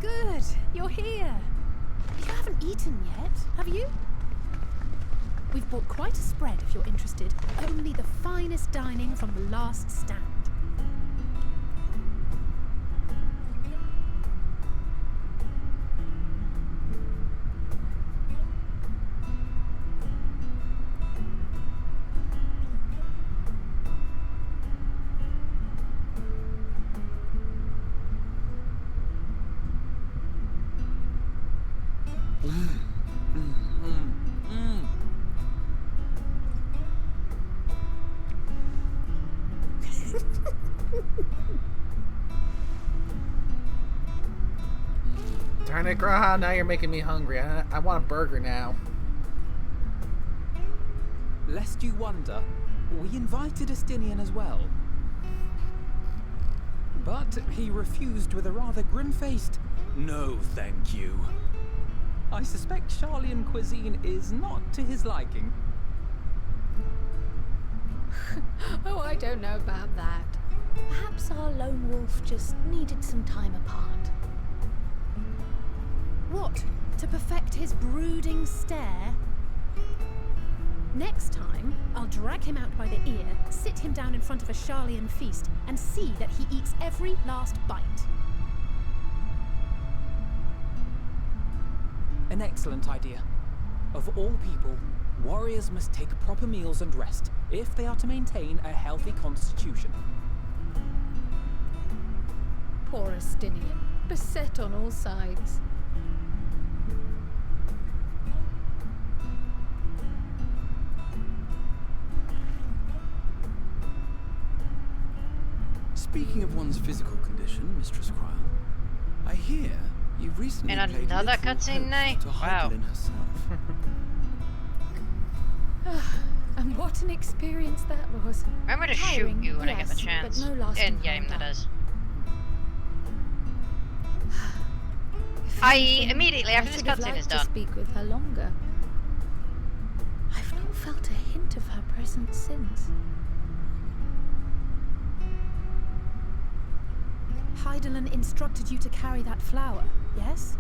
Good, you're here. You haven't eaten yet, have you? We've bought quite a spread if you're interested. Only the finest dining from the last stand. Darn it, Graha, now you're making me hungry. I want a burger now. Lest you wonder, we invited Estinian as well. But he refused with a rather grim-faced, "No, thank you." I suspect Charlian cuisine is not to his liking. Oh, I don't know about that. Perhaps our lone wolf just needed some time apart. What? To perfect his brooding stare? Next time, I'll drag him out by the ear, sit him down in front of a Charlian feast, and see that he eats every last bite. An excellent idea. Of all people, warriors must take proper meals and rest if they are to maintain a healthy constitution. Poor Estinian, beset on all sides. Speaking of one's physical condition, Mistress Cryle, I hear you recently And played another literal cutscene now? host to Wow. Heidelin herself. And what an experience that was. I'm gonna shoot Tiring, you when I get the yes, chance. But no lasting End game, harm that done. is. If I anything, immediately after I this should have cutscene liked is to done. speak with her longer. I've not felt a hint of her presence since. Heidelin instructed you to carry that flower, yes?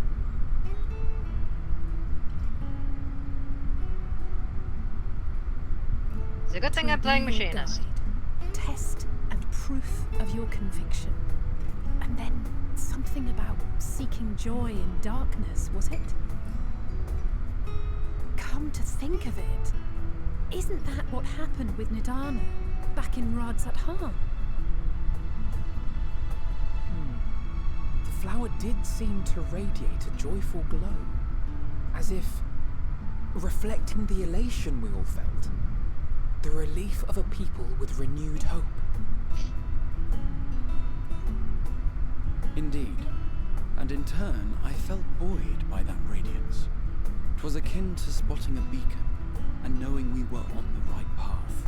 It's a good thing To I'm playing be your Machinist. guide, test and proof of your conviction. And then something about seeking joy in darkness, was it? Come to think of it, isn't that what happened with Nidana back in Rad's at Harm? The flower did seem to radiate a joyful glow, as if reflecting the elation we all felt, the relief of a people with renewed hope. Indeed, and in turn, I felt buoyed by that radiance. 'Twas akin to spotting a beacon and knowing we were on the right path.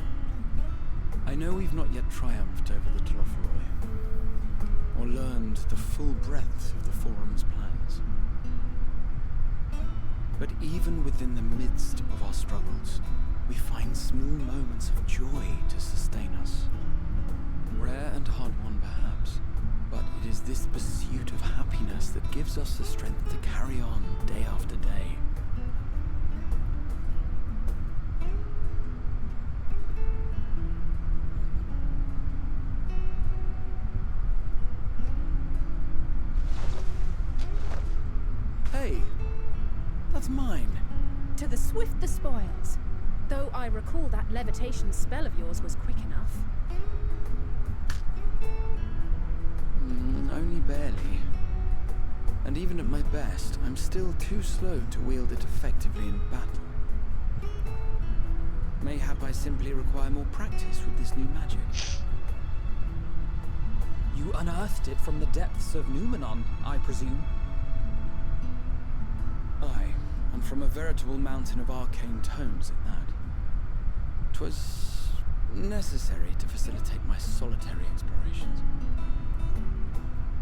I know we've not yet triumphed over the Telophoroi, or learned the full breadth of the Forum's plans. But even within the midst of our struggles, we find small moments of joy to sustain us. Rare and hard-won perhaps, but it is this pursuit of happiness that gives us the strength to carry on day after day. Hey, that's mine. To the swift the spoils. Though I recall that levitation spell of yours was quick enough. Only barely. And even at my best, I'm still too slow to wield it effectively in battle. Mayhap I simply require more practice with this new magic. You unearthed it from the depths of Numenon, I presume? Aye, and from a veritable mountain of arcane tomes at that. 'Twas necessary to facilitate my solitary explorations.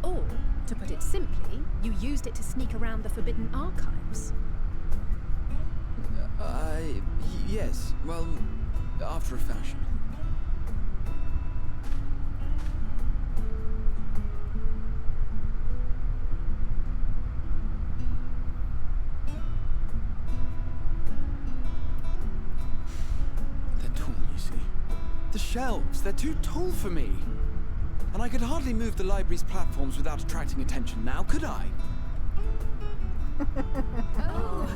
Or, to put it simply, you used it to sneak around the Forbidden Archives. Yes, well, after a fashion. shelves. They're too tall for me. And I could hardly move the library's platforms without attracting attention now, could I? Oh.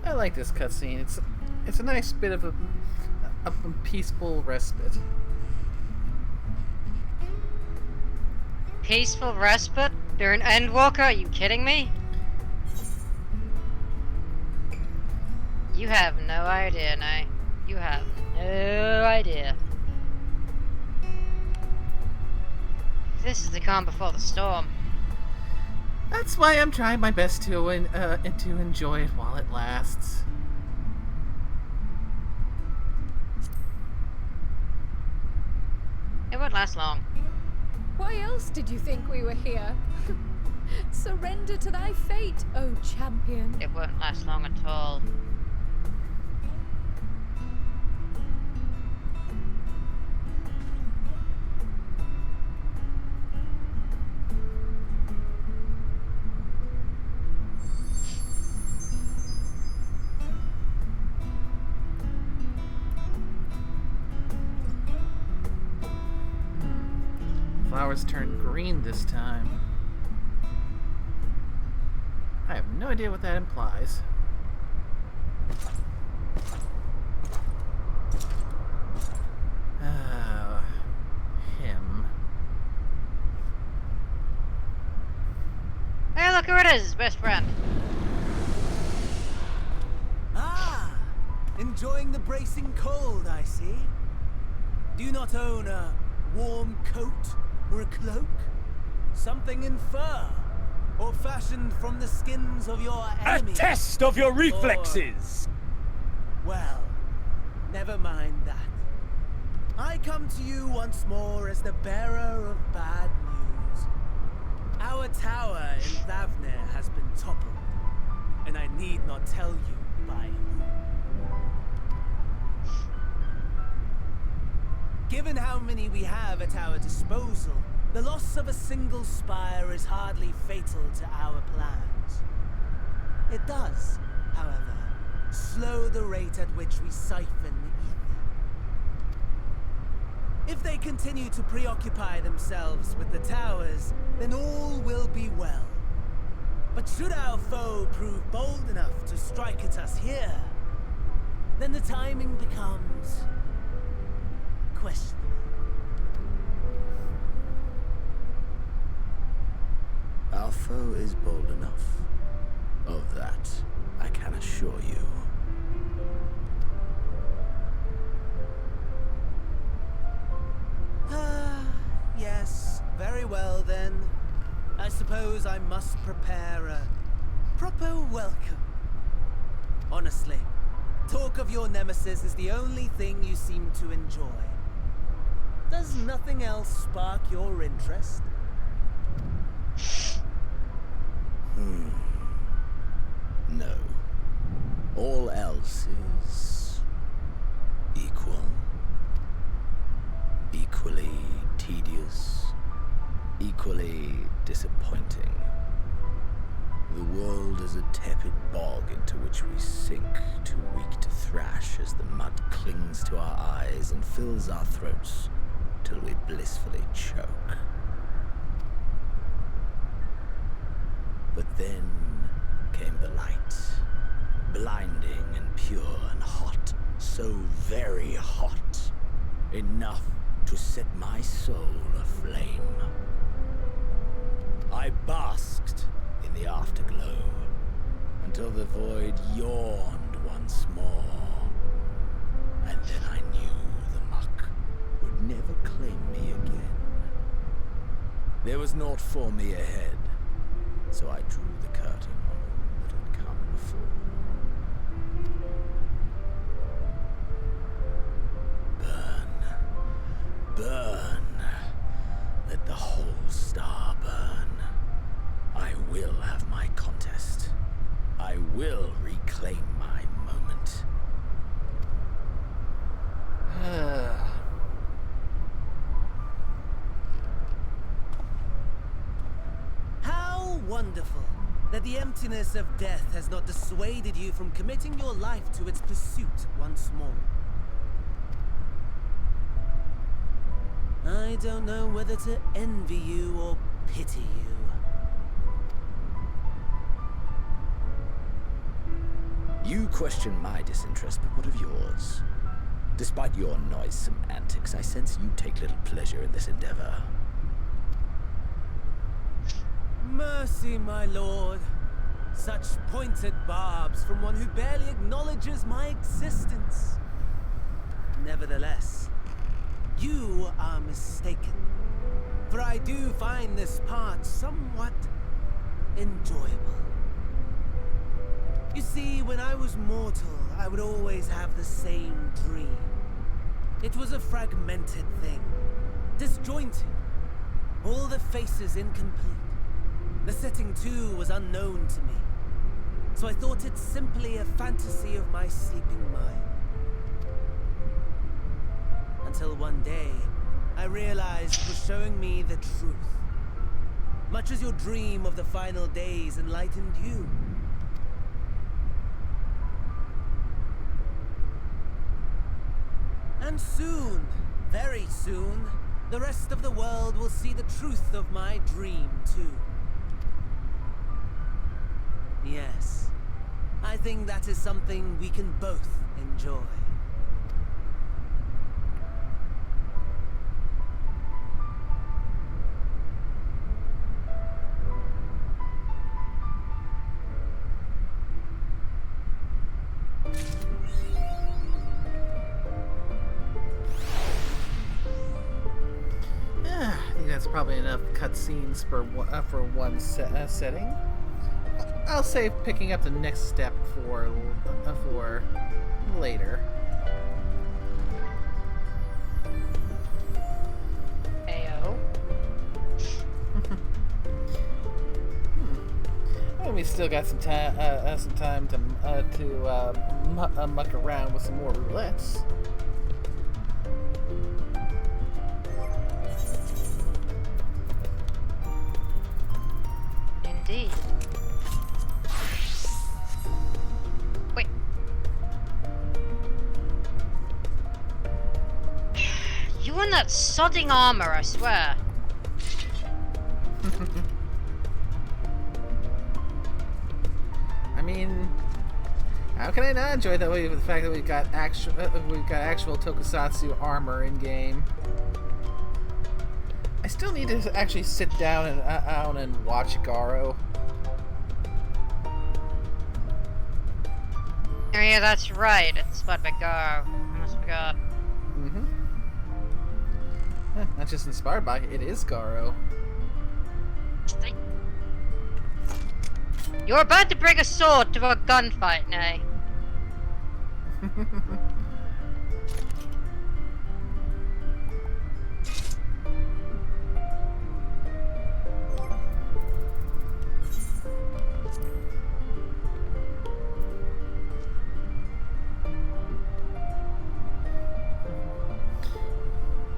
I like this cutscene. It's a nice bit of a peaceful respite. Peaceful respite? You're an Endwalker? Are you kidding me? You have no idea, Nay. You have no idea. This is the calm before the storm. That's why I'm trying my best to enjoy it while it lasts. It won't last long. Why else did you think we were here? Surrender to thy fate, O champion. It won't last long at all. Flowers turn green this time. I have no idea what that implies. Him. Hey, look who it is, his best friend. Ah! Enjoying the bracing cold, I see. Do you not own a warm coat or a cloak? Something in fur? Or fashioned from the skins of your enemies? A test of your reflexes! Well, never mind that. I come to you once more as the bearer of bad news. Our tower in Thavnir has been toppled, and I need not tell you by whom. Given how many we have at our disposal, the loss of a single spire is hardly fatal to our plans. It does, however, slow the rate at which we siphon the ether. If they continue to preoccupy themselves with the towers, then all will be well. But should our foe prove bold enough to strike at us here, then the timing becomes questionable. Our foe is bold enough. Of that, I can assure you. Yes, very well then. I suppose I must prepare a proper welcome. Honestly, talk of your nemesis is the only thing you seem to enjoy. Does nothing else spark your interest? No. All else is equal. Equally tedious. Equally disappointing. The world is a tepid bog into which we sink, too weak to thrash as the mud clings to our eyes and fills our throats till we blissfully choke. But then came the light, blinding and pure and hot, so very hot, enough to set my soul aflame. I basked in the afterglow until the void yawned once more, and then I knew the muck would never claim me again. There was naught for me ahead, so I drew the curtain on all that had come before. Burn. Burn. Let the whole star burn. I will have my contest. I will reclaim my moment. emptiness of death has not dissuaded you from committing your life to its pursuit once more. I don't know whether to envy you or pity you. You question my disinterest, but what of yours? Despite your noisome antics, I sense you take little pleasure in this endeavor. Mercy, my lord. Such pointed barbs from one who barely acknowledges my existence. Nevertheless, you are mistaken. For I do find this part somewhat enjoyable. You see, when I was mortal, I would always have the same dream. It was a fragmented thing, disjointed, all the faces incomplete. The setting, too, was unknown to me, so I thought it simply a fantasy of my sleeping mind. Until one day, I realized it was showing me the truth. Much as your dream of the final days enlightened you. And soon, very soon, the rest of the world will see the truth of my dream, too. Yes, I think that is something we can both enjoy. I think that's probably enough cutscenes for one setting. I'll save picking up the next step for later. Ayo. Well, we still got some time to muck around with some more roulettes. Indeed. Wait. You in that sodding armor, I swear. I mean, how can I not enjoy that way with the fact that we've got actual tokusatsu armor in game? I still need to actually sit down and watch Garo. Oh yeah, that's right. It's led by Garo. I almost forgot. Mm-hmm. Not just inspired by, it is Garo. You're about to bring a sword to a gunfight, nay?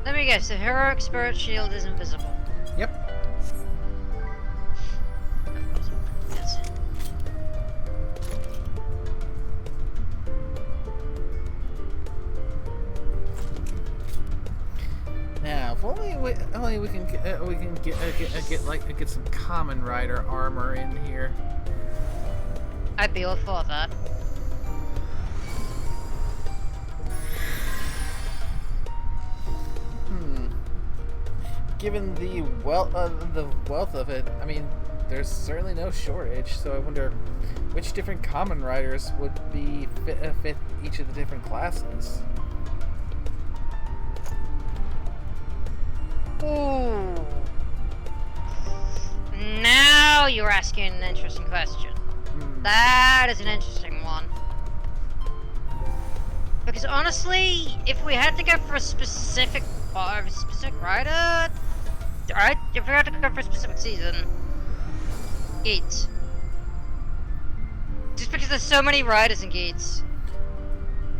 Let me guess, the heroic spirit shield is invisible. Yep. Now, if only we can get some Common Rider armor in here. I'd be all for that. Given the wealth of it, I mean, there's certainly no shortage. So I wonder which different Common Riders would be fit each of the different classes. Ooh. Now you're asking an interesting question. That is an interesting one. Because honestly, if we had to go for a specific rider, alright, if we had to go for a specific season, Gates. Just because there's so many riders in Gates.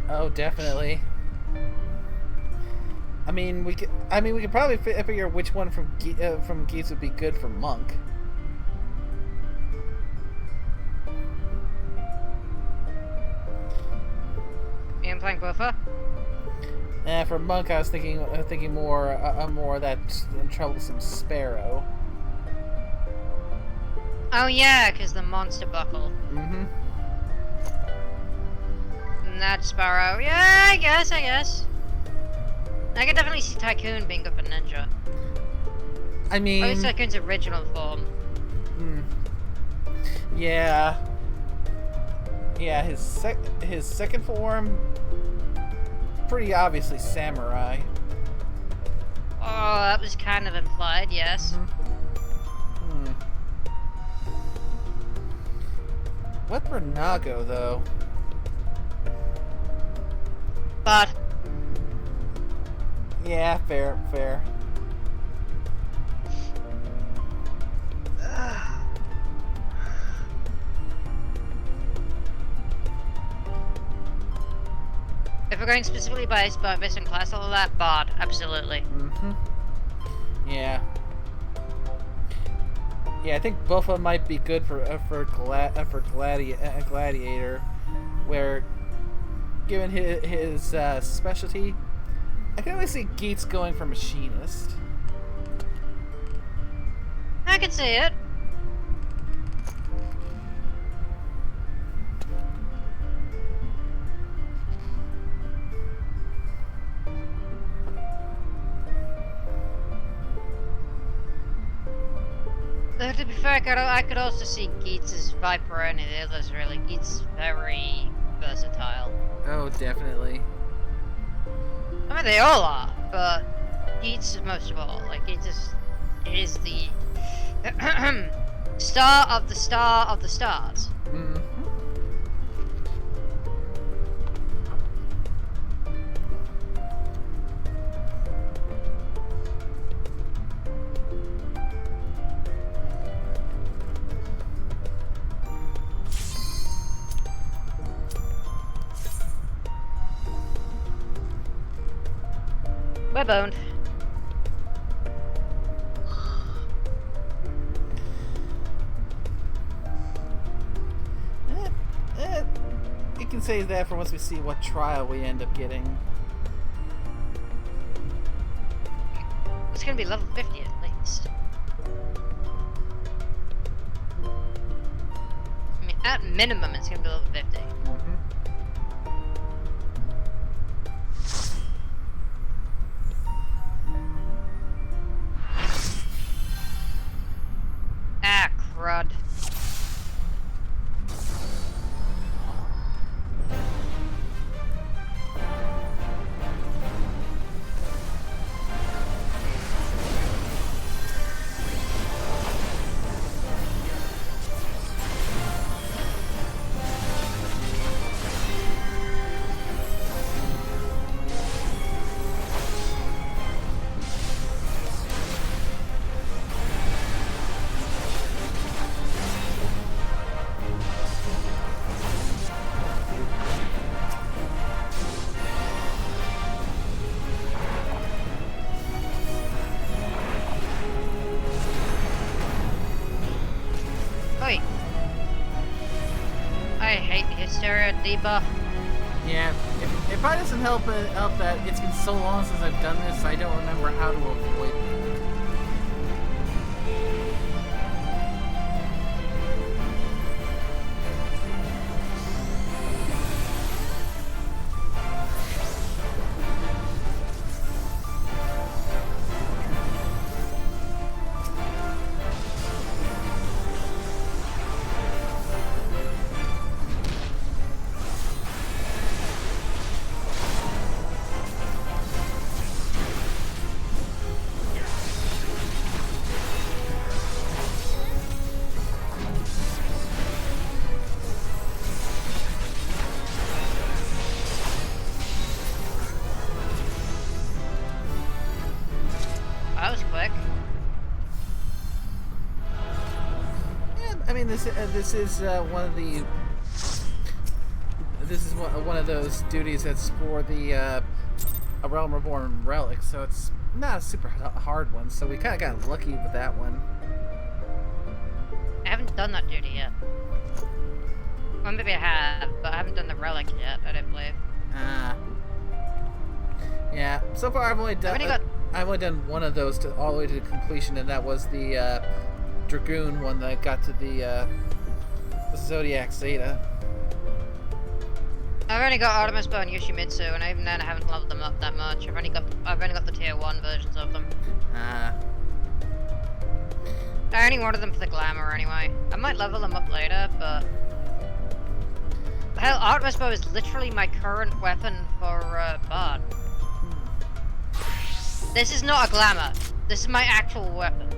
Oh, definitely. I mean, we could probably figure which one from Geats would be good for Monk. Buffer? And for Monk, I was thinking more that troublesome Sparrow. Oh yeah, because the monster buckle. Mm-hmm. And that Sparrow. Yeah, I guess. I could definitely see Tycoon being up a ninja. I mean... Or at least Tycoon's original form. Yeah. Yeah, his second form, pretty obviously samurai. Oh, that was kind of implied, yes. What for Nago, though? But... Yeah, fair. If we're going specifically based on class, all of that, Bard, absolutely. Yeah. Yeah, I think Buffa might be good for Gladiator, where, given his specialty, I can only see Geets going for Machinist. I can see it. Though, to be fair, I could also see Geets as Viper or any of the others, really. Geets is very versatile. Oh, definitely. I mean, they all are, but Geets most of all. Like, Geets is the star of the stars. We're boned. You can say that for once we see what trial we end up getting. It's gonna be level 50 at least. I mean, at minimum, it's gonna be level 50. Ah, crud. Wait. I hate the Hysteria debuff. Yeah, it probably doesn't help that it's been so long since I've done this, I don't remember how to avoid it. That was quick. Yeah, I mean this is one of those duties that's for the A Realm Reborn relic, so it's not a super hard one. So we kind of got lucky with that one. I haven't done that duty yet. Well, maybe I have, but I haven't done the relic yet, I don't believe. Ah. Yeah, so far I've only done one of those to all the way to completion, and that was the Dragoon one that got to the Zodiac Zeta. I've only got Artemis Bow and Yoshimitsu, and even then I haven't leveled them up that much. I've only got the tier 1 versions of them. Ah. I only wanted them for the glamour anyway. I might level them up later, but hell, Artemis Bow is literally my current weapon for Bard. This is not a glamour. This is my actual weapon.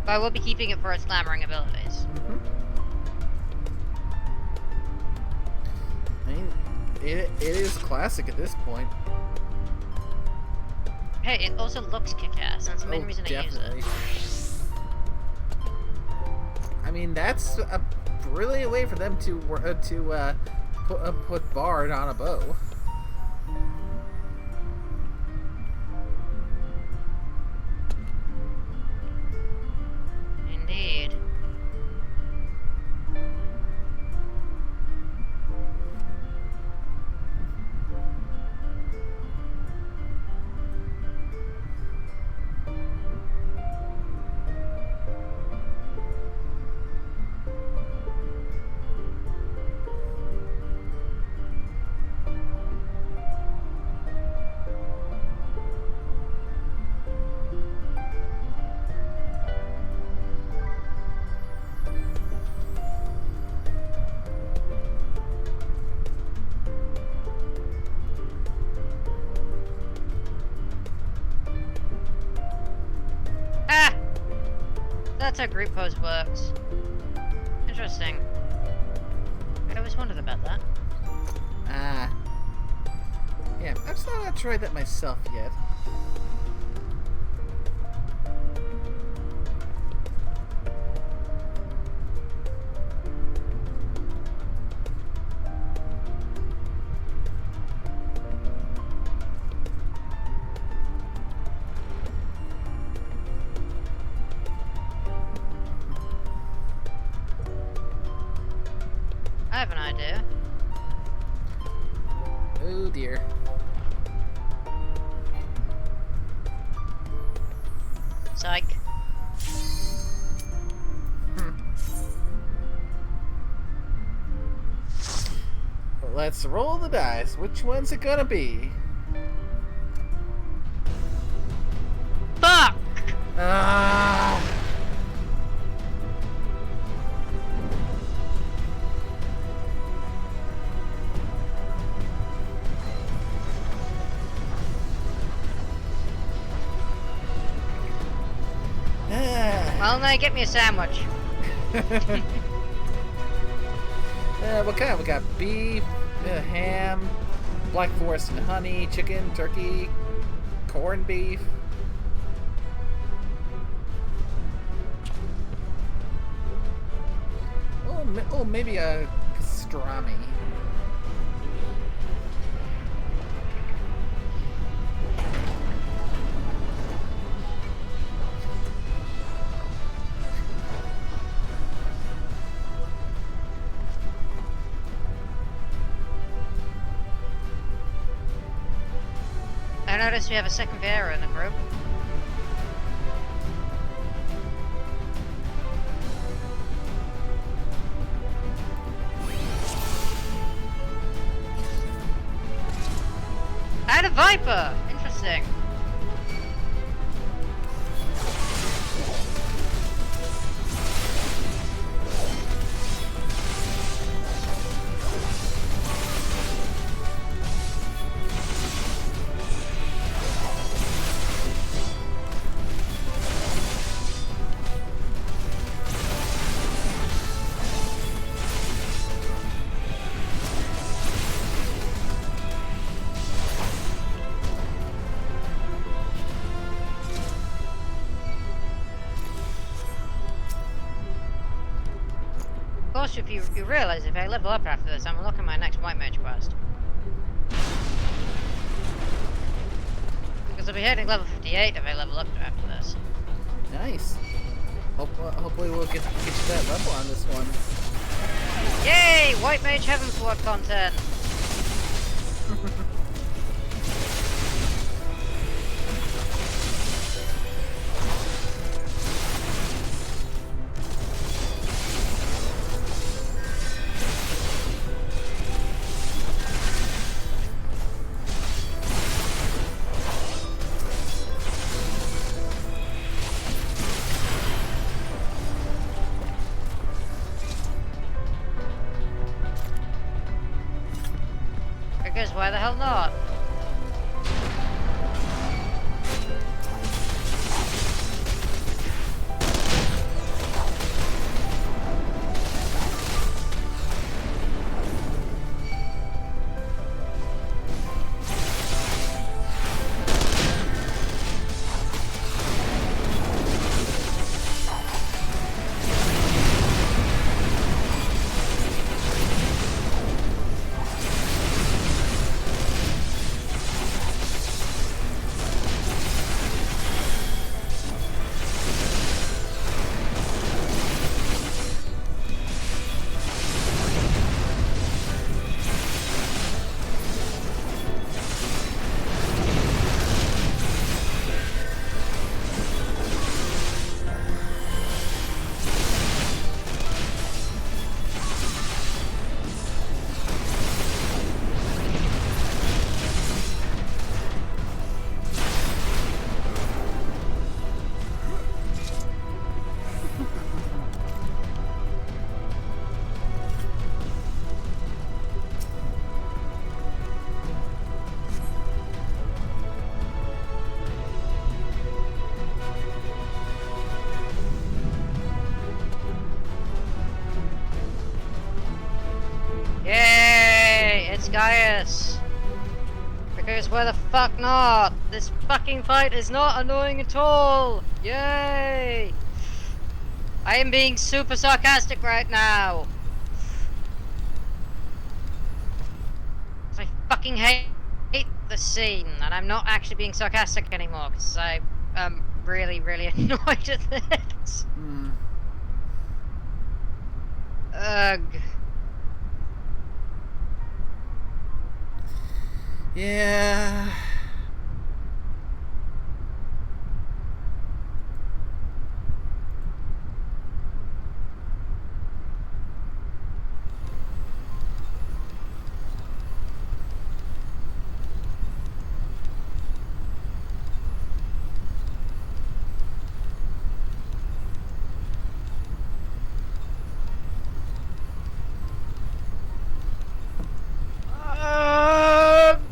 But I will be keeping it for its glamoring abilities. I mean, it is classic at this point. Hey, it also looks kick-ass, and that's the main reason I use it. I mean, that's a brilliant way for them to put Bard on a bow. Indeed. That's how group pose works. Interesting. I always wondered about that. Ah. Yeah, I've still not tried that myself yet. I have an idea. Oh dear. Psych. Let's roll the dice. Which one's it gonna be? Fuck! Ah! Well, now get me a sandwich. What kind? We got beef, ham, black forest and honey, chicken, turkey, corned beef. Oh, maybe a pastrami. I noticed we have a second Vera in the group. I had a Viper! Interesting. Of course, if you realize if I level up after this, I'm unlocking my next White Mage quest. Because I'll be hitting level 58 if I level up after this. Nice. Hopefully we'll get to that level on this one. Yay! White Mage Heaven Sword content! Because why the hell not? Yay! It's Gaius! Because why the fuck not? This fucking fight is not annoying at all! Yay! I am being super sarcastic right now! I fucking hate the scene, and I'm not actually being sarcastic anymore, because I am really, really annoyed at this. Ugh. Yeah.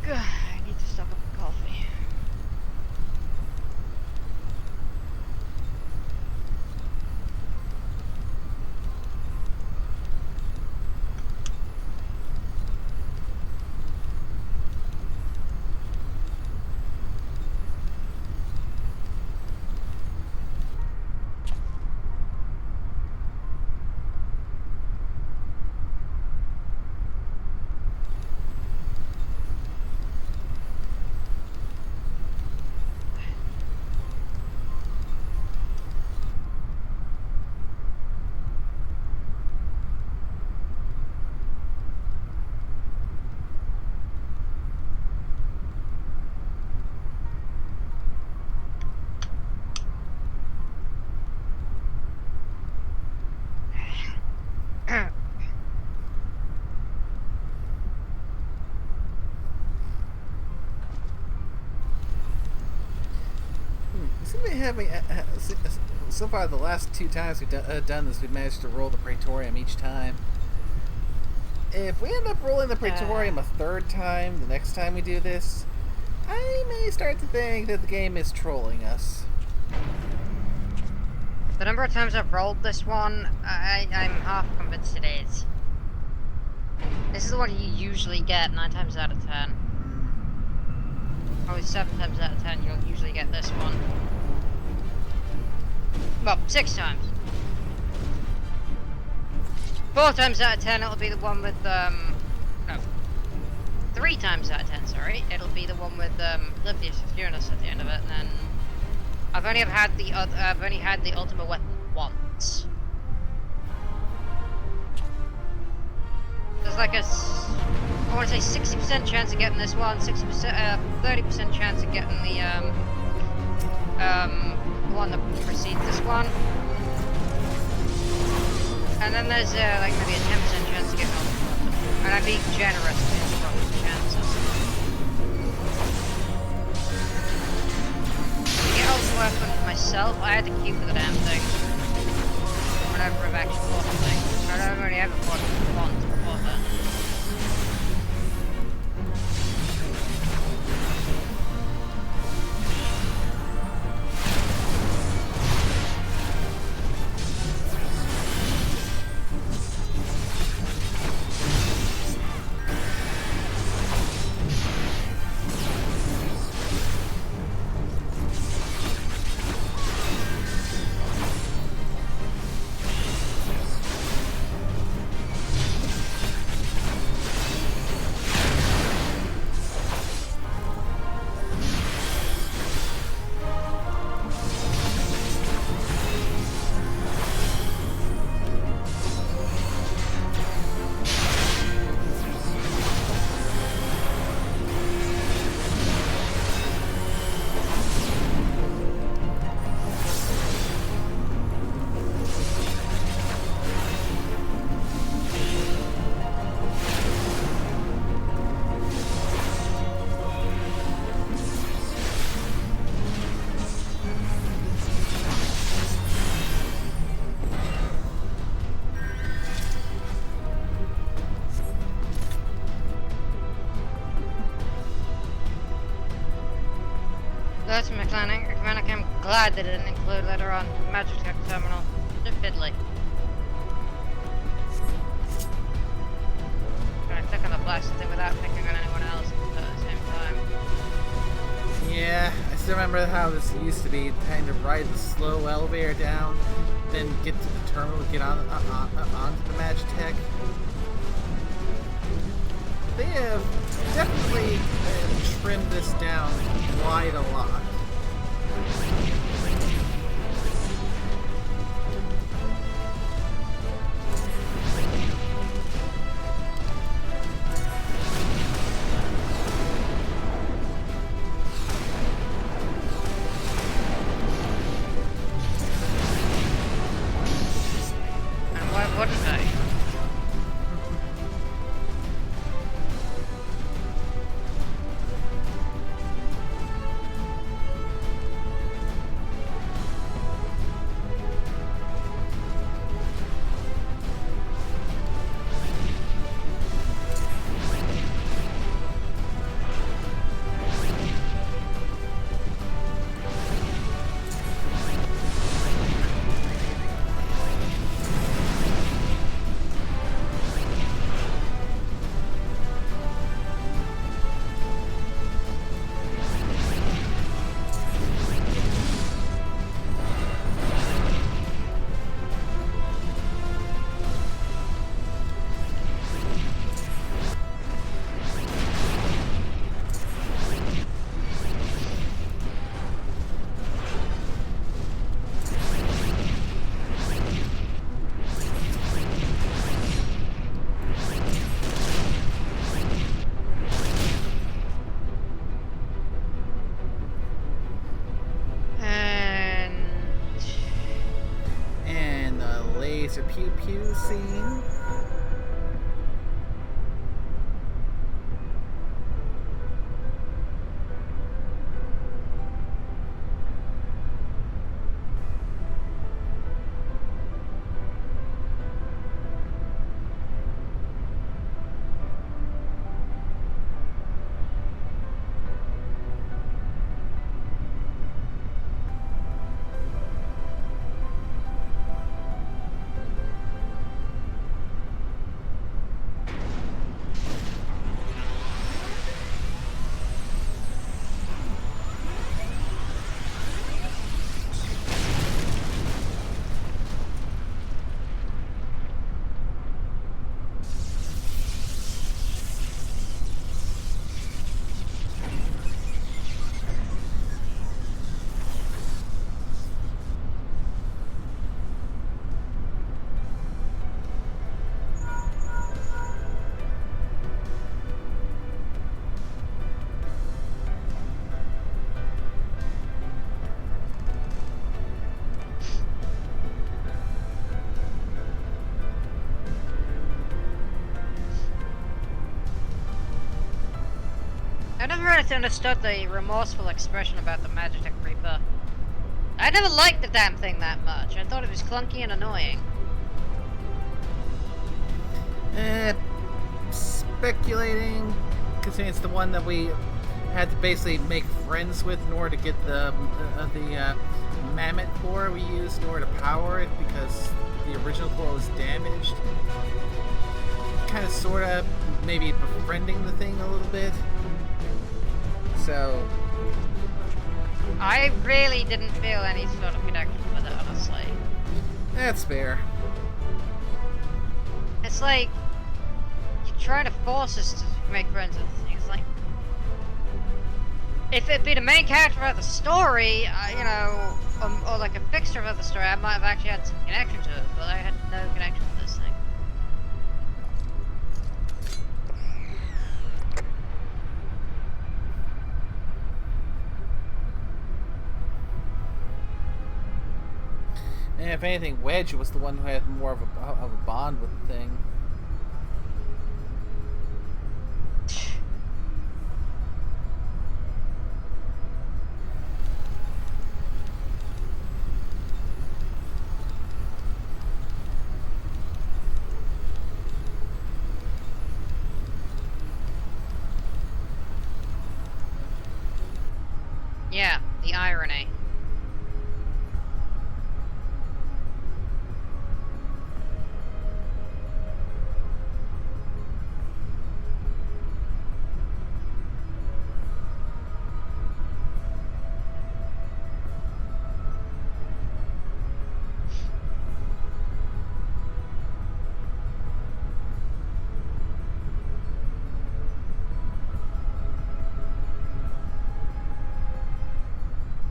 I need to stock up on coffee. Seem to be having so far the last two times we've done this, we've managed to roll the Praetorium each time. If we end up rolling the Praetorium a third time the next time we do this, I may start to think that the game is trolling us. The number of times I've rolled this one, I'm half convinced it is. This is the one you usually get 9 times out of 10. Probably 7 times out of 10 you'll usually get this one. Well, 6 times. 4 times out of 10 it'll be the one with, no. 3 times out of 10, sorry. It'll be the one with, Livius Uranus at the end of it, and then... I've only had the ultimate weapon once. there's like a, I want to say 60% chance of getting this one, 30% chance of getting the one that precedes this one. And then there's like maybe a 10% chance of getting all of them. And I'm being generous with the chances. To get all the weapons myself, I had to queue for the damn thing. Whenever I've actually bought the thing. I've already ever bought it once before that. That's a mechanic. I'm glad they didn't include later on. Magic Tech Terminal. They're fiddly. Trying to click on the blast thing without clicking on anyone else at the same time. Yeah, I still remember how this used to be. Kind of ride the slow elevator down, then get to the terminal, get onto the Magitech. They have definitely trimmed this down quite a lot. And why wouldn't I? A pew pew scene. really understood the remorseful expression about the Magitek Reaper. I never liked the damn thing that much. I thought it was clunky and annoying. Speculating, considering it's the one that we had to basically make friends with in order to get the mammoth core we used in order to power it, because the original core was damaged. Kind of, sort of, maybe befriending the thing a little bit. So I really didn't feel any sort of connection with it, honestly. That's fair. It's like you're trying to force us to make friends with the thing. It's like, if it'd been a main character of the story, you know, or like a fixture of the story, I might have actually had some connection to it, but I had no connection to this thing. And if anything, Wedge was the one who had more of a bond with the thing. Yeah, the irony.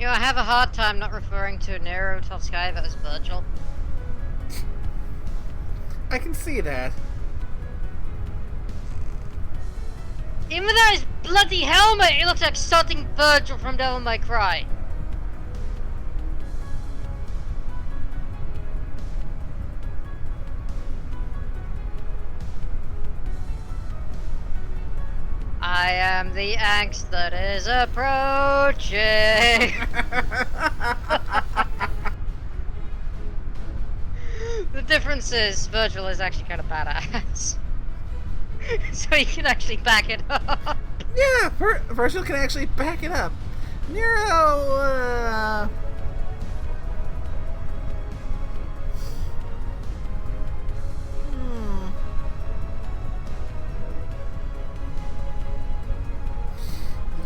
You know, I have a hard time not referring to Nero Toscaiva as Virgil. I can see that. Even without his bloody helmet, he looks like sodding Virgil from Devil May Cry. I am the angst that is approaching. The difference is Virgil is actually kind of badass. So he can actually back it up. Yeah, Virgil can actually back it up. Nero,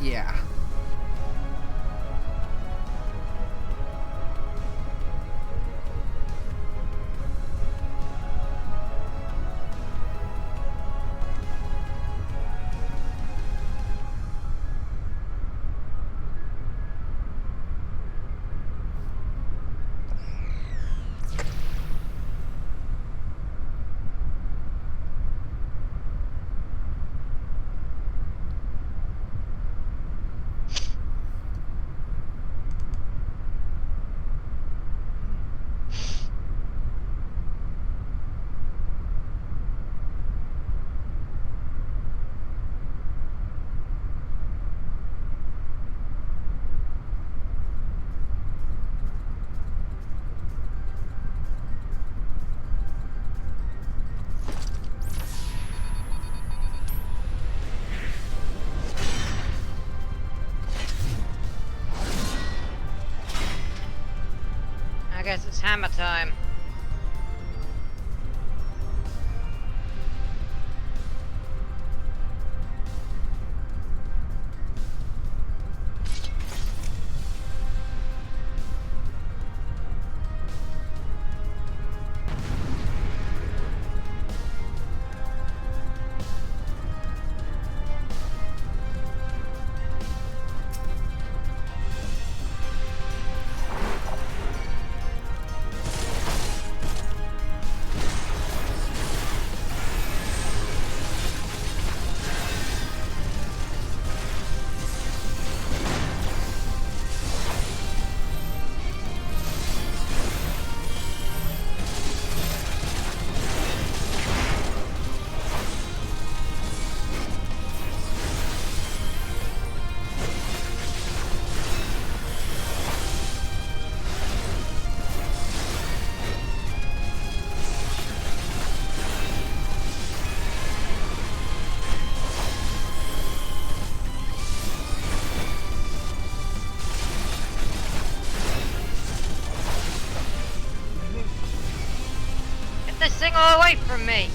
yeah. I guess it's hammer time. Oh, away from me!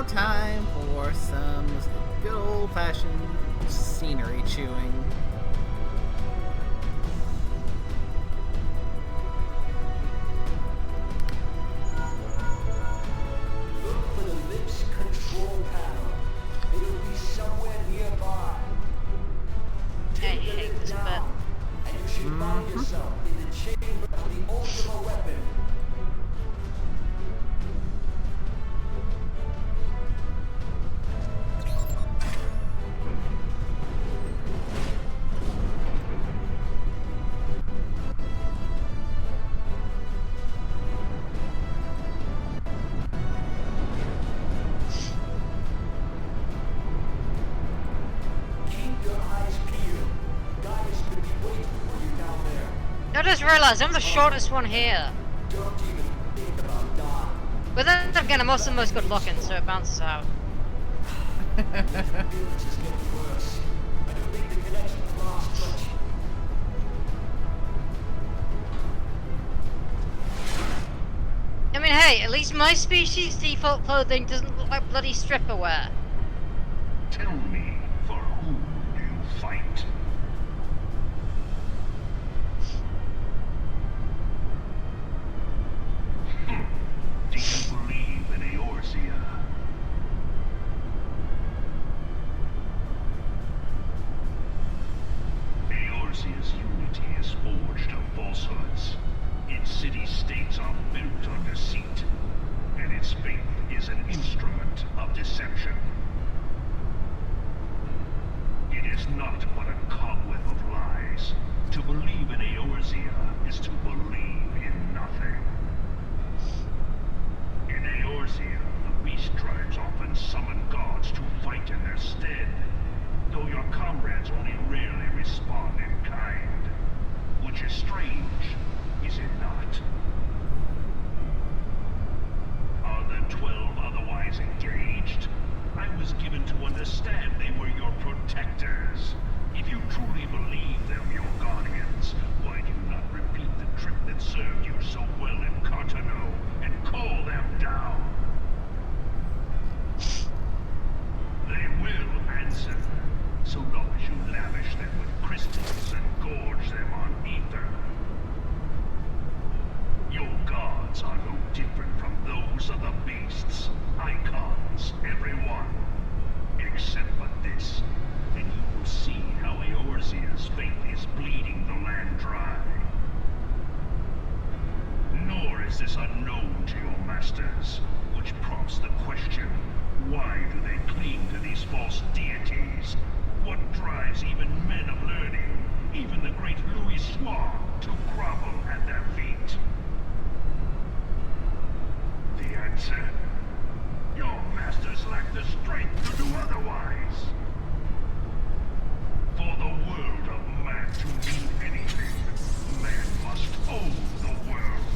Time for some good old-fashioned scenery chewing. Look for the lips control panel. It'll be somewhere nearby. Take the lip down, and you should find yourself in the chamber of the ultimate weapon. I just realised I'm the shortest one here. But then again, I'm also the most good looking, so it bounces out. I mean, hey, at least my species' default clothing doesn't look like bloody stripper wear. Tell me, for whom do you fight? Do you believe in Eorzea? Eorzea's unity is forged of falsehoods. Its city-states are built on deceit, and its faith is an instrument of deception. understand they were your protectors. If you truly believe them your guardians, why do you not repeat the trick that served you so well in Cartano and call them down? They will answer, so long as you lavish them with crystals and gorge them on ether. Your gods are no different from those of the beasts. Icons, everyone. Except for this, and you will see how Eorzea's fate is bleeding the land dry. Nor is this unknown to your masters, which prompts the question, why do they cling to these false deities? What drives even men of learning, even the great Louis Soir, to grovel at their feet? The answer? Your masters lack the strength to do otherwise. For the world of man to mean anything, man must own the world.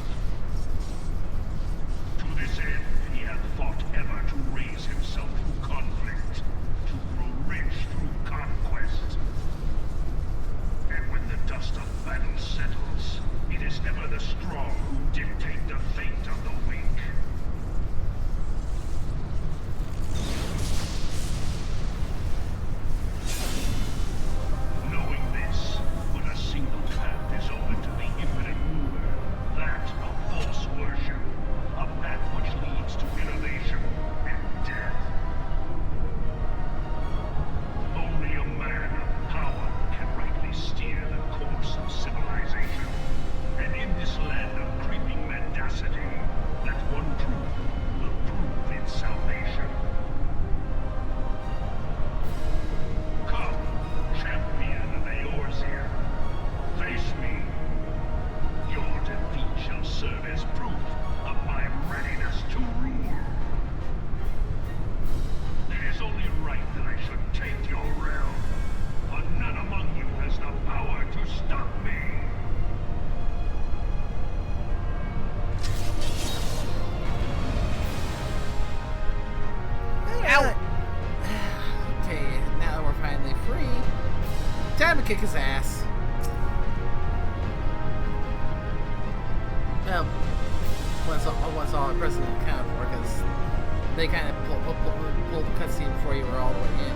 To this end, he hath fought ever to raise himself through conflict, to grow rich through conquest. And when the dust of battle settles, it is ever the strong who dictate the fate of the weak. Knowing this, but a single path is open to the infinite ruler, that of false worship, a path which leads to innovation and death. Only a man of power can rightly steer the course of civilization, and in this land of creeping mendacity, that one truth will prove its salvation. Come, champion of Eorzea, face me. Your defeat shall serve as proof of my readiness to rule. It is only right that I should take your realm, but none among you has the power to stop me. Ow! Okay, now we're finally free. Time to kick his ass. Well, once all our president accounted for, because they kind of pulled the cutscene before you were all the way in.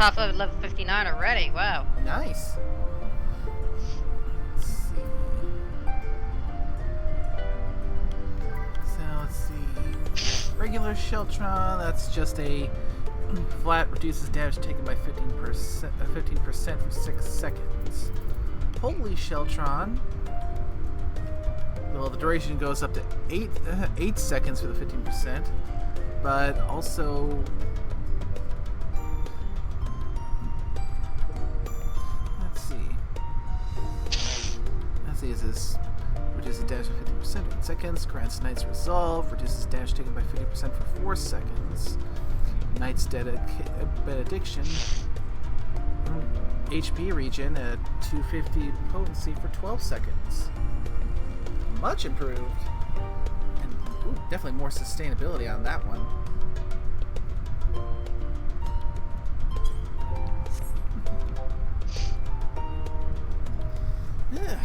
halfway with level 59 already. Wow. Nice. Let's see. So let's see. Regular Sheltron, that's just a flat reduces damage taken by 15% for 6 seconds. Holy Sheltron. Well, the duration goes up to 8 seconds for the 15%, but also is this reduces damage by 50% for 8 seconds. Grants Knight's Resolve, reduces damage taken by 50% for 4 seconds. Knight's Benediction, HP regen at 250 potency for 12 seconds. Much improved. And ooh, definitely more sustainability on that one. Yeah.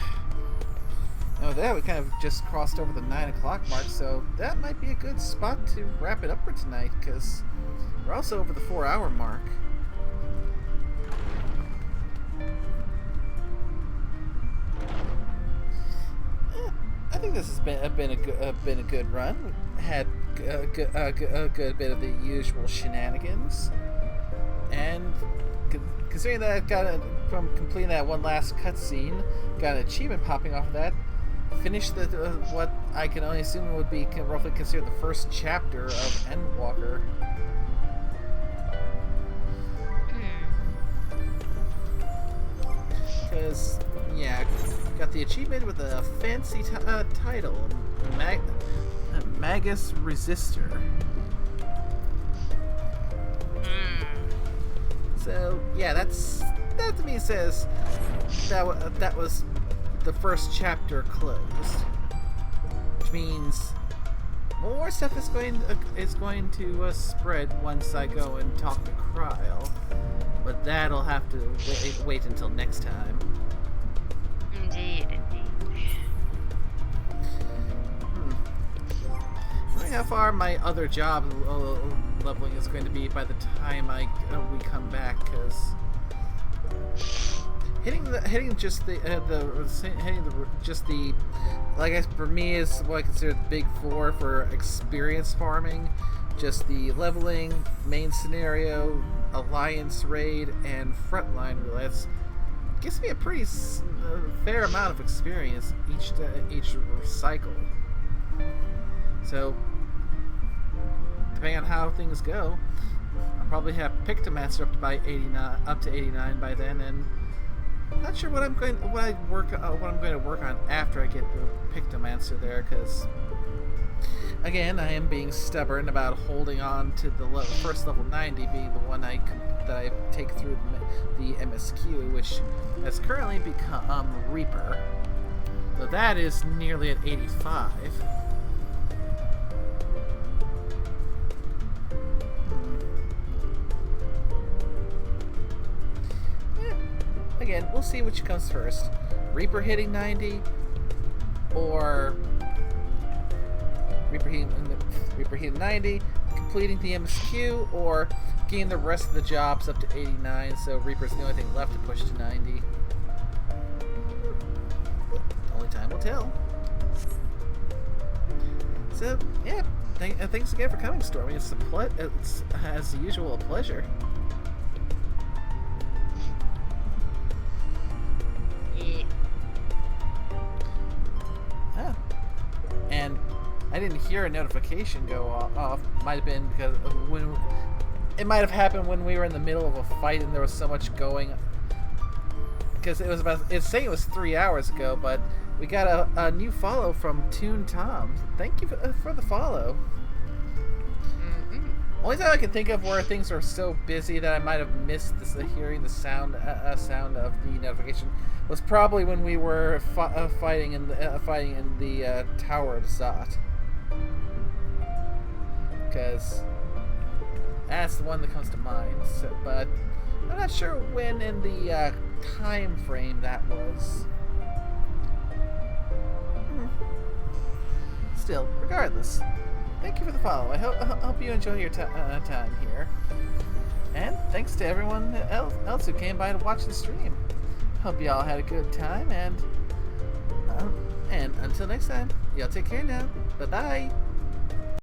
Oh, there we kind of just crossed over the 9 o'clock mark, so that might be a good spot to wrap it up for tonight, because we're also over the 4-hour mark. I think this has been a good run. We had a good bit of the usual shenanigans, and considering that I got from completing that one last cutscene, got an achievement popping off of that. Finished the what I can only assume would be roughly considered the first chapter of Endwalker. Because, yeah, got the achievement with a fancy title, Magus Resistor. So, yeah, that to me says that was the first chapter closed, which means more stuff is going to spread once I go and talk to Kryl, but that'll have to wait until next time. Indeed. Knowing how far my other job leveling is going to be by the time we come back, because hitting just the like I for me is what I consider the big 4 for experience farming. Just the leveling, main scenario, alliance raid, and frontline roulette gives me a pretty fair amount of experience each cycle. So depending on how things go, I'll probably have Pictomancer up to 89 by then, and not sure what I'm going to work on after I get the Pictomancer there, because again, I am being stubborn about holding on to the first level 90 being the one that I take through the MSQ, which has currently become Reaper. So that is nearly at 85. Again, we'll see which comes first. Reaper hitting 90, or Reaper hitting 90, completing the MSQ, or getting the rest of the jobs up to 89, so Reaper's the only thing left to push to 90. Only time will tell. So, yeah, thanks again for coming, Stormy. It's as usual, a pleasure. And I didn't hear a notification go off. Might have been because it might have happened when we were in the middle of a fight and there was so much going. Because it's saying it was 3 hours ago, but we got a new follow from Toon Tom. Thank you for the follow. Only time I can think of where things are so busy that I might have missed hearing the sound of the notification was probably when we were fighting in the Tower of Zot, because that's the one that comes to mind. So, but I'm not sure when in the time frame that was. Still, regardless. Thank you for the follow. I hope you enjoy your time here. And thanks to everyone else who came by to watch the stream. Hope y'all had a good time, and until next time, y'all take care now. Bye-bye.